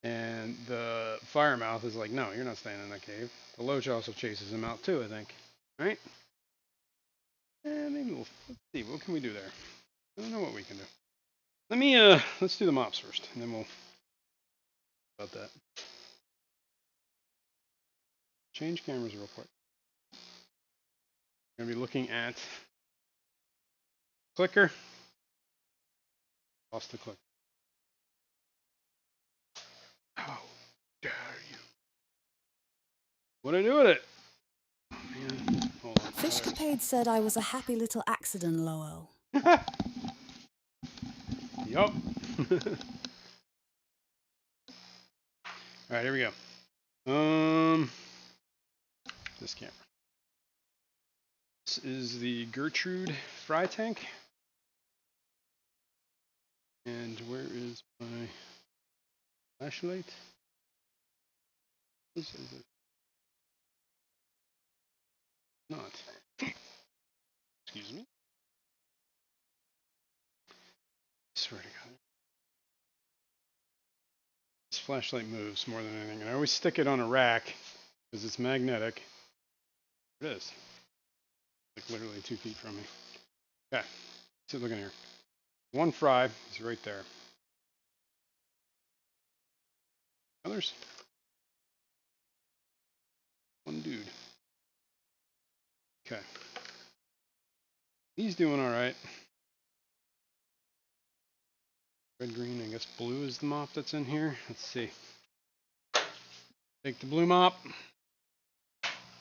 and the firemouth is like, no, you're not staying in that cave. The loach also chases him out too, I think. Right? Maybe let's see. What can we do there? I don't know what we can do. Let me let's do the mops first, and then we'll about that. Change cameras real quick. I'm gonna be looking at clicker. Lost the clicker. How dare you? What'd I do with it? Oh, man. Hold on. Fishcapade said I was a happy little accident, lol. Yup. Alright, here we go. This camera. This is the Gertrude fry tank. And where is my flashlight? This is it. Not. Excuse me. Swear to God. This flashlight moves more than anything. And I always stick it on a rack because it's magnetic. It is. Like literally 2 feet from me. Okay. So look in here. One fry is right there. Others? One dude. Okay. He's doing alright. Red, green, I guess blue is the mop that's in here. Let's see. Take the blue mop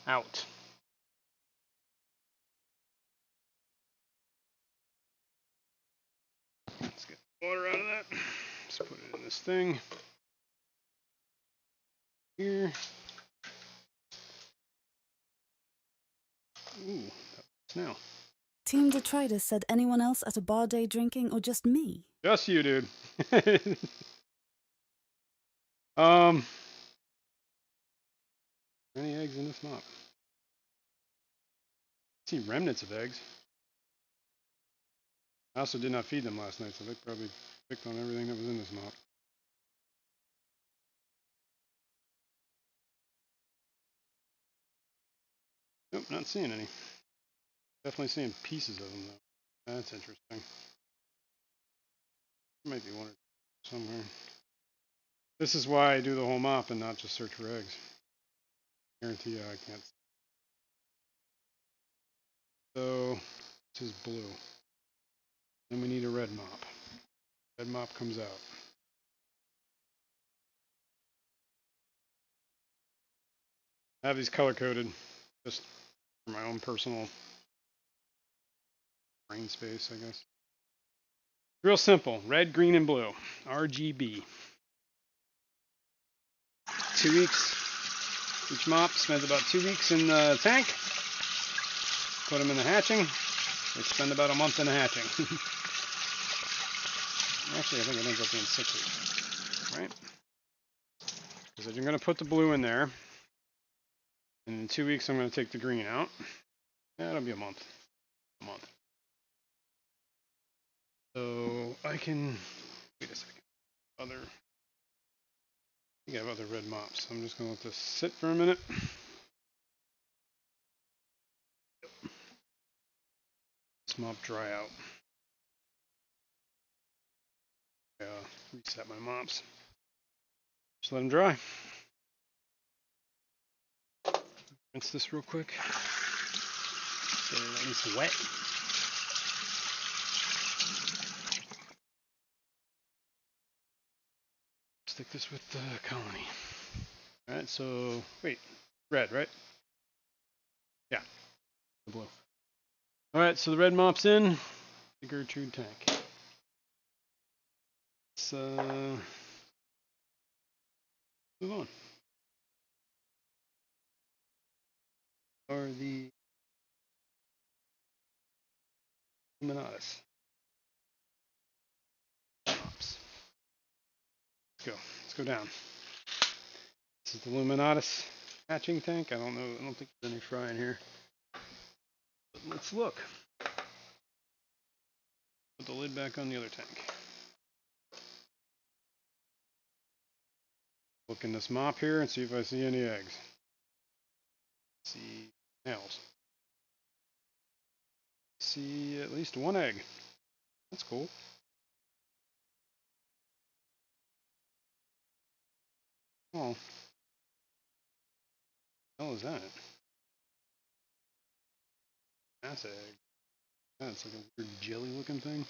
out. water out of that. Just put it in this thing. Here. Ooh, that works now. Team Detritus said anyone else at a bar day drinking or just me? Just you, dude. Any eggs in this mop? I see remnants of eggs. I also did not feed them last night, so they probably picked on everything that was in this mop. Nope, not seeing any. Definitely seeing pieces of them, though. That's interesting. There might be one or two somewhere. This is why I do the whole mop and not just search for eggs. Guarantee you I can't. So, this is blue. Then we need a red mop. Red mop comes out. I have these color coded just for my own personal brain space, I guess. Real simple. Red, green, and blue. RGB. 2 weeks. Each mop spends about 2 weeks in the tank. Put them in the hatching. They spend about a month in the hatching. Actually, I think it ends up being 6 weeks. Right? Because you're going to put the blue in there. And in 2 weeks, I'm going to take the green out. That'll be a month. A month. So I can. Wait a second. I have other red mops. I'm just going to let this sit for a minute. This mop dry out. Reset my mops. Just let them dry. Rinse this real quick. Get it nice wet. Stick this with the colony. Alright, so wait. Red, right? Yeah. The blue. Alright, so the red mop's in the Gertrude tank. Let's move on. Are the Luminatus mops. Let's go down. This is the Luminatus hatching tank. I don't think there's any fry in here. But let's look. Put the lid back on the other tank. Look in this mop here and see if I see any eggs. See nails. See at least one egg. That's cool. Oh. What the hell is that? That's an egg. That's like a weird jelly looking thing.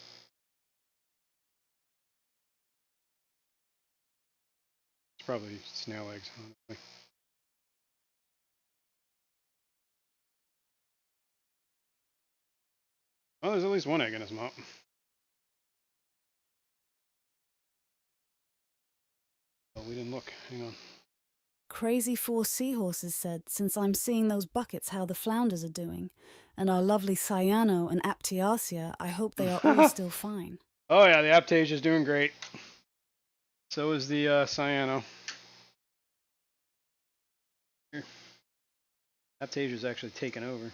It's probably snail eggs, honestly. Oh, there's at least one egg in this mop. Oh, we didn't look. Hang on. Crazy Four Seahorses said, since I'm seeing those buckets how the flounders are doing, and our lovely Cyano and Aptiacia, I hope they are all still fine. Oh yeah, the Aptasia is doing great. So is the Cyano. Here. Aptasia's actually taken over.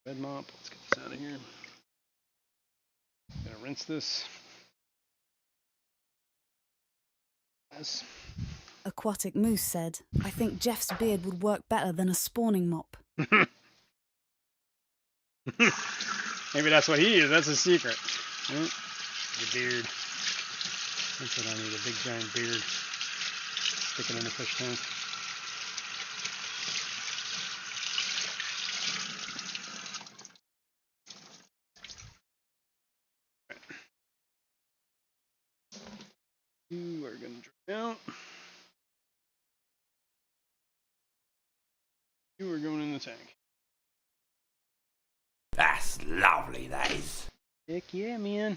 Red mop. Let's get this out of here. Gonna rinse this. Yes. Aquatic Moose said, I think Jeff's beard would work better than a spawning mop. Maybe that's what he is. That's his secret. Right? The beard. That's what I need, a big giant beard. Sticking in a fish tank. You are going to dry out. You are going in the tank. That's lovely, that is. Heck yeah, man.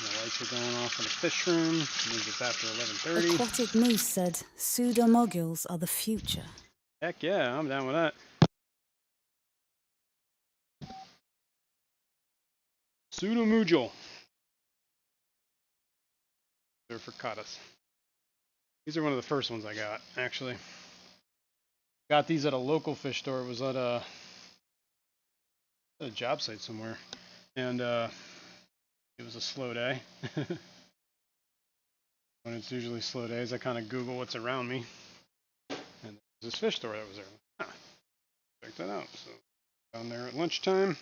The lights are going off in the fish room. Means it's after 11:30. Aquatic Moose said pseudomoguls are the future. Heck yeah, I'm down with that. Pseudomugil. They're fricatas. These are one of the first ones I got, actually. Got these at a local fish store. It was at a job site somewhere. And it was a slow day. When it's usually slow days, I kind of Google what's around me. And there's this fish store that was there. Huh, check that out. So down there at lunchtime.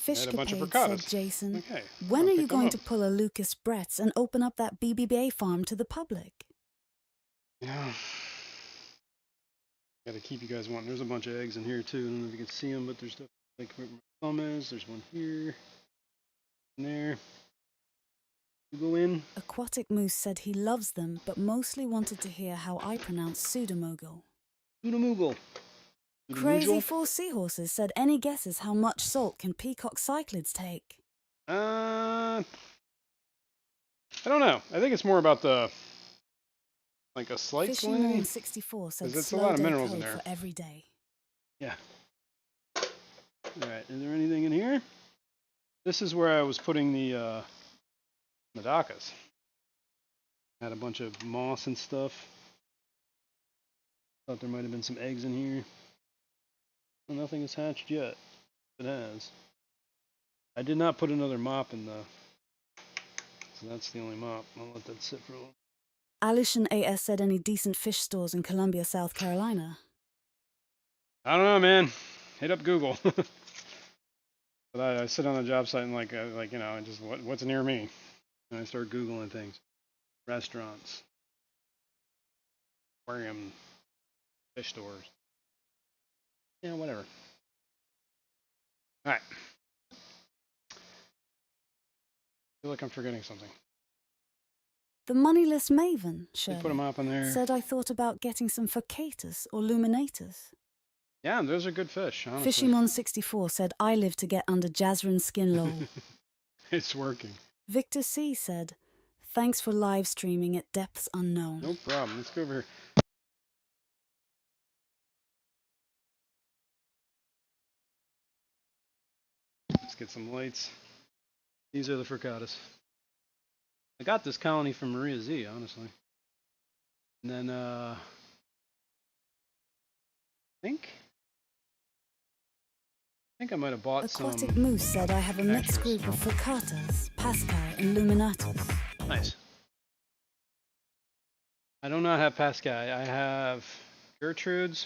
Fishcapade said Jason, okay, when are you going to pull a Lucas Bretts and open up that BBBA farm to the public? Yeah. Gotta keep you guys wanting. There's a bunch of eggs in here too. I don't know if you can see them, but there's stuff like where my thumb is. There's one here. And there. You go in. Aquatic Moose said he loves them, but mostly wanted to hear how I pronounce pseudomogul. Pseudomugil. Crazy Four Seahorses said any guesses how much salt can peacock cyclids take? I don't know. I think it's more about the like a slight salinity. Fishroom 64 said It's a slow lot of day minerals in code there. for every day. Yeah. Alright, is there anything in here? This is where I was putting the medacas. Had a bunch of moss and stuff. Thought there might have been some eggs in here. Well, nothing has hatched yet. It has. I did not put another mop in the... So that's the only mop. I'll let that sit for a little. Alishan AS said any decent fish stores in Columbia, South Carolina. I don't know, man. Hit up Google. But I sit on a job site and like you know, just what's near me, and I start Googling things. Restaurants, aquarium, fish stores. Yeah, whatever. All right. I feel like I'm forgetting something. The moneyless maven, They put them Shirley, up in there. said I thought about getting some Furcatus or Luminatus. Yeah, those are good fish, honestly. Fishymon64 said I live to get under Jazrin skin lol. It's working. Victor C said, thanks for live streaming at depths unknown. No problem. Let's go over here. Let's get some lights. These are the fricatas. I got this colony from Maria Z, honestly. And then, I think I might have bought Aquatic some. Moose said I have a mixed extras. group of Furcatas, Pascal and Luminatus. Nice. I do not have Pascal. I have Gertrudes.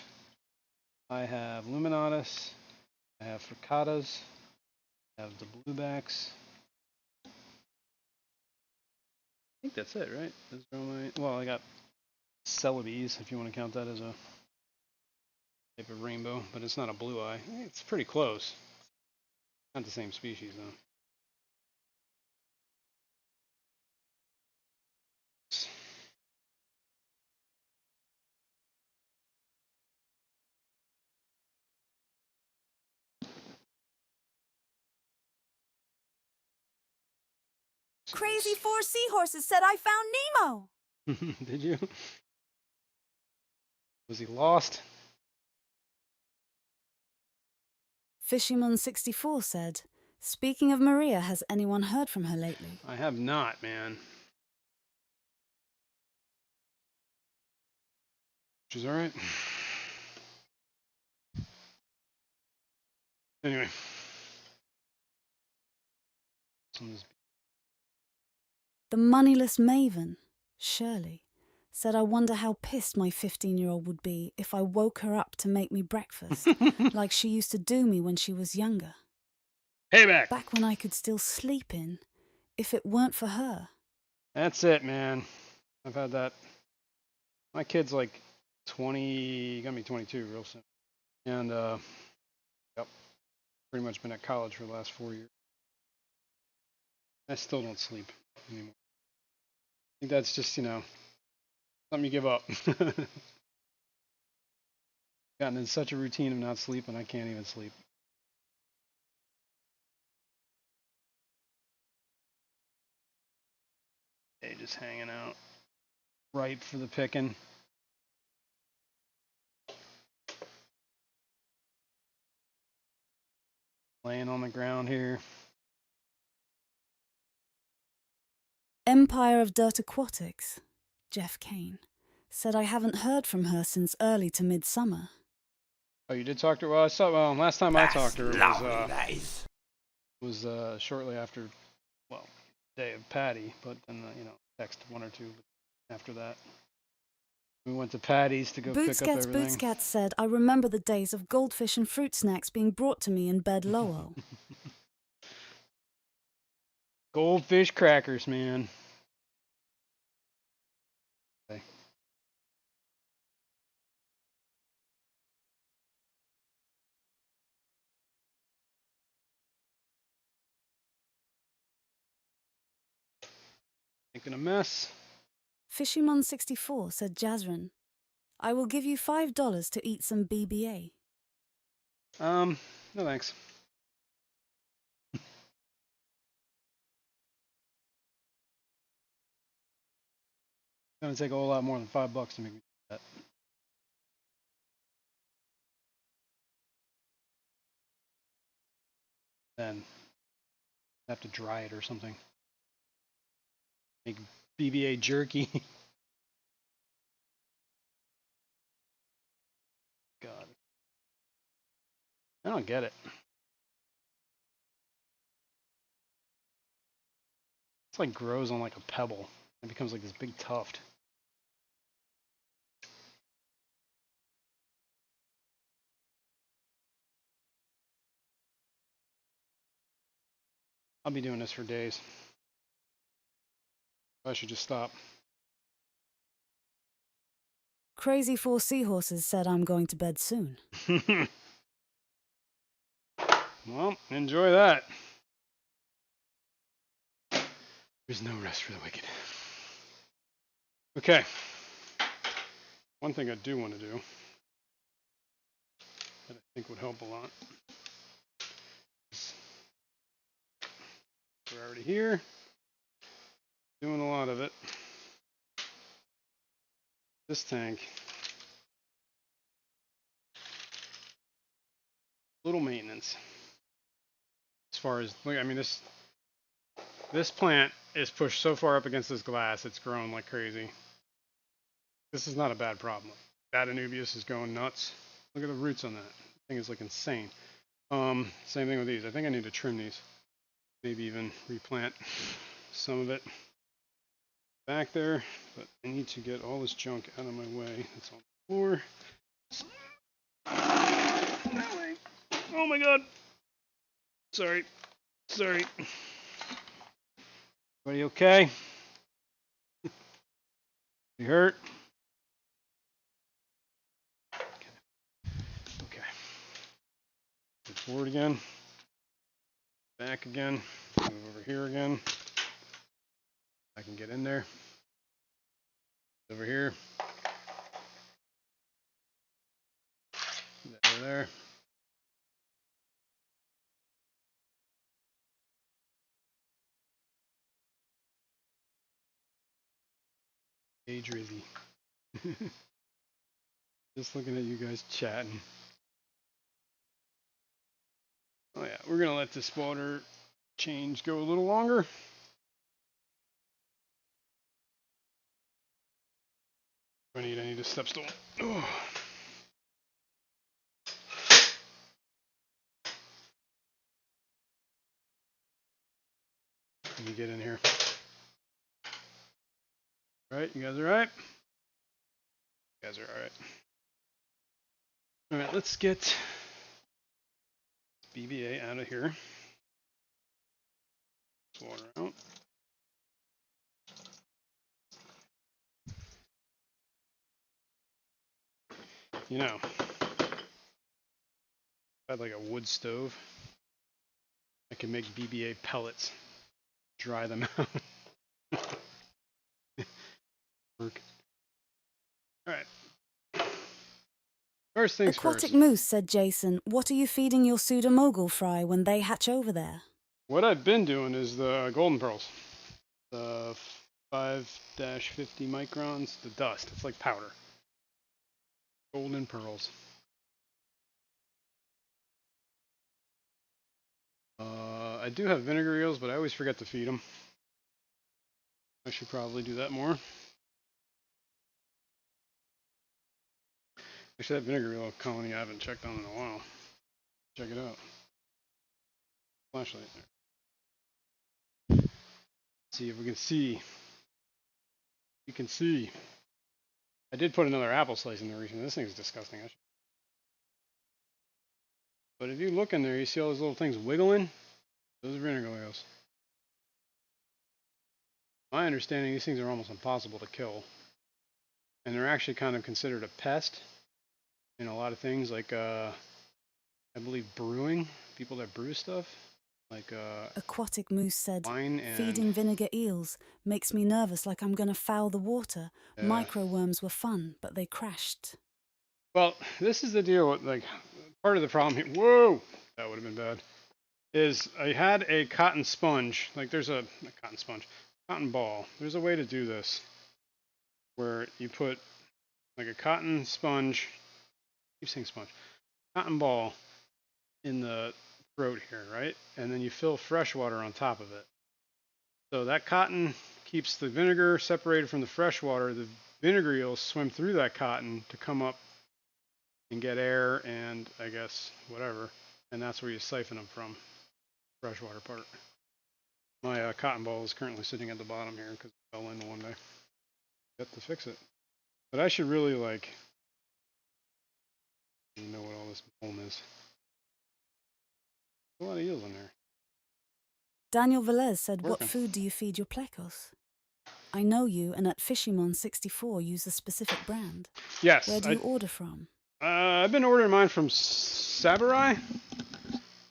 I have Luminatus. I have Fricatas. I have the Bluebacks. I think that's it, right? Those are all my. Well, I got Celebes, if you want to count that as a type of rainbow, but it's not a blue eye. It's pretty close. Not the same species, though. Crazy Four Seahorses said I found Nemo. Did you? Was he lost? Fishymon64 said, speaking of Maria, has anyone heard from her lately? I have not, man. Which is alright. Anyway. The moneyless maven, Shirley, said I wonder how pissed my 15-year-old would be if I woke her up to make me breakfast, like she used to do me when she was younger. Payback! Back when I could still sleep in, if it weren't for her. That's it, man. I've had that. My kid's like 20, gonna be 22 real soon. And, yep, pretty much been at college for the last 4 years. I still don't sleep anymore. I think that's just, you know, something you give up. Gotten in such a routine of not sleeping, I can't even sleep. just hanging out, ripe for the picking. Laying on the ground here. Empire of Dirt Aquatics, Jeff Kane, said I haven't heard from her since early to midsummer. Oh, you did talk to her? Well, I saw. Well, last time I talked to her lovely, that is. was shortly after, well, day of Patty, but then text one or two after that. We went to Patty's to go pick up everything. Bootscats said I remember the days of goldfish and fruit snacks being brought to me in bed Lowell. Goldfish crackers, man. Okay. Making a mess. Fishymon64 said Jazrin, I will give you $5 to eat some BBA. No thanks. It's gonna take a whole lot more than $5 to make me do that. Then I have to dry it or something. Make BBA jerky. God, I don't get it. It's like grows on like a pebble. It becomes like this big tuft. I'll be doing this for days. I should just stop. Crazy Four Seahorses said I'm going to bed soon. Well, enjoy that. There's no rest for the wicked. Okay. One thing I do want to do that I think would help a lot is we're already here, doing a lot of it. This tank, little maintenance. As far as, I mean, this plant is pushed so far up against this glass, it's grown like crazy. This is not a bad problem. That Anubias is going nuts. Look at the roots on that. The thing is like insane. Same thing with these. I think I need to trim these. Maybe even replant some of it back there. But I need to get all this junk out of my way. It's on the floor. Oh my god. Sorry. Everybody okay? You hurt? Okay. Move forward again. Back again. Move over here again. I can get in there. Over here. There. Hey, Drizzy. Just looking at you guys chatting. Oh yeah, we're gonna let this water change go a little longer. I need a step stool. Oh. Let me get in here. All right, you guys all right? You guys are all right. All right, let's get BBA out of here. Water out. You know, if I had like a wood stove, I could make BBA pellets, dry them out. Work. All right. First things Aquatic first. Moose said Jason, what are you feeding your pseudomogul fry when they hatch over there? What I've been doing is the golden pearls. The 5-50 microns. The dust. It's like powder. Golden pearls. I do have vinegar eels, but I always forget to feed them. I should probably do that more. Actually, that vinegar eel colony I haven't checked on in a while. Check it out. Flashlight there. Let's see if we can see. You can see. I did put another apple slice in there recently. This thing's disgusting. But if you look in there, you see all those little things wiggling? Those are vinegar eels. My understanding, these things are almost impossible to kill. And they're actually kind of considered a pest in a lot of things, like I believe brewing, people that brew stuff, like Aquatic Moose said, wine and feeding vinegar eels makes me nervous like I'm going to foul the water. Microworms were fun, but they crashed. Well, this is the deal with, like, part of the problem here. Whoa! That would have been bad. Is I had a cotton sponge, like there's a cotton sponge, cotton ball. There's a way to do this where you put like a cotton sponge, keep saying sponge, cotton ball in the throat here, right? And then you fill fresh water on top of it. So that cotton keeps the vinegar separated from the fresh water. The vinegar eels swim through that cotton to come up and get air and I guess whatever. And that's where you siphon them from, freshwater part. My cotton ball is currently sitting at the bottom here because it fell in one day. Got to fix it. But I should really like, you know what all this foam is. A lot of eels in there. Daniel Velez said, Working. what food do you feed your plecos? I know you, and at Fishimon64 use a specific brand. Yes. Where do you order from? I've been ordering mine from Saburai.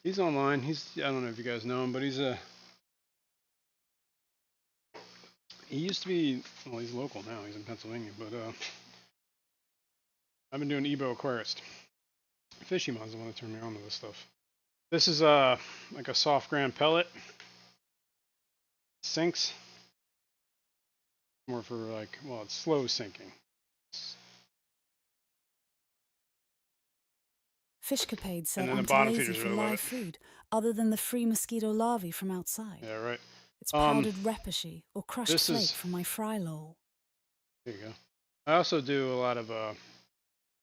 He's online. I don't know if you guys know him, but he used to be, well, he's local now. He's in Pennsylvania, but I've been doing Ebo Aquarist. Fishimon's the one that turned me on to this stuff. This is like a soft ground pellet. Sinks. More for like, well, it's slow sinking. Fishcapade said, then the I'm too bottom lazy feeders for really love live it. food, other than the free mosquito larvae from outside. Yeah, right. It's powdered repashy or crushed this flake is- for my fry lol. There you go. I also do a lot of,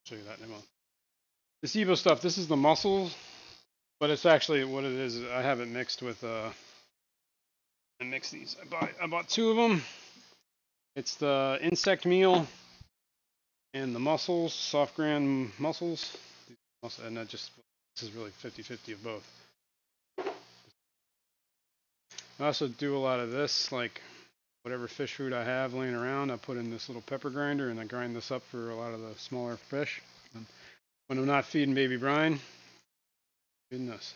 show you that in a moment. This Ebo stuff, this is the mussels, but it's actually what it is. I have it mixed with, I mix these. I bought 2 of them. It's the insect meal and the mussels, soft ground mussels. And that just, this is really 50-50 of both. I also do a lot of this, like whatever fish food I have laying around, I put in this little pepper grinder and I grind this up for a lot of the smaller fish. And when I'm not feeding baby brine, feeding this.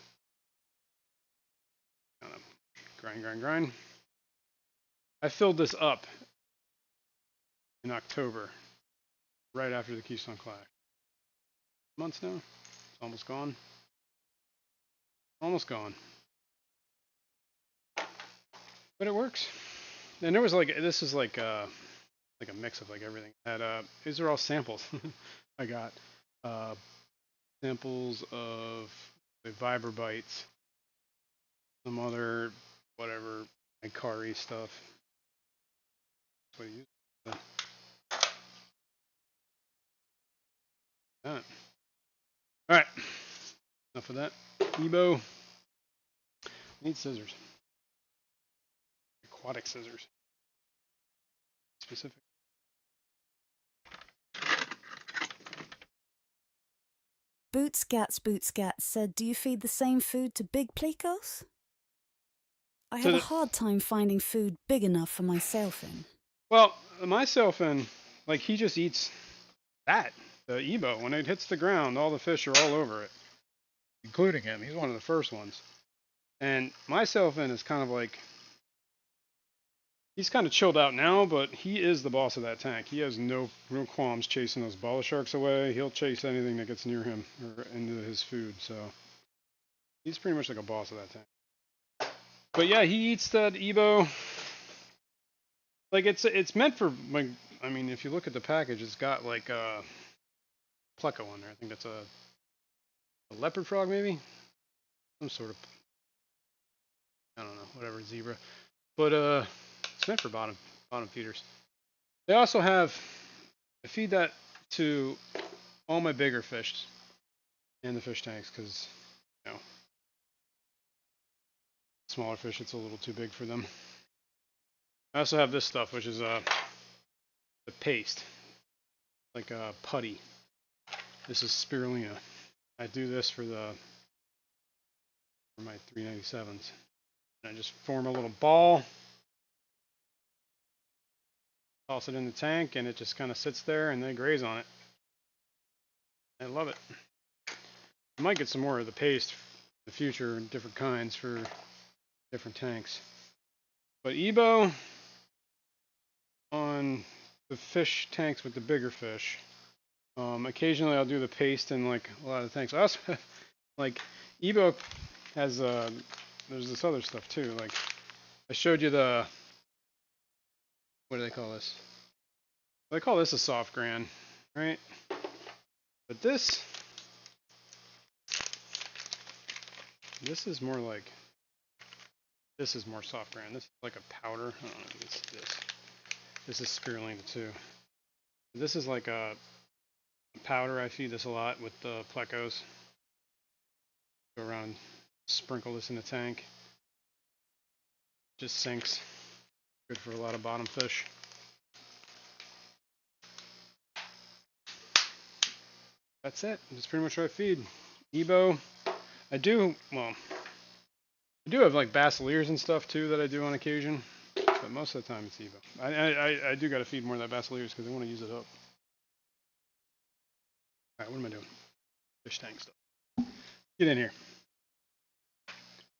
Kind of grind. I filled this up in October, right after the Keystone Clash. Months now? It's almost gone. Almost gone. But it works. And there was like, this is like a mix of like everything. These are all samples. I got samples of the Viber Bites, some other whatever Ikari stuff. That's what I use. All right. Enough of that. Ebo. Need scissors. Aquatic scissors. Specific. Boots Gats said, do you feed the same food to big plecos? I have a hard time finding food big enough for my sailfin. Well, my sailfin, like he just eats that, the Ebo. When it hits the ground, all the fish are all over it, including him. He's one of the first ones. And my sailfin is kind of like, he's kind of chilled out now, but he is the boss of that tank. He has no qualms chasing those bala sharks away. He'll chase anything that gets near him or into his food. So he's pretty much like a boss of that tank. But yeah, he eats that Ebo. Like it's meant for like, I mean, if you look at the package, it's got like pleco on there. I think that's a leopard frog, maybe some sort of, I don't know, whatever, zebra. But it's meant for bottom feeders. They also have, I feed that to all my bigger fish in the fish tanks because, you know, smaller fish, it's a little too big for them. I also have this stuff, which is the paste, like putty. This is spirulina. I do this for my 397s. And I just form a little ball, toss it in the tank, and it just kind of sits there and they graze on it. I love it. I might get some more of the paste in the future, different kinds for different tanks. But EBO on the fish tanks with the bigger fish. Occasionally I'll do the paste in like a lot of the tanks. I also like EBO has there's this other stuff too. Like I showed you the, what do they call this? They call this a soft gran, right? But this is more like, this is more soft gran. This is like a powder. I don't know, it's this. This is spirulina too. This is like a powder. I feed this a lot with the plecos. Go around, sprinkle this in the tank. Just sinks. Good for a lot of bottom fish. That's it. That's pretty much what I feed. EBO. I do have like basileers and stuff too that I do on occasion, but most of the time it's EBO. I do got to feed more of that basileers because I want to use it up. All right, what am I doing? Fish tank stuff. Get in here.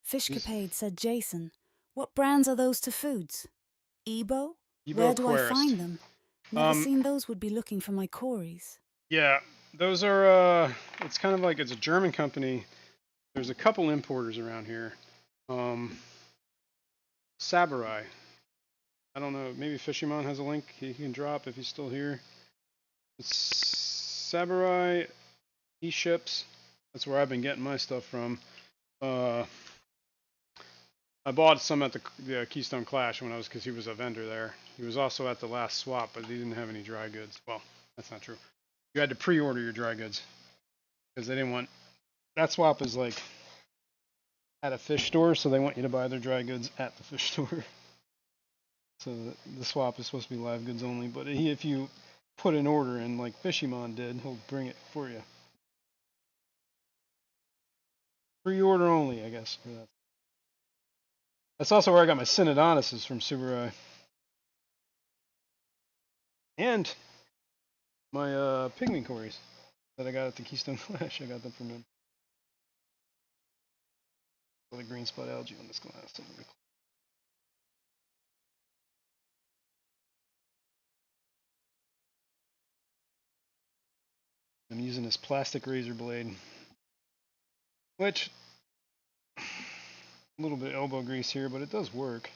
Fishcapade said, Jason, what brands are those to foods? EBO? EBO Where do I Aquarist. find them? Never seen those, would be looking for my Corys. Yeah, those are, it's kind of like, it's a German company. There's a couple importers around here. Saburai. I don't know, maybe Fishimon has a link he can drop if he's still here. It's Saburai, he ships. That's where I've been getting my stuff from. I bought some at the Keystone Clash when because he was a vendor there. He was also at the last swap, but he didn't have any dry goods. Well, that's not true. You had to pre-order your dry goods because they didn't want, that swap is like at a fish store, so they want you to buy their dry goods at the fish store. So the swap is supposed to be live goods only, but if you put an order in like Fishimon did, he'll bring it for you. Pre-order only, I guess. For that. That's also where I got my Synodontuses from Subaru. And my pygmy cories that I got at the Keystone Clash, I got them from him. The green spot algae on this glass. I'm using this plastic razor blade, which a little bit elbow grease here, but it does work.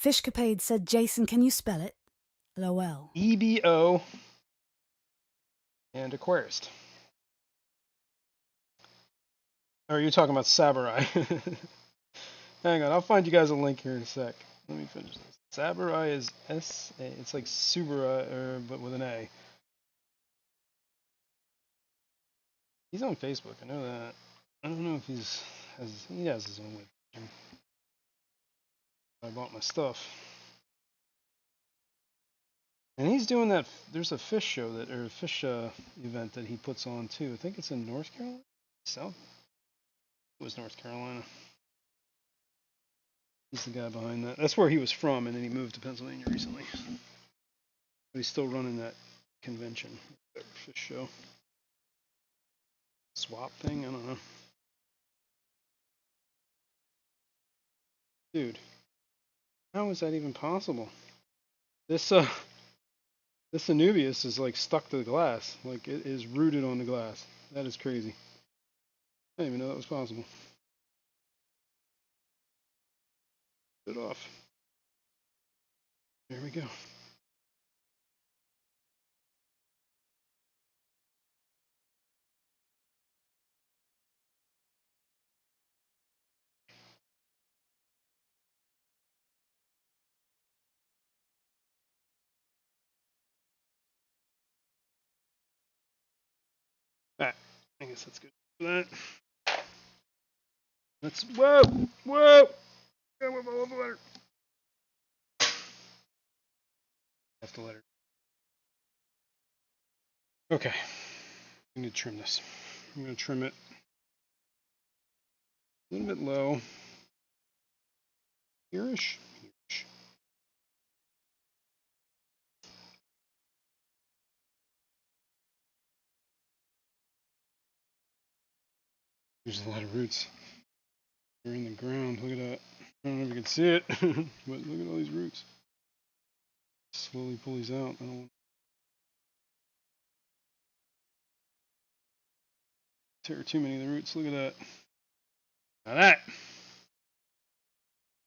Fishcapade said, Jason, can you spell it? LOL. EBO and Aquarist. Or are you talking about Saburai? Hang on, I'll find you guys a link here in a sec. Let me finish this. Saburai is S-A, it's like Subaru, but with an A. He's on Facebook, I know that. I don't know if he has his own website. I bought my stuff. And he's doing that, there's a fish show or a fish event that he puts on too. I think it's in North Carolina? South? It was North Carolina. He's the guy behind that. That's where he was from, and then he moved to Pennsylvania recently. But he's still running that convention, that fish show. Swap thing? I don't know. Dude, how is that even possible? This Anubius is like stuck to the glass. Like it is rooted on the glass. That is crazy. I didn't even know that was possible. Get it off. There we go. Alright, I guess that's good for that. Let's, whoa! Whoa! Go above the letter. Have to let her. Okay. I need to trim this. I'm going to trim it a little bit low. Here-ish. Here-ish. There's a lot of roots. They're in the ground. Look at that. I don't know if you can see it, but look at all these roots. Slowly pull these out. I don't want to tear too many of the roots. Look at that. Now that.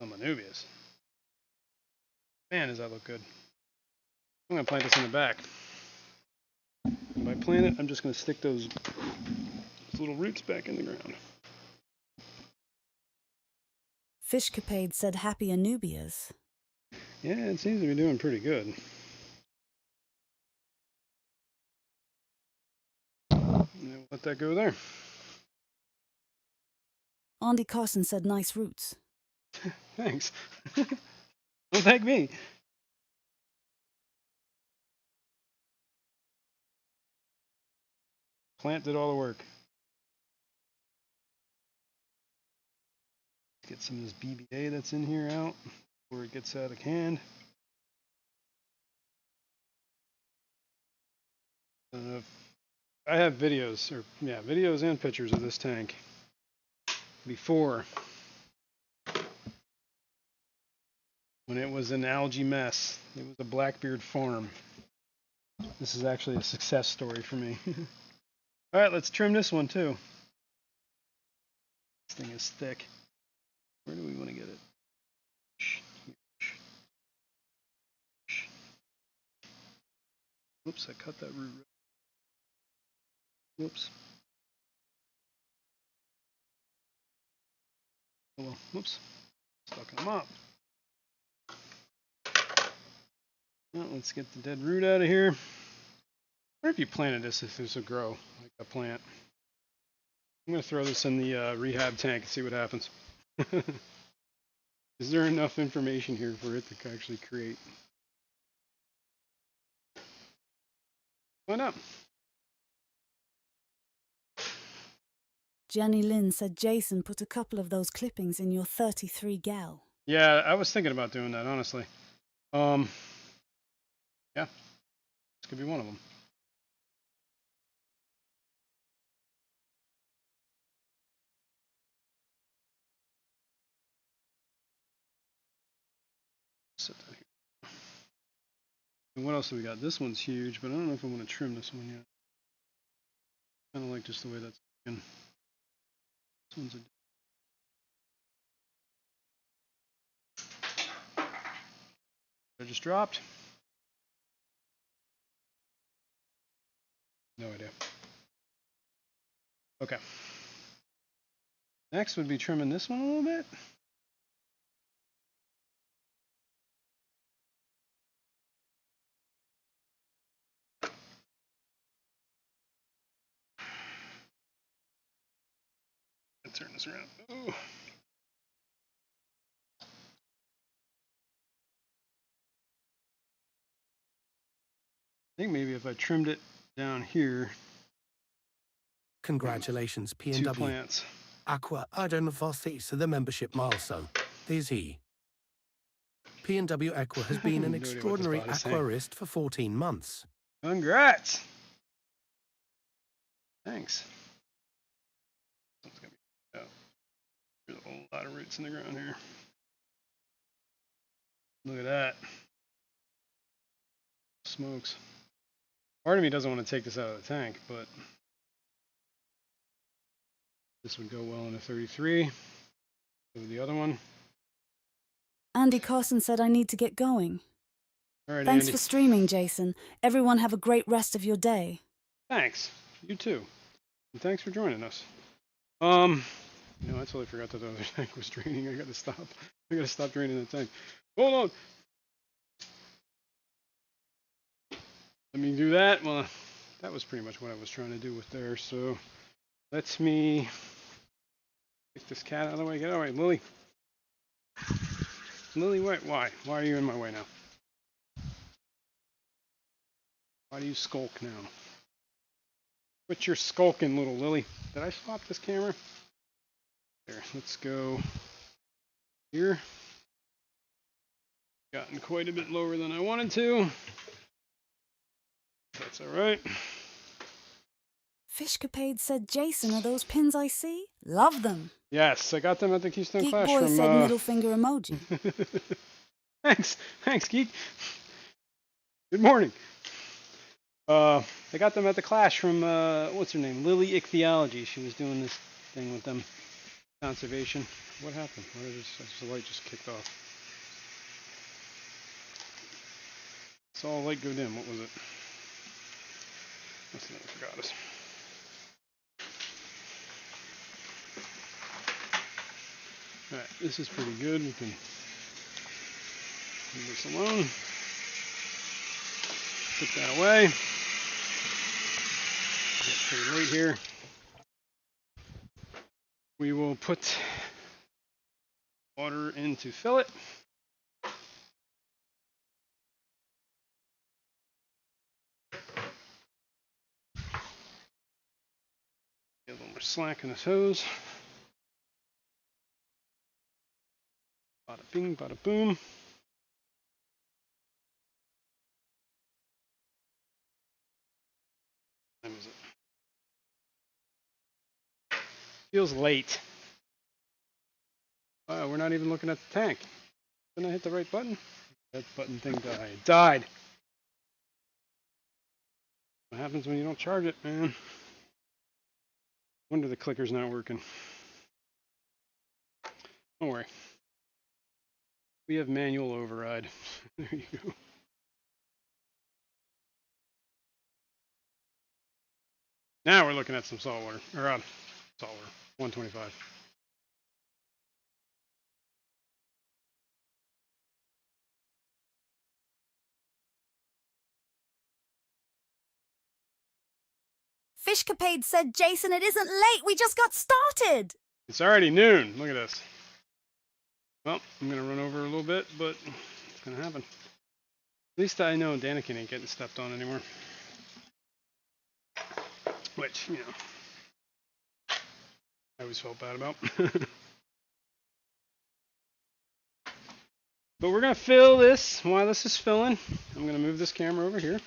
Some Anubias. Man, does that look good. I'm going to plant this in the back. And by plant it, I'm just going to stick those little roots back in the ground. Fishcapade said happy Anubias. Yeah, it seems to be doing pretty good. Let that go there. Andy Carson said nice roots. Thanks. Don't thank me. Plant did all the work. Get some of this BBA that's in here out before it gets out of hand. I have videos, videos and pictures of this tank before, when it was an algae mess. It was a Blackbeard farm. This is actually a success story for me. All right, let's trim this one too. This thing is thick. Where do we want to get it? Whoops, I cut that root. Whoops. Oh well, whoops. Stuck them up. Well, let's get the dead root out of here. I wonder if you planted this, if this would grow like a plant. I'm going to throw this in the rehab tank and see what happens. Is there enough information here for it to actually create? Why not? Jenny Lynn said Jason put a couple of those clippings in your 33 gal. Yeah, I was thinking about doing that, honestly. Yeah, this could be one of them. Set that here. And what else do we got? This one's huge, but I don't know if I want to trim this one yet. Kind of like just the way that's looking. This one's a I just dropped? No idea. Okay. Next would be trimming this one a little bit. Let's turn this around. Ooh. I think maybe if I trimmed it down here, Congratulations, 2 P&W. plants. Aqua Ardern Vothis, the membership milestone. There's he. P&W Aqua has been an No idea what this extraordinary bot is saying. aquarist for 14 months. Congrats! Thanks. Something's gonna be out. There's a whole lot of roots in the ground here. Look at that. Smokes. Part of me doesn't want to take this out of the tank, but this would go well in a 33. So the other one. Andy Carson said I need to get going. All right, Thanks Andy. for streaming, Jason. Everyone have a great rest of your day. Thanks. You too. And thanks for joining us. I totally forgot that the other tank was draining. I gotta stop draining the tank. Hold on. Let me do that. Well, that was pretty much what I was trying to do with there. So, let me take this cat out of the way. Get out of the way, Lily. Lily, wait, why? Why are you in my way now? Why do you skulk now? Quit your skulking, little Lily. Did I swap this camera? There, let's go here. Gotten quite a bit lower than I wanted to. That's alright. Fishcapade said, Jason, are those pins I see? Love them. Yes, I got them at the Keystone Geek Clash Boy from... said middle finger emoji. Thanks, Geek. Good morning. I got them at the Clash from, what's her name? Lily Ichthyology. She was doing this thing with them. Conservation. What happened? Why did the light just kicked off? Saw a light go dim. What was it? Must have never forgot us. Alright, this is pretty good. We can leave this alone. Put that away. Get pretty late here. We will put water in to fill it. Get a little more slack in this hose. Bada bing, bada boom. What time is it? Feels late. Wow, we're not even looking at the tank. Didn't I hit the right button? That button thing died. It died. What happens when you don't charge it, man? Wonder the clicker's not working. Don't worry. We have manual override. There you go. Now we're looking at some salt water. Or salt water. 125. Fishcapade said, Jason, it isn't late. We just got started. It's already noon. Look at this. Well, I'm going to run over a little bit, but it's going to happen. At least I know Daniken ain't getting stepped on anymore. Which, I always felt bad about. But we're going to fill this. While this is filling, I'm going to move this camera over here.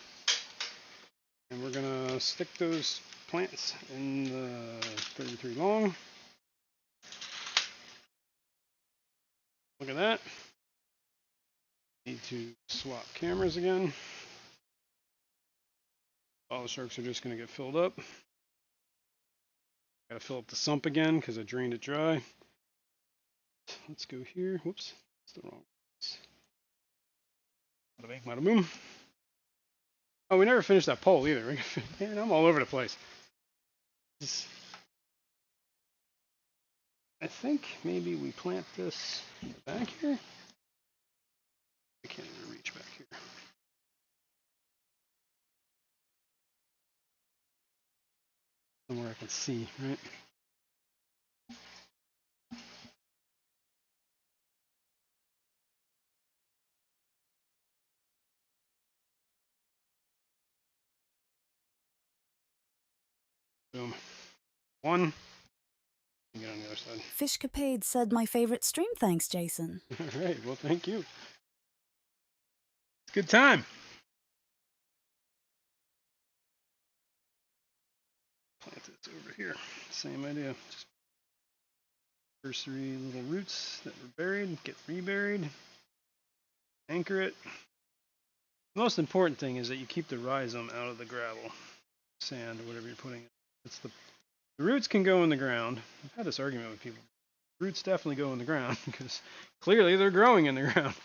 And we're going to stick those plants in the 33 long. Look at that. Need to swap cameras again. All the sharks are just going to get filled up. Got to fill up the sump again because I drained it dry. Let's go here. Whoops, that's the wrong. Bada bing, bada boom. Oh, we never finished that pole either. Man, I'm all over the place. I think maybe we plant this back here. I can't even reach back here. Somewhere I can see, right? Boom. One. Get on the other side. Fishcapade said, my favorite stream. Thanks, Jason. All right. Well, thank you. It's a good time. Plant this over here. Same idea. Just first 3 little roots that were buried get reburied. Anchor it. The most important thing is that you keep the rhizome out of the gravel, sand, or whatever you're putting in. It's the roots can go in the ground. I've had this argument with people. Roots definitely go in the ground because clearly they're growing in the ground.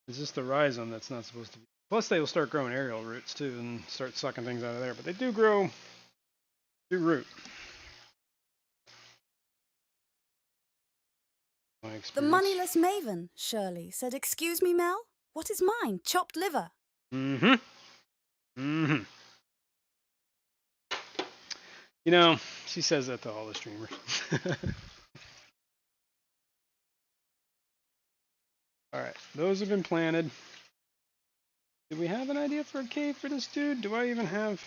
It's just the rhizome that's not supposed to be. Plus, they will start growing aerial roots too and start sucking things out of there. But they do grow, do root. My The experience. moneyless maven, Shirley, said, "Excuse me, Mel? What is mine? Chopped liver." Mm-hmm. Mm-hmm. You know, she says that to all the streamers. All right, those have been planted. Do we have an idea for a cave for this dude? Do I even have...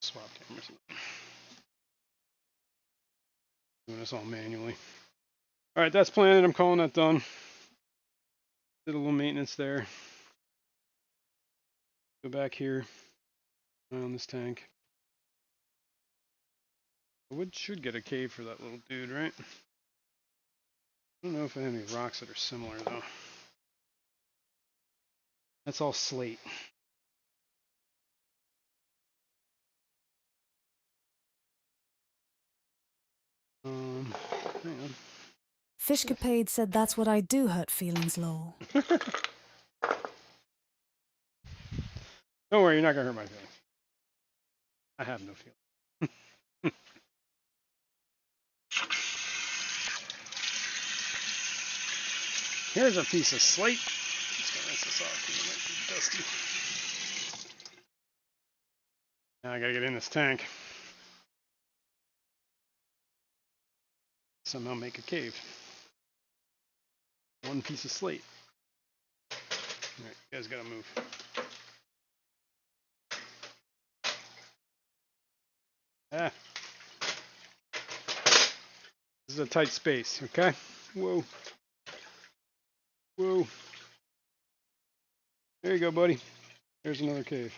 Swap cameras. Doing this all manually. All right, that's planted. I'm calling that done. Did a little maintenance there. Go back here on this tank. I should get a cave for that little dude, right? I don't know if I have any rocks that are similar though. That's all slate. Hang on. Fishcapade said, "That's what I do hurt feelings, lol." Don't worry, you're not gonna hurt my feelings. I have no feelings. Here's a piece of slate. Just gonna rinse this off because it might be dusty. Now I gotta get in this tank. Somehow make a cave. One piece of slate. Alright, you guys gotta move. Ah. This is a tight space, okay? Whoa. Whoa. There you go, buddy. There's another cave.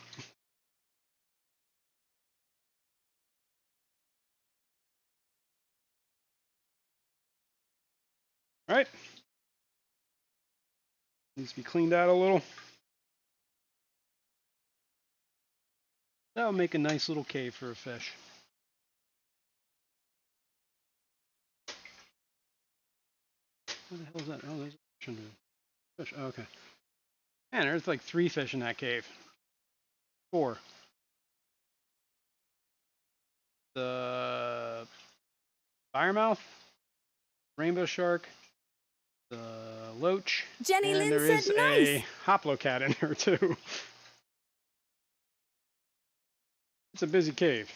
Alright. Needs to be cleaned out a little. That'll make a nice little cave for a fish. What the hell is that? Oh, there's a fish under there. Fish. Oh, okay. Man, there's like 3 fish in that cave. 4. The firemouth, rainbow shark, the loach, Jenny and Lynn there said, is "Nice." a hoplocat in there too. It's a busy cave.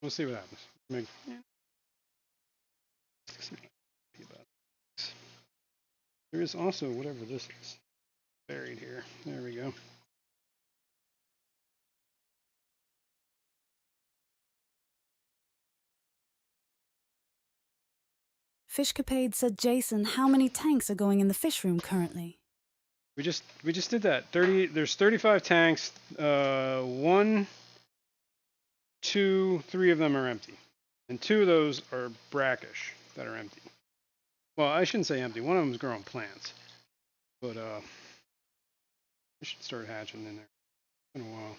We'll see what happens. There is also whatever this is buried here. There we go. Fishcapade said, "Jason, how many tanks are going in the fish room currently?" We just did that. There's 35 tanks. 1, 2, 3 of them are empty, and 2 of those are brackish that are empty. Well, I shouldn't say empty. One of them is growing plants, but I should start hatching in there. It's been a while.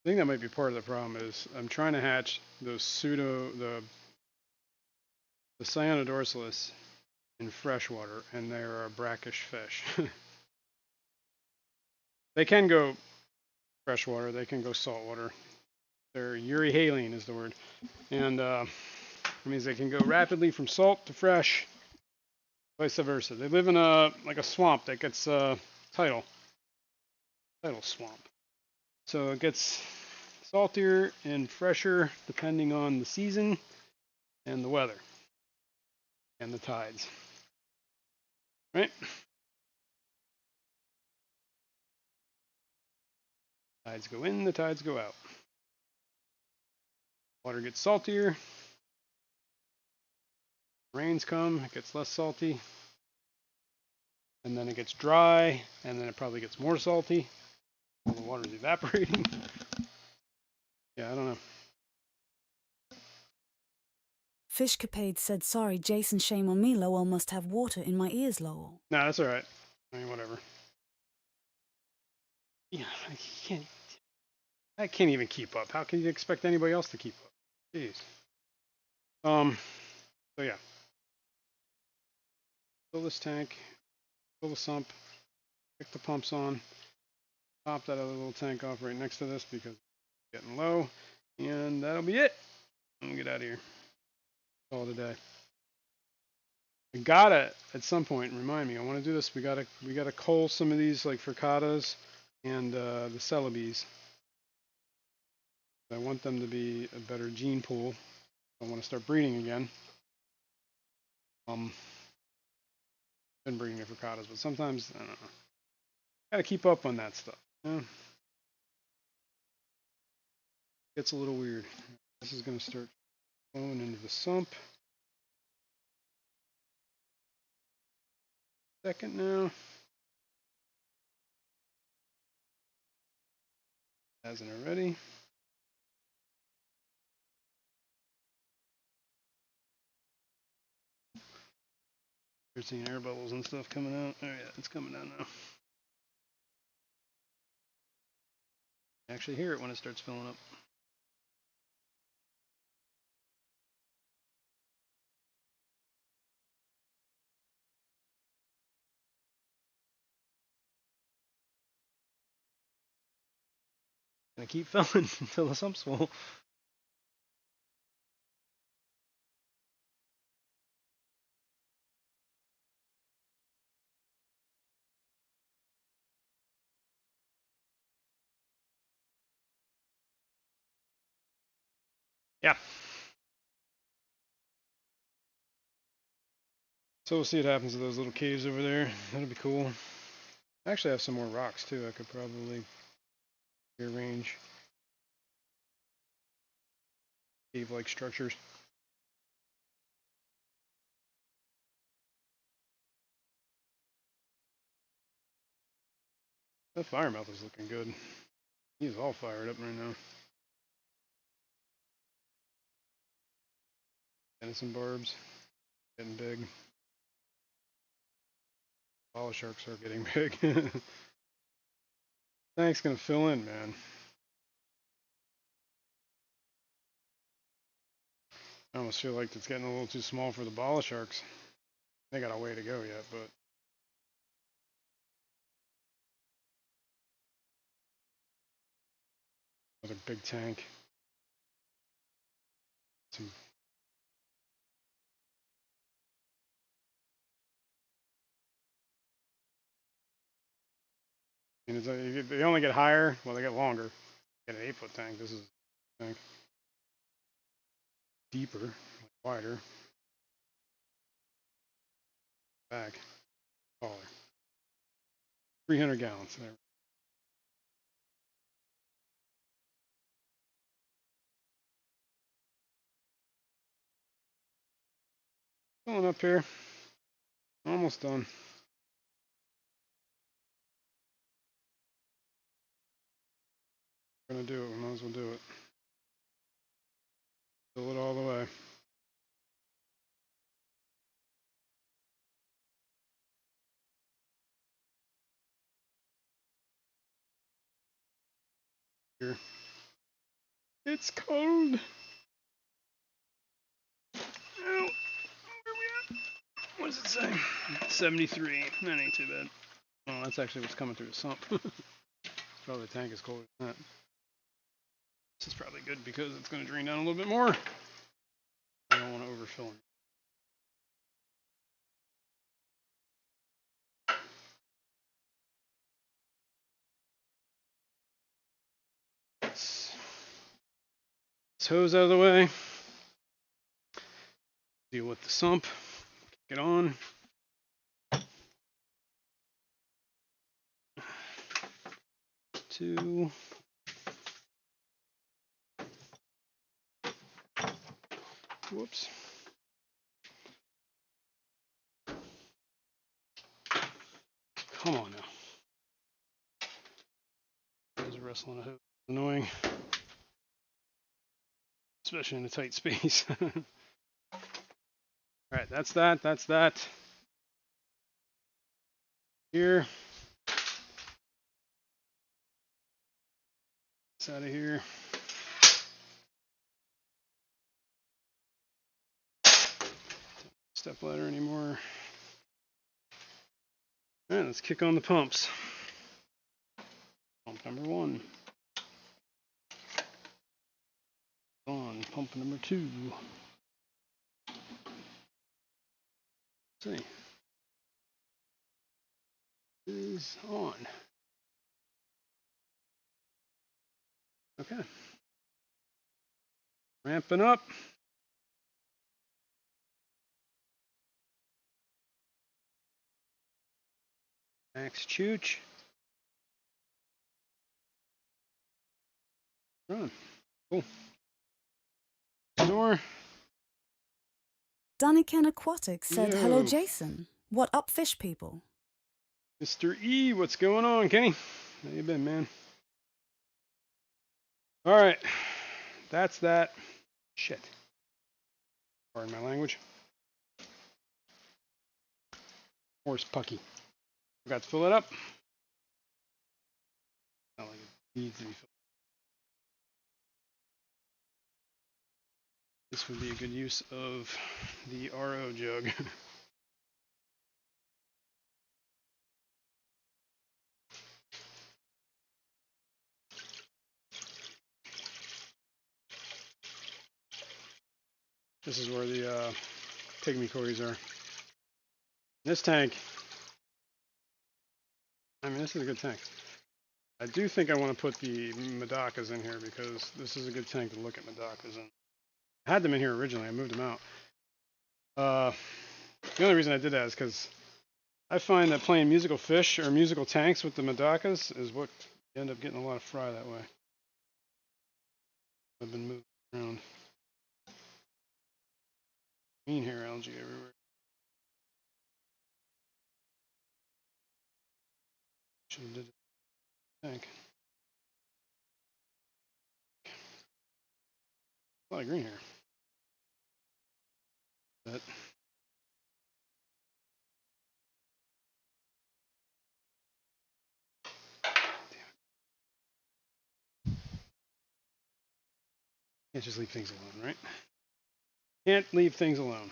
I think that might be part of the problem. Is I'm trying to hatch those the cyanodorsalis in freshwater, and they are a brackish fish. They can go freshwater. They can go saltwater. They're euryhaline is the word, and it means they can go rapidly from salt to fresh, vice versa. They live in a swamp that gets tidal swamp, so it gets saltier and fresher depending on the season and the weather and the tides. Right? Tides go in, the tides go out. Water gets saltier. Rains come, it gets less salty. And then it gets dry, and then it probably gets more salty. All the water's evaporating. Yeah, I don't know. Fishcapade said, "Sorry, Jason, shame on me. Lowell must have water in my ears, Lowell." Nah, that's alright. I mean, whatever. Yeah, I can't even keep up. How can you expect anybody else to keep up? Jeez. So yeah. fill this tank, fill the sump, pick the pumps on, top that other little tank off right next to this because it's getting low, and that'll be it. I'm gonna get out of here. Call it a day. I gotta at some point remind me. I want to do this. We gotta cull some of these like frittatas and the celebes. I want them to be a better gene pool. I want to start breeding again. Been breeding the frittatas, but sometimes I don't know. Gotta keep up on that stuff. Gets a little weird. This is gonna start flowing into the sump. Second now. Hasn't already. You're seeing air bubbles and stuff coming out. Oh yeah, it's coming out now. I actually hear it when it starts filling up. Gonna keep filling until the sump's full. Yeah. So we'll see what happens to those little caves over there. That'll be cool. I actually have some more rocks too. I could probably rearrange cave-like structures. That fire mouth is looking good. He's all fired up right now. Venison barbs getting big. Bala sharks are getting big. Tank's gonna fill in, man. I almost feel like it's getting a little too small for the bala sharks. They got a way to go yet, but another big tank. Some and it's, they only get higher. Well, they get longer. Get an 8-foot tank. This is a tank. Deeper, wider. Back, taller. 300 gallons. There. Filling up here. Almost done. We're gonna do it. We might as well do it. Fill it all the way. Here. It's cold. Ow. Where are we at? What does it say? 73. That ain't too bad. Oh, that's actually what's coming through the sump. Probably the tank is colder than that. This is probably good because it's going to drain down a little bit more. I don't want to overfill it. This hose out of the way. Deal with the sump. Get on. Two. Whoops. Come on now. I was wrestling a hose. Annoying. Especially in a tight space. Alright, that's that. That's that. Here. It's out of here. Step ladder anymore. All right, let's kick on the pumps. Pump number 1. On pump number 2. Let's see. Is on. Okay. Ramping up. Max Chooch. Run. Cool. Snore. Dunnican Aquatic said, "Hello, Yo. Jason. What up, fish people?" Mr. E, what's going on, Kenny? How you been, man? All right. That's that. Shit. Pardon my language. Horse pucky. Forgot to fill it up. Not like it needs to be filled. This would be a good use of the RO jug. This is where the pygmy cories are. This tank, I mean, this is a good tank. I do think I want to put the Madakas in here because this is a good tank to look at Madakas in. I had them in here originally. I moved them out. The only reason I did that is because I find that playing musical fish or musical tanks with the Madakas is what you end up getting a lot of fry that way. I've been moving around. Green hair algae everywhere. Should have did it. Tank. A lot of green hair. But can't just leave things alone, right? Can't leave things alone.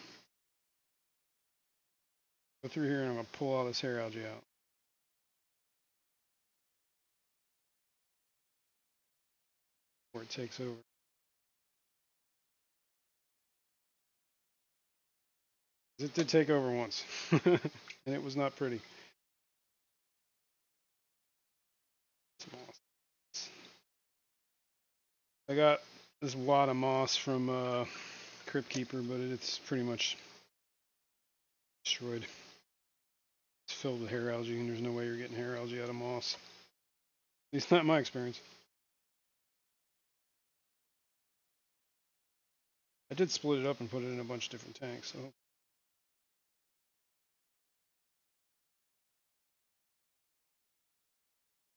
Go through here and I'm gonna pull all this hair algae out. Before it takes over. It did take over once. And it was not pretty. I got this wad of moss from Crypt Keeper, but it's pretty much destroyed. It's filled with hair algae, and there's no way you're getting hair algae out of moss. At least not in my experience. I did split it up and put it in a bunch of different tanks, so.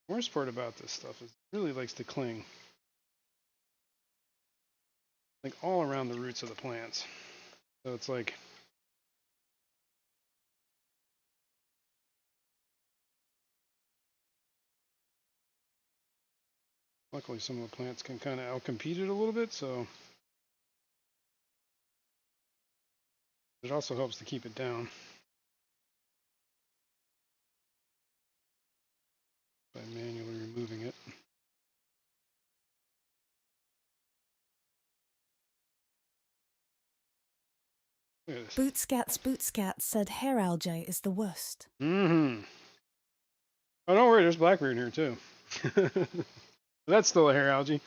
The worst part about this stuff is it really likes to cling. Like all around the roots of the plants. So it's like luckily some of the plants can kind of outcompete it a little bit, so it also helps to keep it down by manually removing it. Look at this. Bootscats said hair algae is the worst. Mm-hmm. Oh, don't worry, there's blackberry in here too. That's still a hair algae.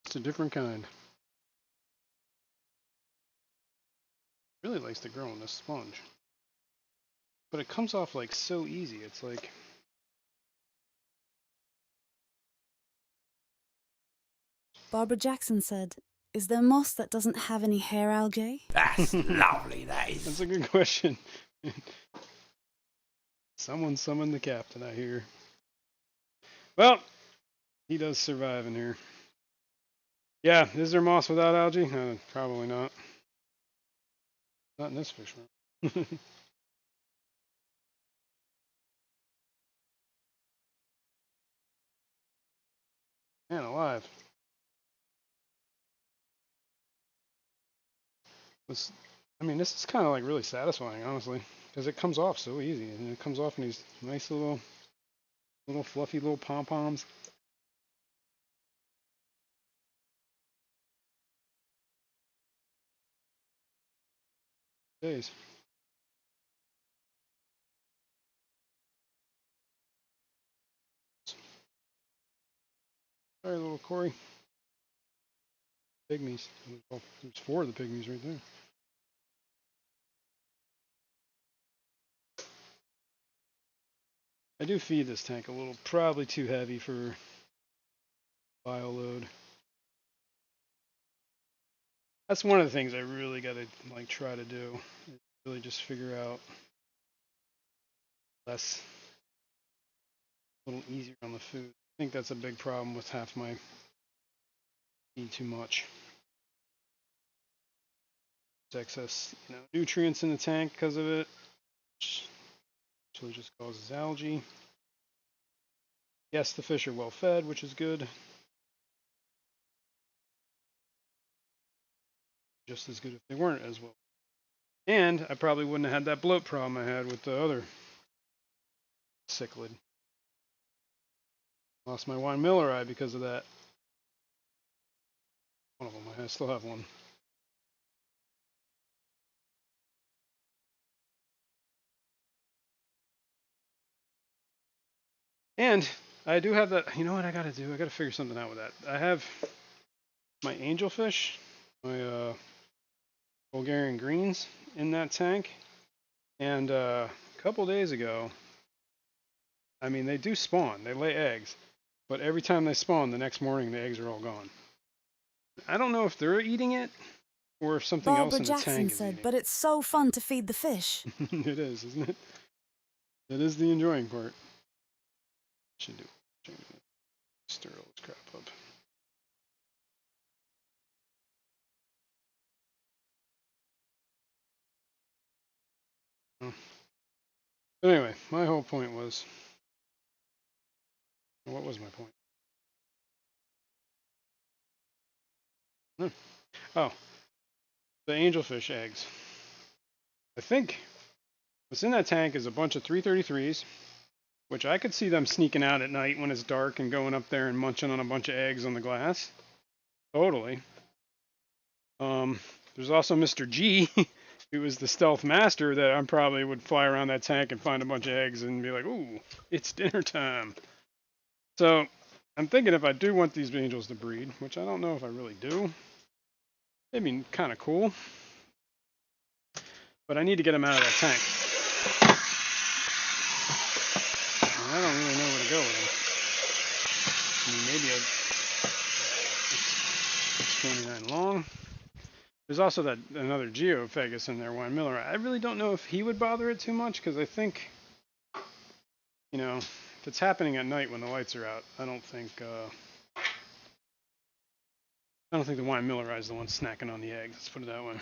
It's a different kind. It really likes to grow on this sponge. But it comes off like so easy. It's like Barbara Jackson said, "Is there moss that doesn't have any hair algae?" That's lovely, that is. that's a good question. Someone summoned the captain, I hear. Well, he does survive in here. Yeah, is there moss without algae? Probably not. Not in this fish room. Man alive. I mean, this is kind of like really satisfying, honestly, because it comes off so easy, and it comes off in these nice little fluffy little pom-poms. Days. Sorry, little Corey. Pygmies. Well, there's 4 of the pygmies right there. I do feed this tank a little, probably too heavy for bio load. That's one of the things I really got to like try to do. Is really just figure out less, a little easier on the food. I think that's a big problem with half my feed too much. There's excess, nutrients in the tank because of it, which actually just causes algae. Yes, the fish are well fed, which is good. Just as good if they weren't as well. And I probably wouldn't have had that bloat problem I had with the other cichlid. Lost my wine milleri because of that. One of them, I still have one. And I do have that. You know what I gotta do? I gotta figure something out with that. I have my angelfish, my Bulgarian greens in that tank. And a couple days ago, I mean, they do spawn. They lay eggs. But every time they spawn, the next morning, the eggs are all gone. I don't know if they're eating it or if something else Barbara in the Jackson tank is said, eating but it's so fun to feed the fish. it. It is, isn't it? It is the enjoying part. Should do. Stir all this crap up. But anyway, my whole point was, what was my point? Oh, the angelfish eggs. I think what's in that tank is a bunch of 333s, which I could see them sneaking out at night when it's dark and going up there and munching on a bunch of eggs on the glass. Totally. There's also Mr. G, who was the stealth master that I probably would fly around that tank and find a bunch of eggs and be like, ooh, it's dinner time. So I'm thinking if I do want these angels to breed, which I don't know if I really do, it'd be kind of cool. But I need to get them out of that tank. And I don't really know where to go with them. I mean, maybe a 29 long. There's also another Geophagus in there, wine milleri. I really don't know if he would bother it too much because I think, if it's happening at night when the lights are out, I don't think the wine milleri is the one snacking on the eggs. Let's put it that way.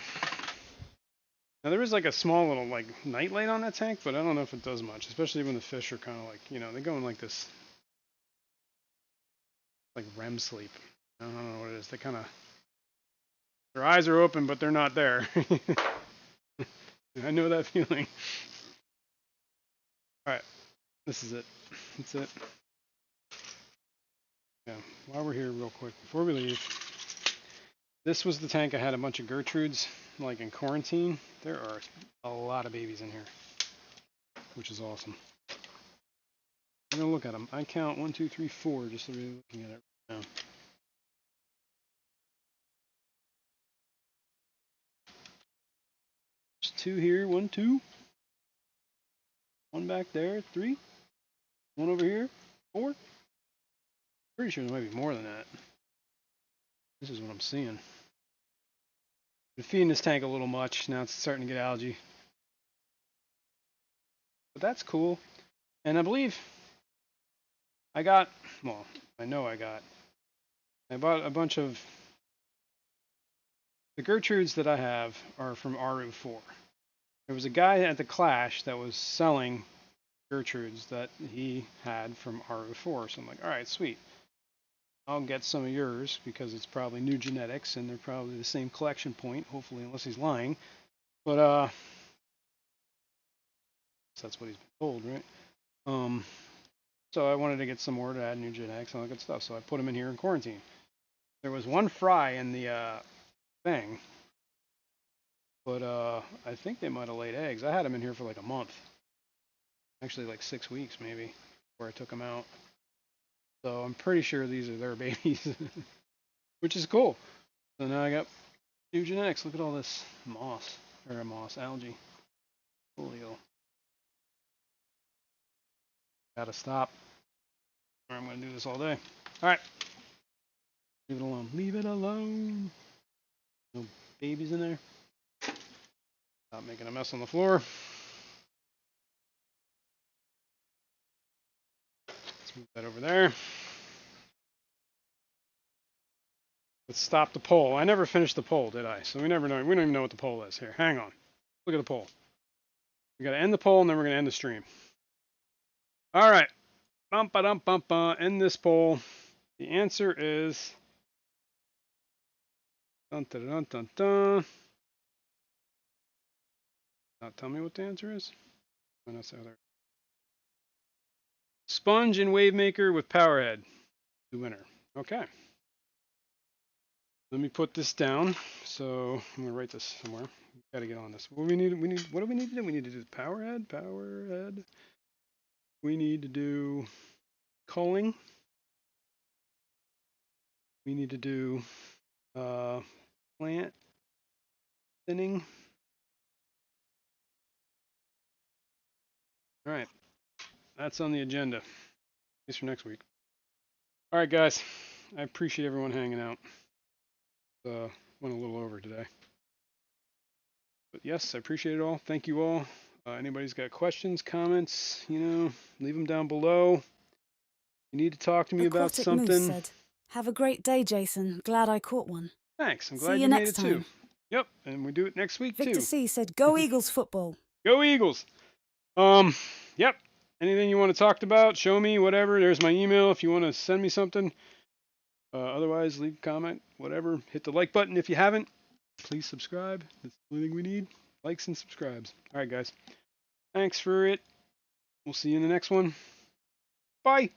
Now there is like a small little night light on that tank, but I don't know if it does much, especially when the fish are kind of they go in like this REM sleep. I don't know what it is. They kind of, their eyes are open, but they're not there. I know that feeling. All right, this is it. That's it. Yeah, while we're here real quick, before we leave, this was the tank I had a bunch of Gertrudes, in quarantine. There are a lot of babies in here, which is awesome. I'm gonna look at them. I count 1, 2, 3, 4, just so we're looking at it right now. There's 2 here, 1, 2. 1 back there, 3. 1 over here, 4. Pretty sure there might be more than that. This is what I'm seeing. Been feeding this tank a little much. Now it's starting to get algae. But that's cool. And I believe I bought a bunch of, the Gertrudes that I have are from RU4. There was a guy at the Clash that was selling Gertrudes that he had from RU4. So I'm like, all right, sweet. I'll get some of yours because it's probably new genetics and they're probably the same collection point, hopefully, unless he's lying. But That's what he's been told, right? So I wanted to get some more to add new genetics and all that good stuff. So I put him in here in quarantine. There was one fry in the thing, but I think they might have laid eggs. I had them in here for like a month, actually like 6 weeks maybe, before I took them out. So I'm pretty sure these are their babies, which is cool. So now I got new genetics. Look at all this moss, or algae. Coolio. Gotta stop, or I'm gonna do this all day. All right, leave it alone. Leave it alone. No babies in there. Stop making a mess on the floor. Let's move that over there. Let's stop the poll. I never finished the poll, did I? So we never know. We don't even know what the poll is here. Hang on. Look at the poll. We got to end the poll, and then we're going to end the stream. All right. Bum ba dum bum bum. End this poll. The answer is dun dun dun dun dun. Now tell me what the answer is. Oh, no, so there. Sponge and Wavemaker with Powerhead. The winner. Okay. Let me put this down. So I'm gonna write this somewhere. Got to get on this. What do we need? What do we need to do? We need to do the Powerhead. We need to do culling. We need to do plant thinning. All right, that's on the agenda. At least for next week. All right, guys. I appreciate everyone hanging out. Went a little over today. But yes, I appreciate it all. Thank you all. Anybody's got questions, comments, leave them down below. You need to talk to me about Aquatic something. Moose said, "Have a great day, Jason. Glad I caught one." Thanks. I'm See glad you you made next it too. time. Yep, and we do it next week Victor too. C said, "Go Eagles football." Go Eagles. Yep. Anything you want to talk about, show me, whatever. There's my email if you want to send me something. Otherwise, leave a comment, whatever. Hit the like button if you haven't. Please subscribe. That's the only thing we need. Likes and subscribes. All right, guys. Thanks for it. We'll see you in the next one. Bye.